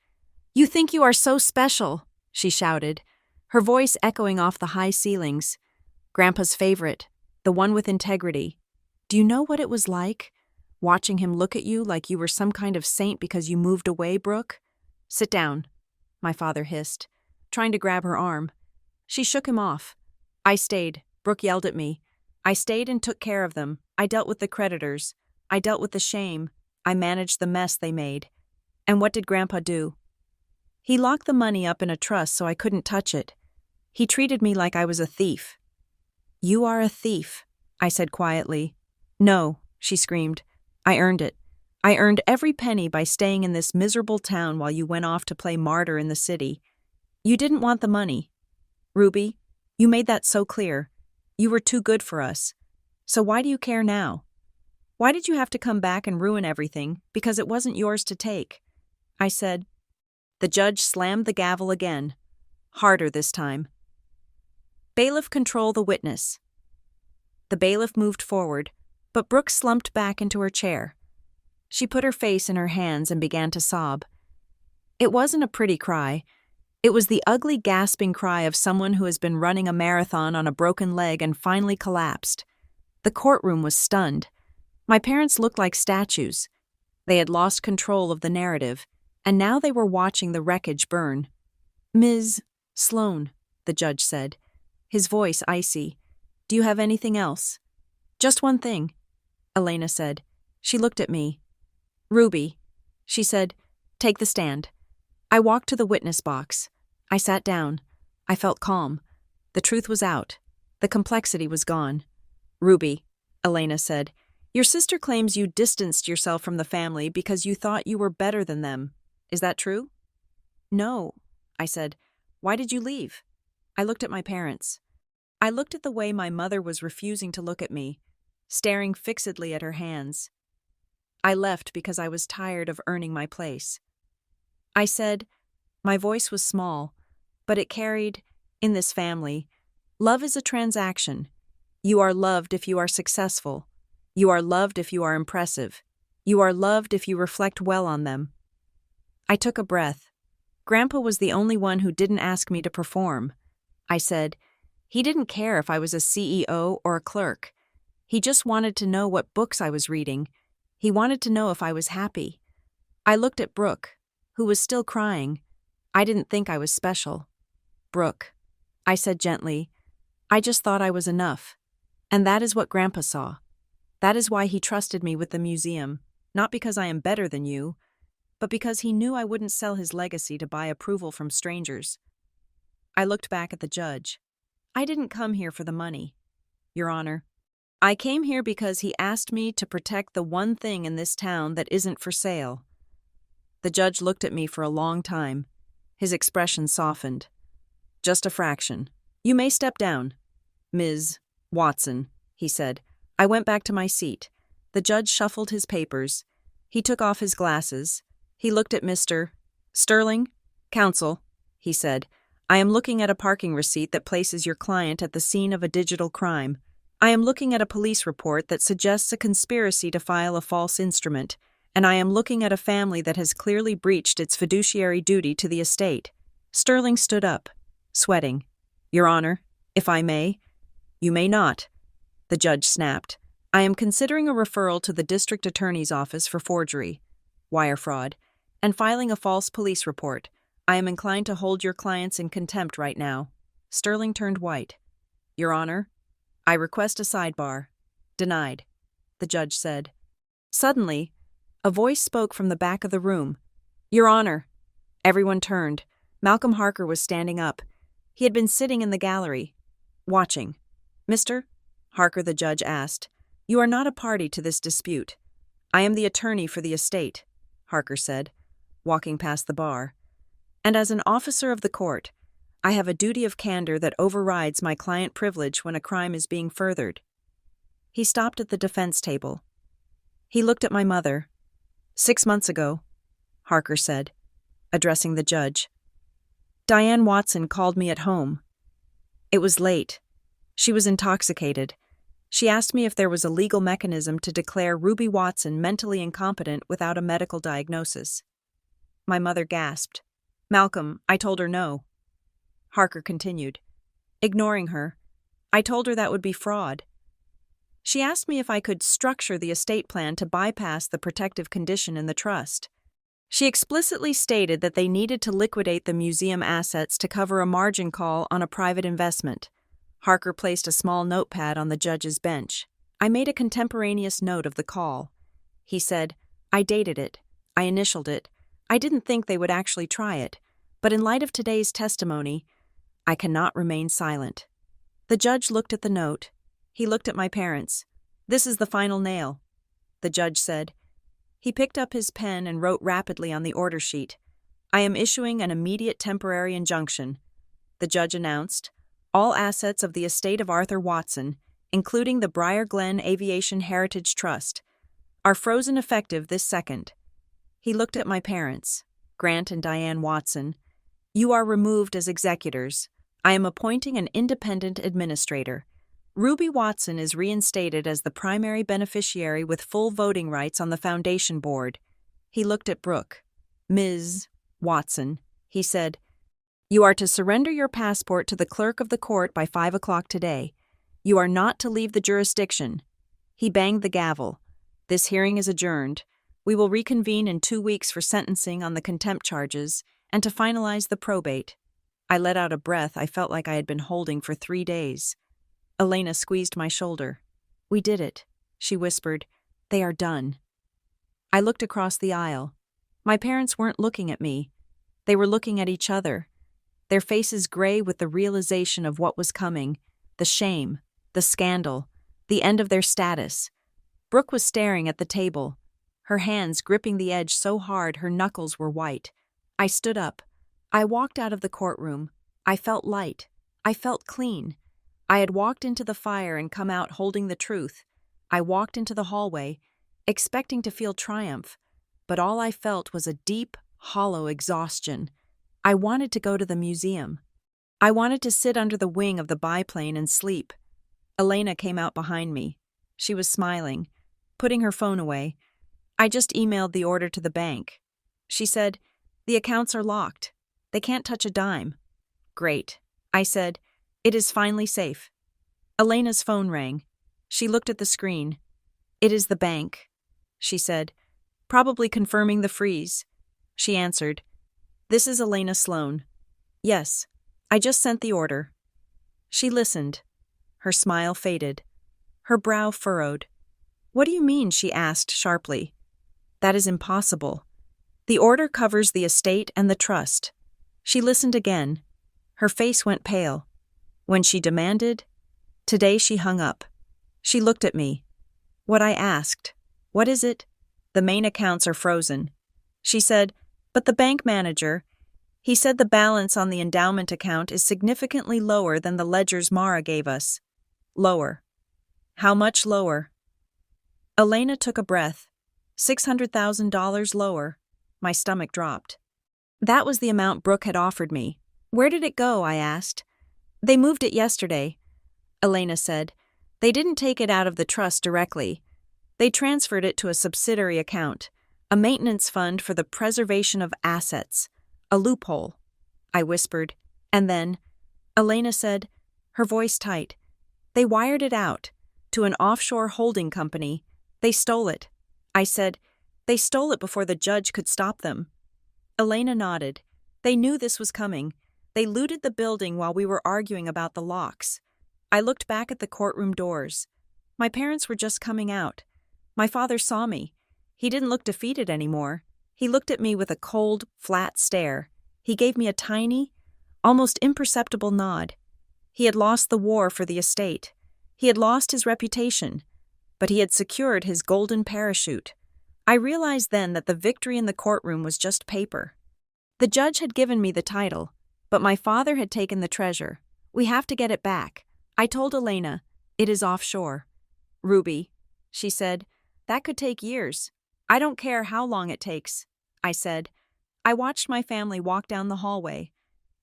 You think you are so special, she shouted, her voice echoing off the high ceilings. Grandpa's favorite, the one with integrity. Do you know what it was like? Watching him look at you like you were some kind of saint because you moved away, Brooke? Sit down, my father hissed, trying to grab her arm. She shook him off. I stayed. Brooke yelled at me. I stayed and took care of them. I dealt with the creditors. I dealt with the shame. I managed the mess they made. And what did Grandpa do? He locked the money up in a trust so I couldn't touch it. He treated me like I was a thief. You are a thief, I said quietly. No, she screamed. I earned it. I earned every penny by staying in this miserable town while you went off to play martyr in the city. You didn't want the money. Ruby, you made that so clear. You were too good for us. So why do you care now? Why did you have to come back and ruin everything because it wasn't yours to take? I said. The judge slammed the gavel again, harder this time. Bailiff, control the witness. The bailiff moved forward, but Brooke slumped back into her chair. She put her face in her hands and began to sob. It wasn't a pretty cry. It was the ugly, gasping cry of someone who has been running a marathon on a broken leg and finally collapsed. The courtroom was stunned. My parents looked like statues. They had lost control of the narrative, and now they were watching the wreckage burn. Ms. Sloane, the judge said, his voice icy. Do you have anything else? Just one thing, Elena said. She looked at me. Ruby, she said, take the stand. I walked to the witness box. I sat down. I felt calm. The truth was out. The complexity was gone. Ruby, Elena said, your sister claims you distanced yourself from the family because you thought you were better than them. Is that true? No, I said. Why did you leave? I looked at my parents. I looked at the way my mother was refusing to look at me, staring fixedly at her hands. I left because I was tired of earning my place. I said, my voice was small, but it carried, in this family, love is a transaction. You are loved if you are successful. You are loved if you are impressive. You are loved if you reflect well on them. I took a breath. Grandpa was the only one who didn't ask me to perform. I said, he didn't care if I was a CEO or a clerk. He just wanted to know what books I was reading. He wanted to know if I was happy. I looked at Brooke, who was still crying. I didn't think I was special. Brooke, I said gently, I just thought I was enough. And that is what Grandpa saw. That is why he trusted me with the museum, not because I am better than you, but because he knew I wouldn't sell his legacy to buy approval from strangers. I looked back at the judge. I didn't come here for the money, Your Honor. I came here because he asked me to protect the one thing in this town that isn't for sale. The judge looked at me for a long time. His expression softened. Just a fraction. You may step down. Ms. Watson, he said. I went back to my seat. The judge shuffled his papers. He took off his glasses. He looked at Mr. Sterling. Counsel, he said. I am looking at a parking receipt that places your client at the scene of a digital crime. I am looking at a police report that suggests a conspiracy to file a false instrument, and I am looking at a family that has clearly breached its fiduciary duty to the estate. Sterling stood up, sweating. Your Honor, if I may. You may not, the judge snapped. I am considering a referral to the district attorney's office for forgery, wire fraud, and filing a false police report. I am inclined to hold your clients in contempt right now. Sterling turned white. Your Honor, I request a sidebar. Denied, the judge said. Suddenly, a voice spoke from the back of the room. Your Honor. Everyone turned. Malcolm Harker was standing up. He had been sitting in the gallery, watching. Mr. Harker, the judge asked, you are not a party to this dispute. I am the attorney for the estate, Harker said, walking past the bar. And as an officer of the court, I have a duty of candor that overrides my client privilege when a crime is being furthered. He stopped at the defense table. He looked at my mother. 6 months ago, Harker said, addressing the judge. Diane Watson called me at home. It was late. She was intoxicated. She asked me if there was a legal mechanism to declare Ruby Watson mentally incompetent without a medical diagnosis. My mother gasped. "Malcolm, I told her no." Harker continued. Ignoring her, I told her that would be fraud. She asked me if I could structure the estate plan to bypass the protective condition in the trust. She explicitly stated that they needed to liquidate the museum assets to cover a margin call on a private investment. Harker placed a small notepad on the judge's bench. I made a contemporaneous note of the call. He said, "I dated it. I initialed it. I didn't think they would actually try it. But in light of today's testimony, I cannot remain silent." The judge looked at the note. He looked at my parents. "This is the final nail," the judge said. He picked up his pen and wrote rapidly on the order sheet. "I am issuing an immediate temporary injunction," the judge announced. "All assets of the estate of Arthur Watson, including the Briar Glen Aviation Heritage Trust, are frozen effective this second." He looked at my parents, Grant and Diane Watson. "You are removed as executors. I am appointing an independent administrator. Ruby Watson is reinstated as the primary beneficiary with full voting rights on the foundation board." He looked at Brooke. "Ms. Watson," he said, "you are to surrender your passport to the clerk of the court by 5 o'clock today. You are not to leave the jurisdiction." He banged the gavel. "This hearing is adjourned. We will reconvene in 2 weeks for sentencing on the contempt charges and to finalize the probate." I let out a breath I felt like I had been holding for 3 days. Elena squeezed my shoulder. "We did it," she whispered. "They are done." I looked across the aisle. My parents weren't looking at me. They were looking at each other, their faces gray with the realization of what was coming, the shame, the scandal, the end of their status. Brooke was staring at the table, her hands gripping the edge so hard her knuckles were white. I stood up. I walked out of the courtroom. I felt light. I felt clean. I had walked into the fire and come out holding the truth. I walked into the hallway, expecting to feel triumph, but all I felt was a deep, hollow exhaustion. I wanted to go to the museum. I wanted to sit under the wing of the biplane and sleep. Elena came out behind me. She was smiling, putting her phone away. "I just emailed the order to the bank." She said, "The accounts are locked. They can't touch a dime." "Great," I said. "It is finally safe." Elena's phone rang. She looked at the screen. "It is the bank," she said, "probably confirming the freeze." She answered, "This is Elena Sloan." "Yes, I just sent the order." She listened. Her smile faded. Her brow furrowed. "What do you mean?" she asked sharply. "That is impossible. The order covers the estate and the trust." She listened again. Her face went pale. When she demanded, today she hung up. She looked at me. What I asked, "What is it?" "The main accounts are frozen." She said, "But the bank manager, he said the balance on the endowment account is significantly lower than the ledgers Mara gave us." "Lower. How much lower?" Elena took a breath. $600,000 lower. My stomach dropped. That was the amount Brooke had offered me. "Where did it go?" I asked. "They moved it yesterday," Elena said. "They didn't take it out of the trust directly. They transferred it to a subsidiary account, a maintenance fund for the preservation of assets, a loophole." I whispered. "And then," Elena said, her voice tight, "they wired it out to an offshore holding company. They stole it." I said, "They stole it before the judge could stop them." Elena nodded. "They knew this was coming. They looted the building while we were arguing about the locks." I looked back at the courtroom doors. My parents were just coming out. My father saw me. He didn't look defeated anymore. He looked at me with a cold, flat stare. He gave me a tiny, almost imperceptible nod. He had lost the war for the estate. He had lost his reputation. But he had secured his golden parachute. I realized then that the victory in the courtroom was just paper. The judge had given me the title, but my father had taken the treasure. "We have to get it back." I told Elena, "It is offshore." "Ruby," she said, "that could take years." "I don't care how long it takes," I said. I watched my family walk down the hallway,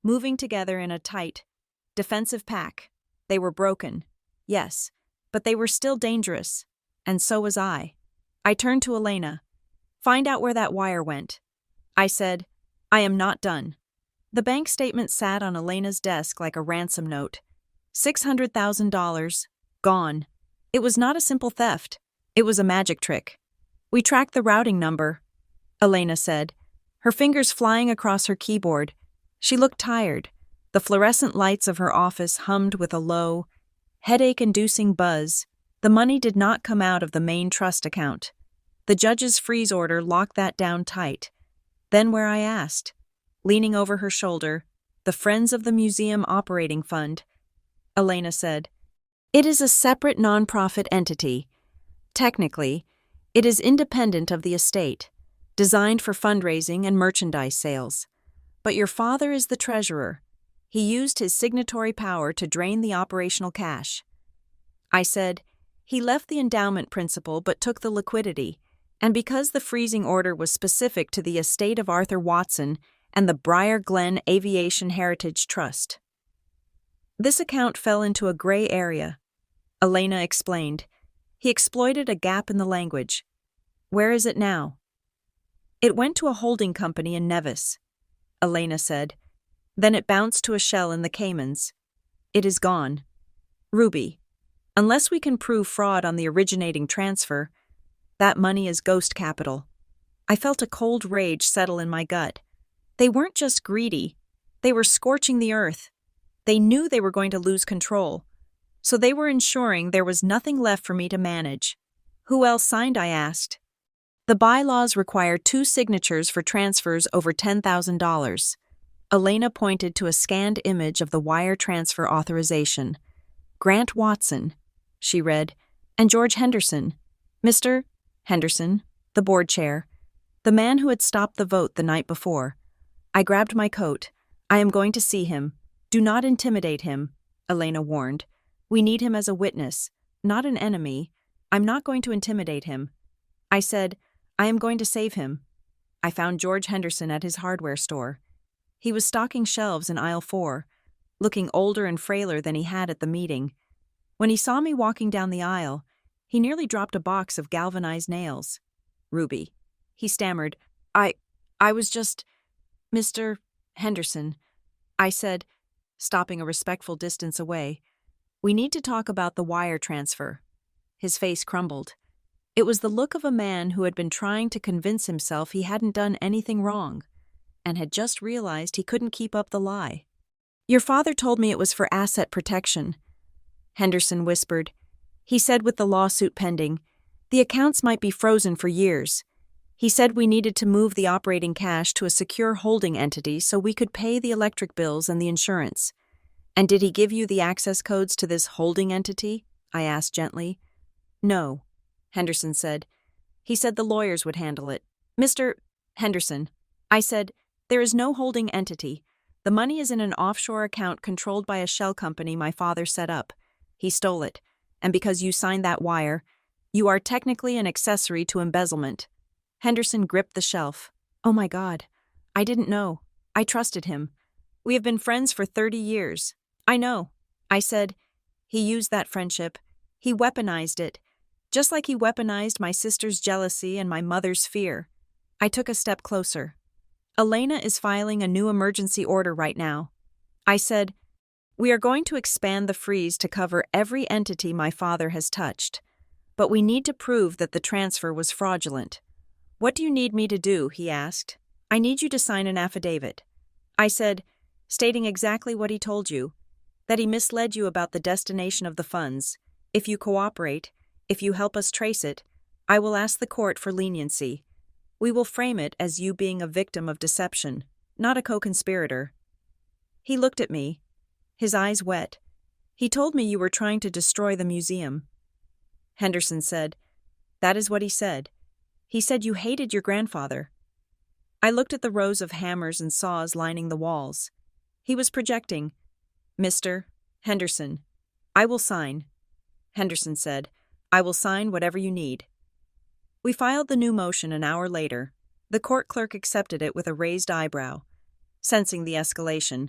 moving together in a tight, defensive pack. They were broken. Yes, but they were still dangerous, and so was I. I turned to Elena. "Find out where that wire went." I said, "I am not done." The bank statement sat on Elena's desk like a ransom note. $600,000. Gone. It was not a simple theft. It was a magic trick. "We tracked the routing number," Elena said, her fingers flying across her keyboard. She looked tired. The fluorescent lights of her office hummed with a low, headache-inducing buzz. The money did not come out of the main trust account. The judge's freeze order locked that down tight. Then where I asked, leaning over her shoulder, "The Friends of the Museum Operating Fund." Elena said, "It is a separate nonprofit entity. Technically, it is independent of the estate, designed for fundraising and merchandise sales. But your father is the treasurer. He used his signatory power to drain the operational cash." I said, "He left the endowment principal but took the liquidity, and because the freezing order was specific to the estate of Arthur Watson and the Briar Glen Aviation Heritage Trust. This account fell into a gray area," Elena explained. "He exploited a gap in the language. Where is it now?" "It went to a holding company in Nevis," Elena said. "Then it bounced to a shell in the Caymans. It is gone. Ruby, unless we can prove fraud on the originating transfer, that money is ghost capital." I felt a cold rage settle in my gut. They weren't just greedy. They were scorching the earth. They knew they were going to lose control. So they were ensuring there was nothing left for me to manage. "Who else signed?" I asked. "The bylaws require 2 signatures for transfers over $10,000. Elena pointed to a scanned image of the wire transfer authorization. "Grant Watson," she read, "and George Henderson. Mr. Henderson, the board chair, the man who had stopped the vote the night before." I grabbed my coat. "I am going to see him. Do not intimidate him," Elena warned. "We need him as a witness, not an enemy. I'm not going to intimidate him." I said, "I am going to save him." I found George Henderson at his hardware store. He was stocking shelves in aisle 4, looking older and frailer than he had at the meeting. When he saw me walking down the aisle, he nearly dropped a box of galvanized nails. "Ruby," he stammered, I was just... "Mr. Henderson," I said, stopping a respectful distance away, "we need to talk about the wire transfer." His face crumbled. It was the look of a man who had been trying to convince himself he hadn't done anything wrong, and had just realized he couldn't keep up the lie. "Your father told me it was for asset protection," Henderson whispered. "He said with the lawsuit pending, the accounts might be frozen for years. He said we needed to move the operating cash to a secure holding entity so we could pay the electric bills and the insurance." "And did he give you the access codes to this holding entity?" I asked gently. "No," Henderson said. "He said the lawyers would handle it." "Mr. Henderson," I said, "there is no holding entity. The money is in an offshore account controlled by a shell company my father set up. He stole it, and because you signed that wire, you are technically an accessory to embezzlement." Henderson gripped the shelf. "Oh my God. I didn't know. I trusted him. We have been friends for 30 years. "I know," I said. "He used that friendship. He weaponized it. Just like he weaponized my sister's jealousy and my mother's fear." I took a step closer. "Elena is filing a new emergency order right now." I said, "We are going to expand the freeze to cover every entity my father has touched. But we need to prove that the transfer was fraudulent." "What do you need me to do?" he asked. "I need you to sign an affidavit." I said, stating exactly what he told you, that he misled you about the destination of the funds. "If you cooperate, if you help us trace it, I will ask the court for leniency. We will frame it as you being a victim of deception, not a co-conspirator." He looked at me, his eyes wet. "He told me you were trying to destroy the museum." Henderson said, "That is what he said. He said you hated your grandfather." I looked at the rows of hammers and saws lining the walls. He was projecting. "Mr. Henderson, I will sign." Henderson said, "I will sign whatever you need." We filed the new motion an hour later. The court clerk accepted it with a raised eyebrow. Sensing the escalation,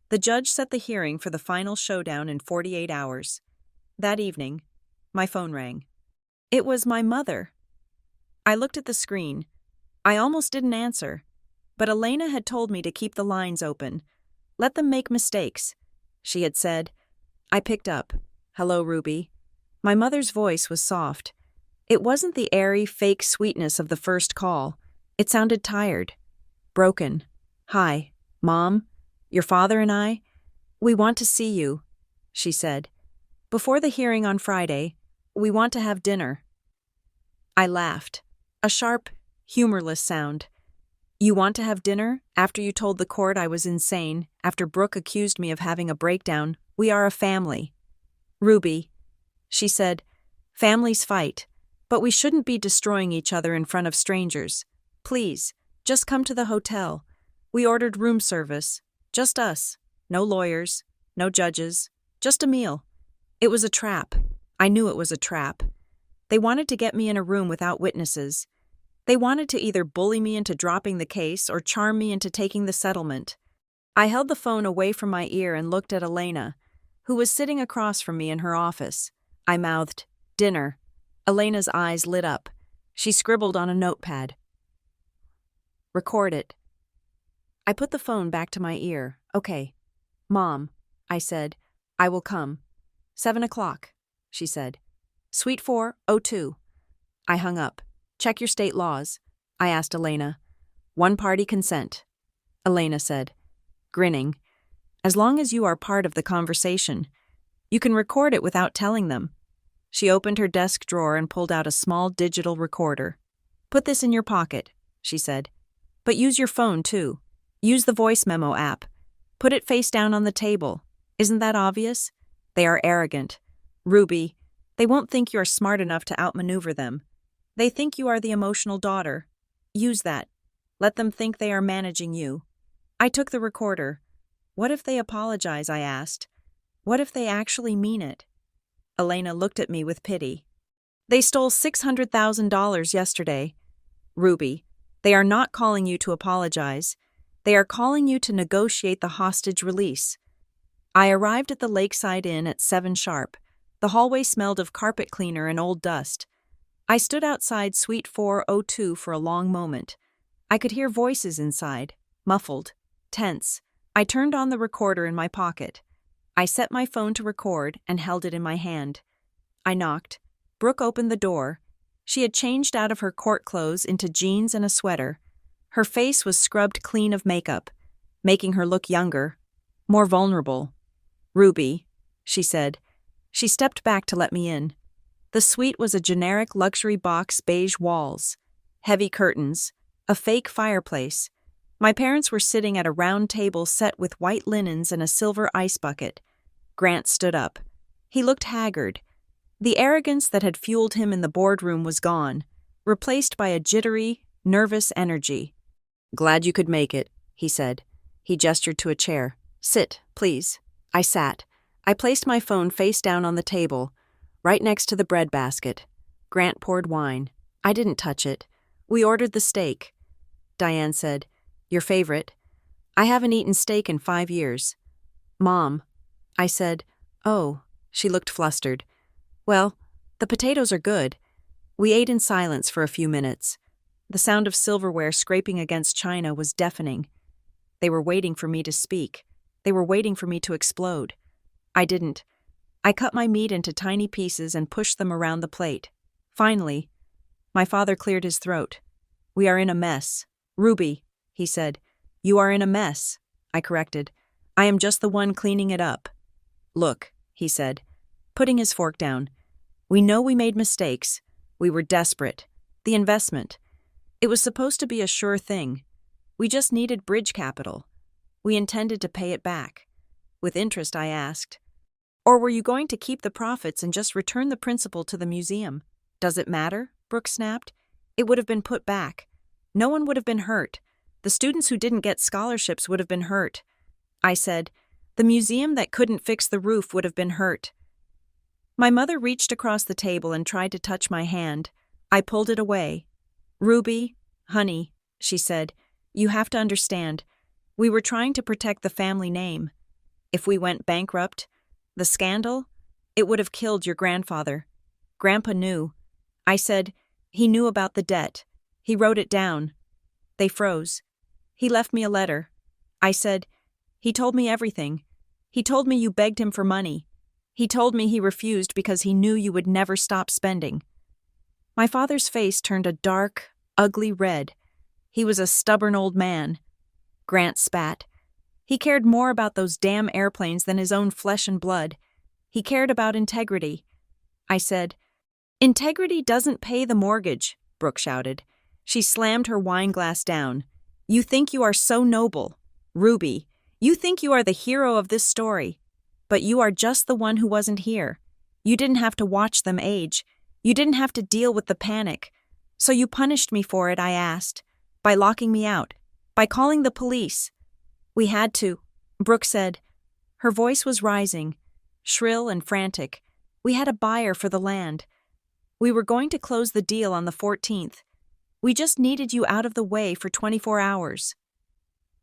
the judge set the hearing for the final showdown in 48 hours. That evening, My phone rang. It was my mother. I looked at the screen. I almost didn't answer. But Elena had told me to keep the lines open. Let them make mistakes, she had said. I picked up. Hello, Ruby. My mother's voice was soft. It wasn't the airy, fake sweetness of the first call. It sounded tired. Broken. Hi, Mom. Your father and I? We want to see you, she said. Before the hearing on Friday, we want to have dinner. I laughed. A sharp, humorless sound. You want to have dinner? After you told the court I was insane, after Brooke accused me of having a breakdown, we are a family. Ruby, she said, families fight, but we shouldn't be destroying each other in front of strangers. Please, just come to the hotel. We ordered room service. Just us. No lawyers, no judges, just a meal. It was a trap. I knew it was a trap. They wanted to get me in a room without witnesses. They wanted to either bully me into dropping the case or charm me into taking the settlement. I held the phone away from my ear and looked at Elena, who was sitting across from me in her office. I mouthed, "Dinner." Elena's eyes lit up. She scribbled on a notepad. "Record it." I put the phone back to my ear. "Okay. Mom," I said, "I will come." 7 o'clock, she said. Suite 402. I hung up. "Check your state laws," I asked Elena. "One-party consent," Elena said, grinning. "As long as you are part of the conversation. You can record it without telling them." She opened her desk drawer and pulled out a small digital recorder. "Put this in your pocket," she said. "But use your phone, too. Use the voice memo app. Put it face down on the table. Isn't that obvious? They are arrogant. Ruby, they won't think you are smart enough to outmaneuver them. They think you are the emotional daughter. Use that. Let them think they are managing you." I took the recorder. "What if they apologize?" I asked. "What if they actually mean it?" Elena looked at me with pity. "They stole $600,000 yesterday. Ruby, they are not calling you to apologize. They are calling you to negotiate the hostage release." I arrived at the Lakeside Inn at 7 sharp. The hallway smelled of carpet cleaner and old dust. I stood outside Suite 402 for a long moment. I could hear voices inside, muffled, tense. I turned on the recorder in my pocket. I set my phone to record and held it in my hand. I knocked. Brooke opened the door. She had changed out of her court clothes into jeans and a sweater. Her face was scrubbed clean of makeup, making her look younger, more vulnerable. "Ruby," she said. She stepped back to let me in. The suite was a generic luxury box, beige walls, heavy curtains, a fake fireplace. My parents were sitting at a round table set with white linens and a silver ice bucket. Grant stood up. He looked haggard. The arrogance that had fueled him in the boardroom was gone, replaced by a jittery, nervous energy. "Glad you could make it," he said. He gestured to a chair. "Sit, please." I sat. I placed my phone face down on the table, right next to the bread basket. Grant poured wine. I didn't touch it. We ordered the steak. Diane said, "Your favorite?" "I haven't eaten steak in 5 years." "Mom," I said. "Oh," she looked flustered. "Well, the potatoes are good." We ate in silence for a few minutes. The sound of silverware scraping against china was deafening. They were waiting for me to speak. They were waiting for me to explode. I didn't. I cut my meat into tiny pieces and pushed them around the plate. Finally, my father cleared his throat. "We are in a mess." "Ruby," he said. "You are in a mess," I corrected. "I am just the one cleaning it up." "Look," he said, putting his fork down. "We know we made mistakes. We were desperate. The investment. It was supposed to be a sure thing. We just needed bridge capital. We intended to pay it back. With interest, I asked. Or were you going to keep the profits and just return the principal to the museum? Does it matter?" Brooke snapped. "It would have been put back. No one would have been hurt. The students who didn't get scholarships would have been hurt." I said, "The museum that couldn't fix the roof would have been hurt." My mother reached across the table and tried to touch my hand. I pulled it away. "Ruby, honey," she said, "you have to understand. We were trying to protect the family name. If we went bankrupt, the scandal, it would have killed your grandfather. Grandpa knew. I said, he knew about the debt. He wrote it down. They froze. He left me a letter. I said, he told me everything. He told me you begged him for money. He told me he refused because he knew you would never stop spending. My father's face turned a dark, ugly red. He was a stubborn old man. Grant spat. He cared more about those damn airplanes than his own flesh and blood. He cared about integrity. I said, integrity doesn't pay the mortgage, Brooke shouted. She slammed her wine glass down. You think you are so noble. Ruby, you think you are the hero of this story. But you are just the one who wasn't here. You didn't have to watch them age. You didn't have to deal with the panic. So you punished me for it, I asked. By locking me out. By calling the police. We had to, Brooke said. Her voice was rising, shrill and frantic. We had a buyer for the land. We were going to close the deal on the 14th. We just needed you out of the way for 24 hours.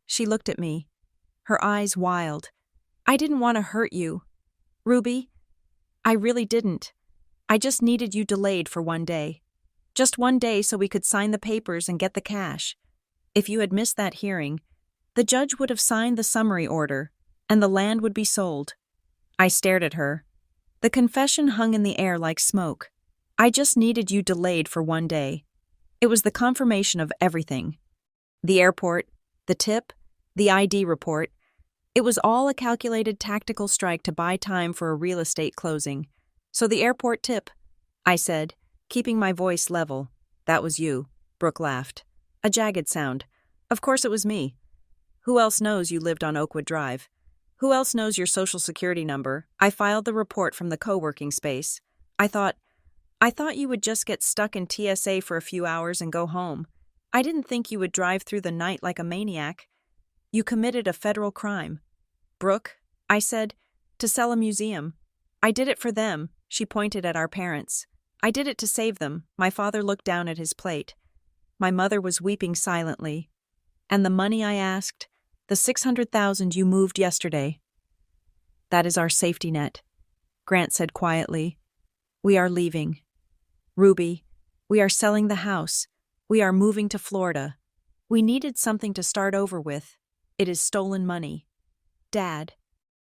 She looked at me, her eyes wild. I didn't want to hurt you. Ruby, I really didn't. I just needed you delayed for one day. Just one day so we could sign the papers and get the cash. If you had missed that hearing, the judge would have signed the summary order, and the land would be sold. I stared at her. The confession hung in the air like smoke. I just needed you delayed for one day. It was the confirmation of everything. The airport, the tip, the ID report. It was all a calculated tactical strike to buy time for a real estate closing. So the airport tip, I said, keeping my voice level. That was you, Brooke laughed. A jagged sound. Of course it was me. Who else knows you lived on Oakwood Drive? Who else knows your social security number? I filed the report from the co-working space. I thought you would just get stuck in TSA for a few hours and go home. I didn't think you would drive through the night like a maniac. You committed a federal crime. Brooke, I said, to sell a museum. I did it for them, she pointed at our parents. I did it to save them. My father looked down at his plate. My mother was weeping silently. And the money, I asked, the $600,000 you moved yesterday. That is our safety net, Grant said quietly. We are leaving. Ruby, we are selling the house. We are moving to Florida. We needed something to start over with. It is stolen money. Dad.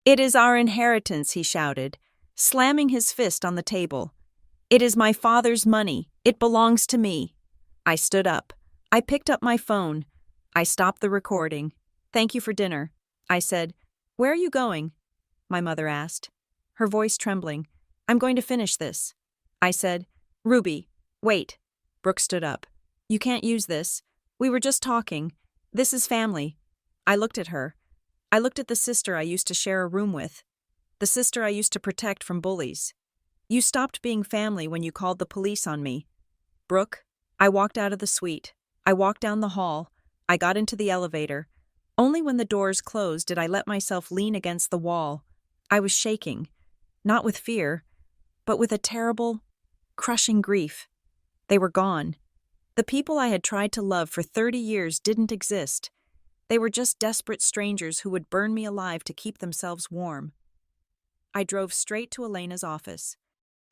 It is our inheritance, he shouted, slamming his fist on the table. It is my father's money. It belongs to me. I stood up. I picked up my phone. I stopped the recording. Thank you for dinner, I said. Where are you going? My mother asked, her voice trembling. I'm going to finish this. I said, Ruby, wait. Brooke stood up. You can't use this. We were just talking. This is family. I looked at her. I looked at the sister I used to share a room with. The sister I used to protect from bullies. You stopped being family when you called the police on me. Brooke, I walked out of the suite. I walked down the hall. I got into the elevator. Only when the doors closed did I let myself lean against the wall. I was shaking, not with fear, but with a terrible, crushing grief. They were gone. The people I had tried to love for 30 years didn't exist. They were just desperate strangers who would burn me alive to keep themselves warm. I drove straight to Elena's office.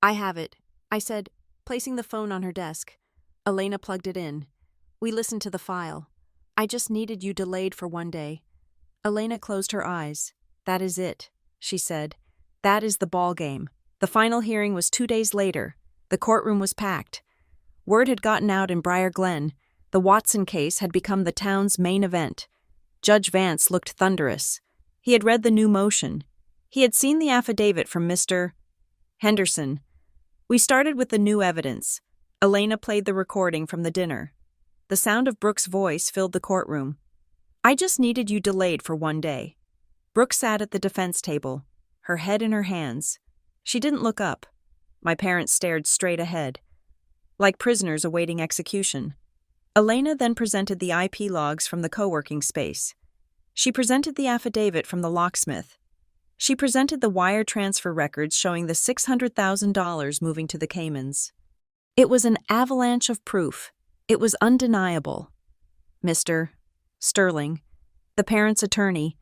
I have it, I said, placing the phone on her desk. Elena plugged it in. We listened to the file. I just needed you delayed for one day. Elena closed her eyes. That is it, she said. That is the ball game. The final hearing was 2 days later. The courtroom was packed. Word had gotten out in Briar Glen. The Watson case had become the town's main event. Judge Vance looked thunderous. He had read the new motion. He had seen the affidavit from Mr. Henderson. We started with the new evidence. Elena played the recording from the dinner. The sound of Brooke's voice filled the courtroom. I just needed you delayed for one day. Brooke sat at the defense table, her head in her hands. She didn't look up. My parents stared straight ahead, like prisoners awaiting execution. Elena then presented the IP logs from the co-working space. She presented the affidavit from the locksmith. She presented the wire transfer records showing the $600,000 moving to the Caymans. It was an avalanche of proof. It was undeniable. Mr. Sterling, the parents' attorney,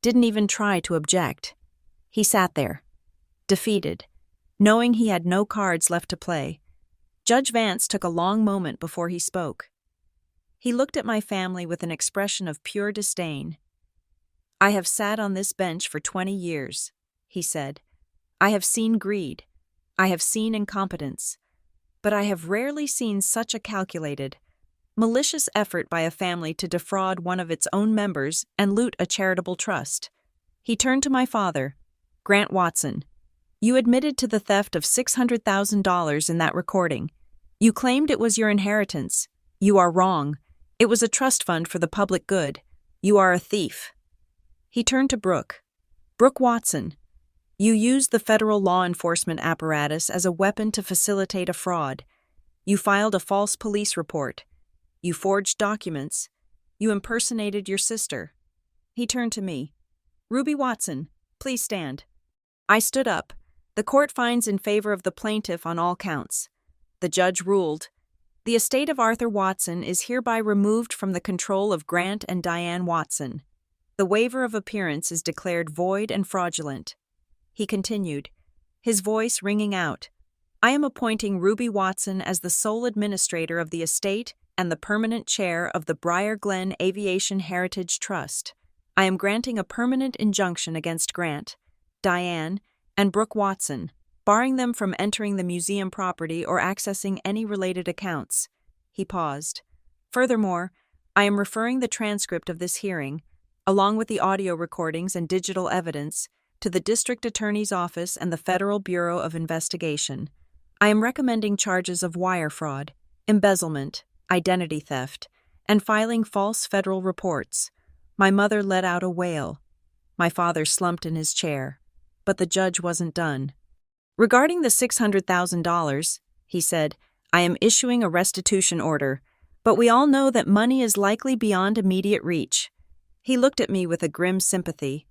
didn't even try to object. He sat there, defeated, knowing he had no cards left to play. Judge Vance took a long moment before he spoke. He looked at my family with an expression of pure disdain. "I have sat on this bench for 20 years," he said. "I have seen greed. I have seen incompetence. But I have rarely seen such a calculated, malicious effort by a family to defraud one of its own members and loot a charitable trust." He turned to my father. "Grant Watson, you admitted to the theft of $600,000 in that recording. You claimed it was your inheritance. You are wrong. It was a trust fund for the public good. You are a thief." He turned to Brooke. "Brooke Watson, you used the federal law enforcement apparatus as a weapon to facilitate a fraud. You filed a false police report. You forged documents. You impersonated your sister." He turned to me. "Ruby Watson, please stand." I stood up. "The court finds in favor of the plaintiff on all counts." The judge ruled, "The estate of Arthur Watson is hereby removed from the control of Grant and Diane Watson. The waiver of appearance is declared void and fraudulent." He continued, his voice ringing out, "I am appointing Ruby Watson as the sole administrator of the estate and the permanent chair of the Briar Glen Aviation Heritage Trust. I am granting a permanent injunction against Grant, Diane, and Brooke Watson, barring them from entering the museum property or accessing any related accounts." He paused. "Furthermore, I am referring the transcript of this hearing, along with the audio recordings and digital evidence, to the District Attorney's Office and the Federal Bureau of Investigation. I am recommending charges of wire fraud, embezzlement, identity theft, and filing false federal reports." My mother let out a wail. My father slumped in his chair. But the judge wasn't done. "Regarding the $600,000, he said, "I am issuing a restitution order, but we all know that money is likely beyond immediate reach." He looked at me with a grim sympathy.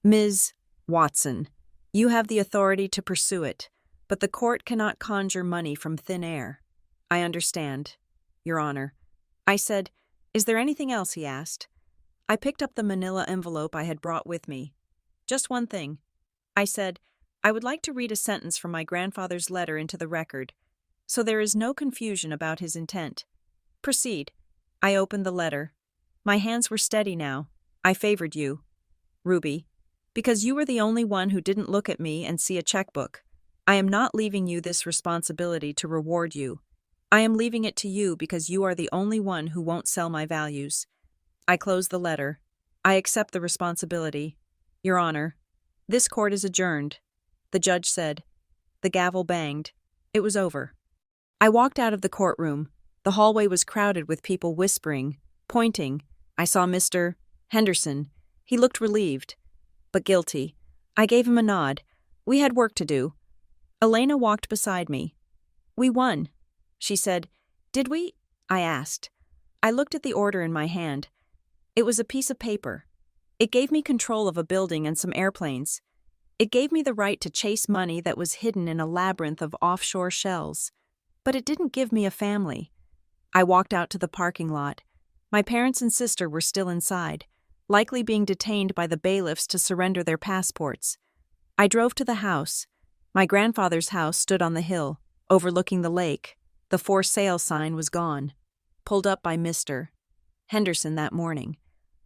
"Ms. Watson, you have the authority to pursue it, but the court cannot conjure money from thin air." "I understand, Your Honor." I said, "Is there anything else?" he asked. I picked up the manila envelope I had brought with me. "Just one thing." I said, "I would like to read a sentence from my grandfather's letter into the record, so there is no confusion about his intent." "Proceed." I opened the letter. My hands were steady now. "I favored you, Ruby, because you were the only one who didn't look at me and see a checkbook. I am not leaving you this responsibility to reward you. I am leaving it to you because you are the only one who won't sell my values." I closed the letter. "I accept the responsibility. Your Honor, this court is adjourned," the judge said. The gavel banged. It was over. I walked out of the courtroom. The hallway was crowded with people whispering, pointing. I saw Mr. Henderson. He looked relieved, but guilty. I gave him a nod. We had work to do. Elena walked beside me. "We won," she said. "Did we?" I asked. I looked at the order in my hand. It was a piece of paper. It gave me control of a building and some airplanes. It gave me the right to chase money that was hidden in a labyrinth of offshore shells. But it didn't give me a family. I walked out to the parking lot. My parents and sister were still inside, likely being detained by the bailiffs to surrender their passports. I drove to the house. My grandfather's house stood on the hill, overlooking the lake. The for sale sign was gone, pulled up by Mr. Henderson that morning.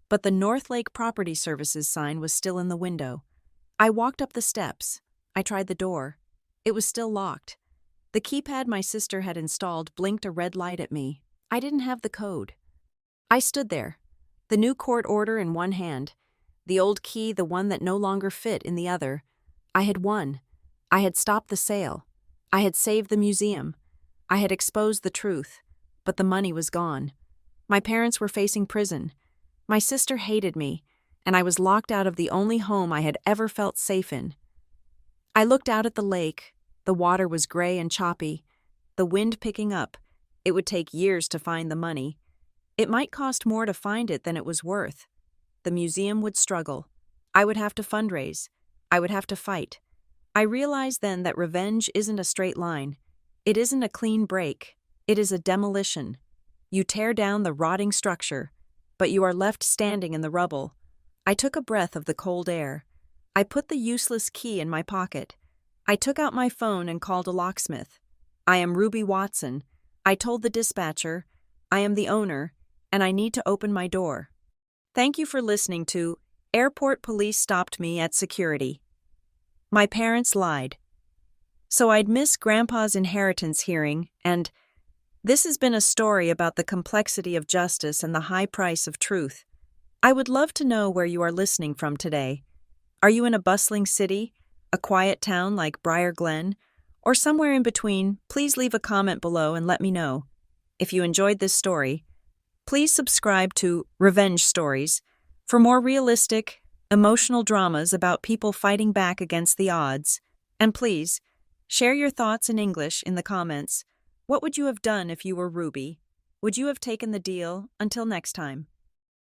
But the North Lake Property Services sign was still in the window. I walked up the steps. I tried the door. It was still locked. The keypad my sister had installed blinked a red light at me. I didn't have the code. I stood there, the new court order in one hand, the old key, the one that no longer fit, in the other. I had won. I had stopped the sale. I had saved the museum. I had exposed the truth, but the money was gone. My parents were facing prison. My sister hated me, and I was locked out of the only home I had ever felt safe in. I looked out at the lake. The water was gray and choppy, the wind picking up. It would take years to find the money. It might cost more to find it than it was worth. The museum would struggle. I would have to fundraise. I would have to fight. I realized then that revenge isn't a straight line. It isn't a clean break. It is a demolition. You tear down the rotting structure, but you are left standing in the rubble. I took a breath of the cold air. I put the useless key in my pocket. I took out my phone and called a locksmith. I am Ruby Watson. I told the dispatcher, I am the owner, and I need to open my door. Thank you for listening to Airport Police Stopped Me at Security. My parents lied. So I'd miss Grandpa's inheritance hearing, and this has been a story about the complexity of justice and the high price of truth. I would love to know where you are listening from today. Are you in a bustling city, a quiet town like Briar Glen, or somewhere in between? Please leave a comment below and let me know. If you enjoyed this story, please subscribe to Revenge Stories for more realistic, emotional dramas about people fighting back against the odds. And please, share your thoughts in English in the comments. What would you have done if you were Ruby? Would you have taken the deal? Until next time.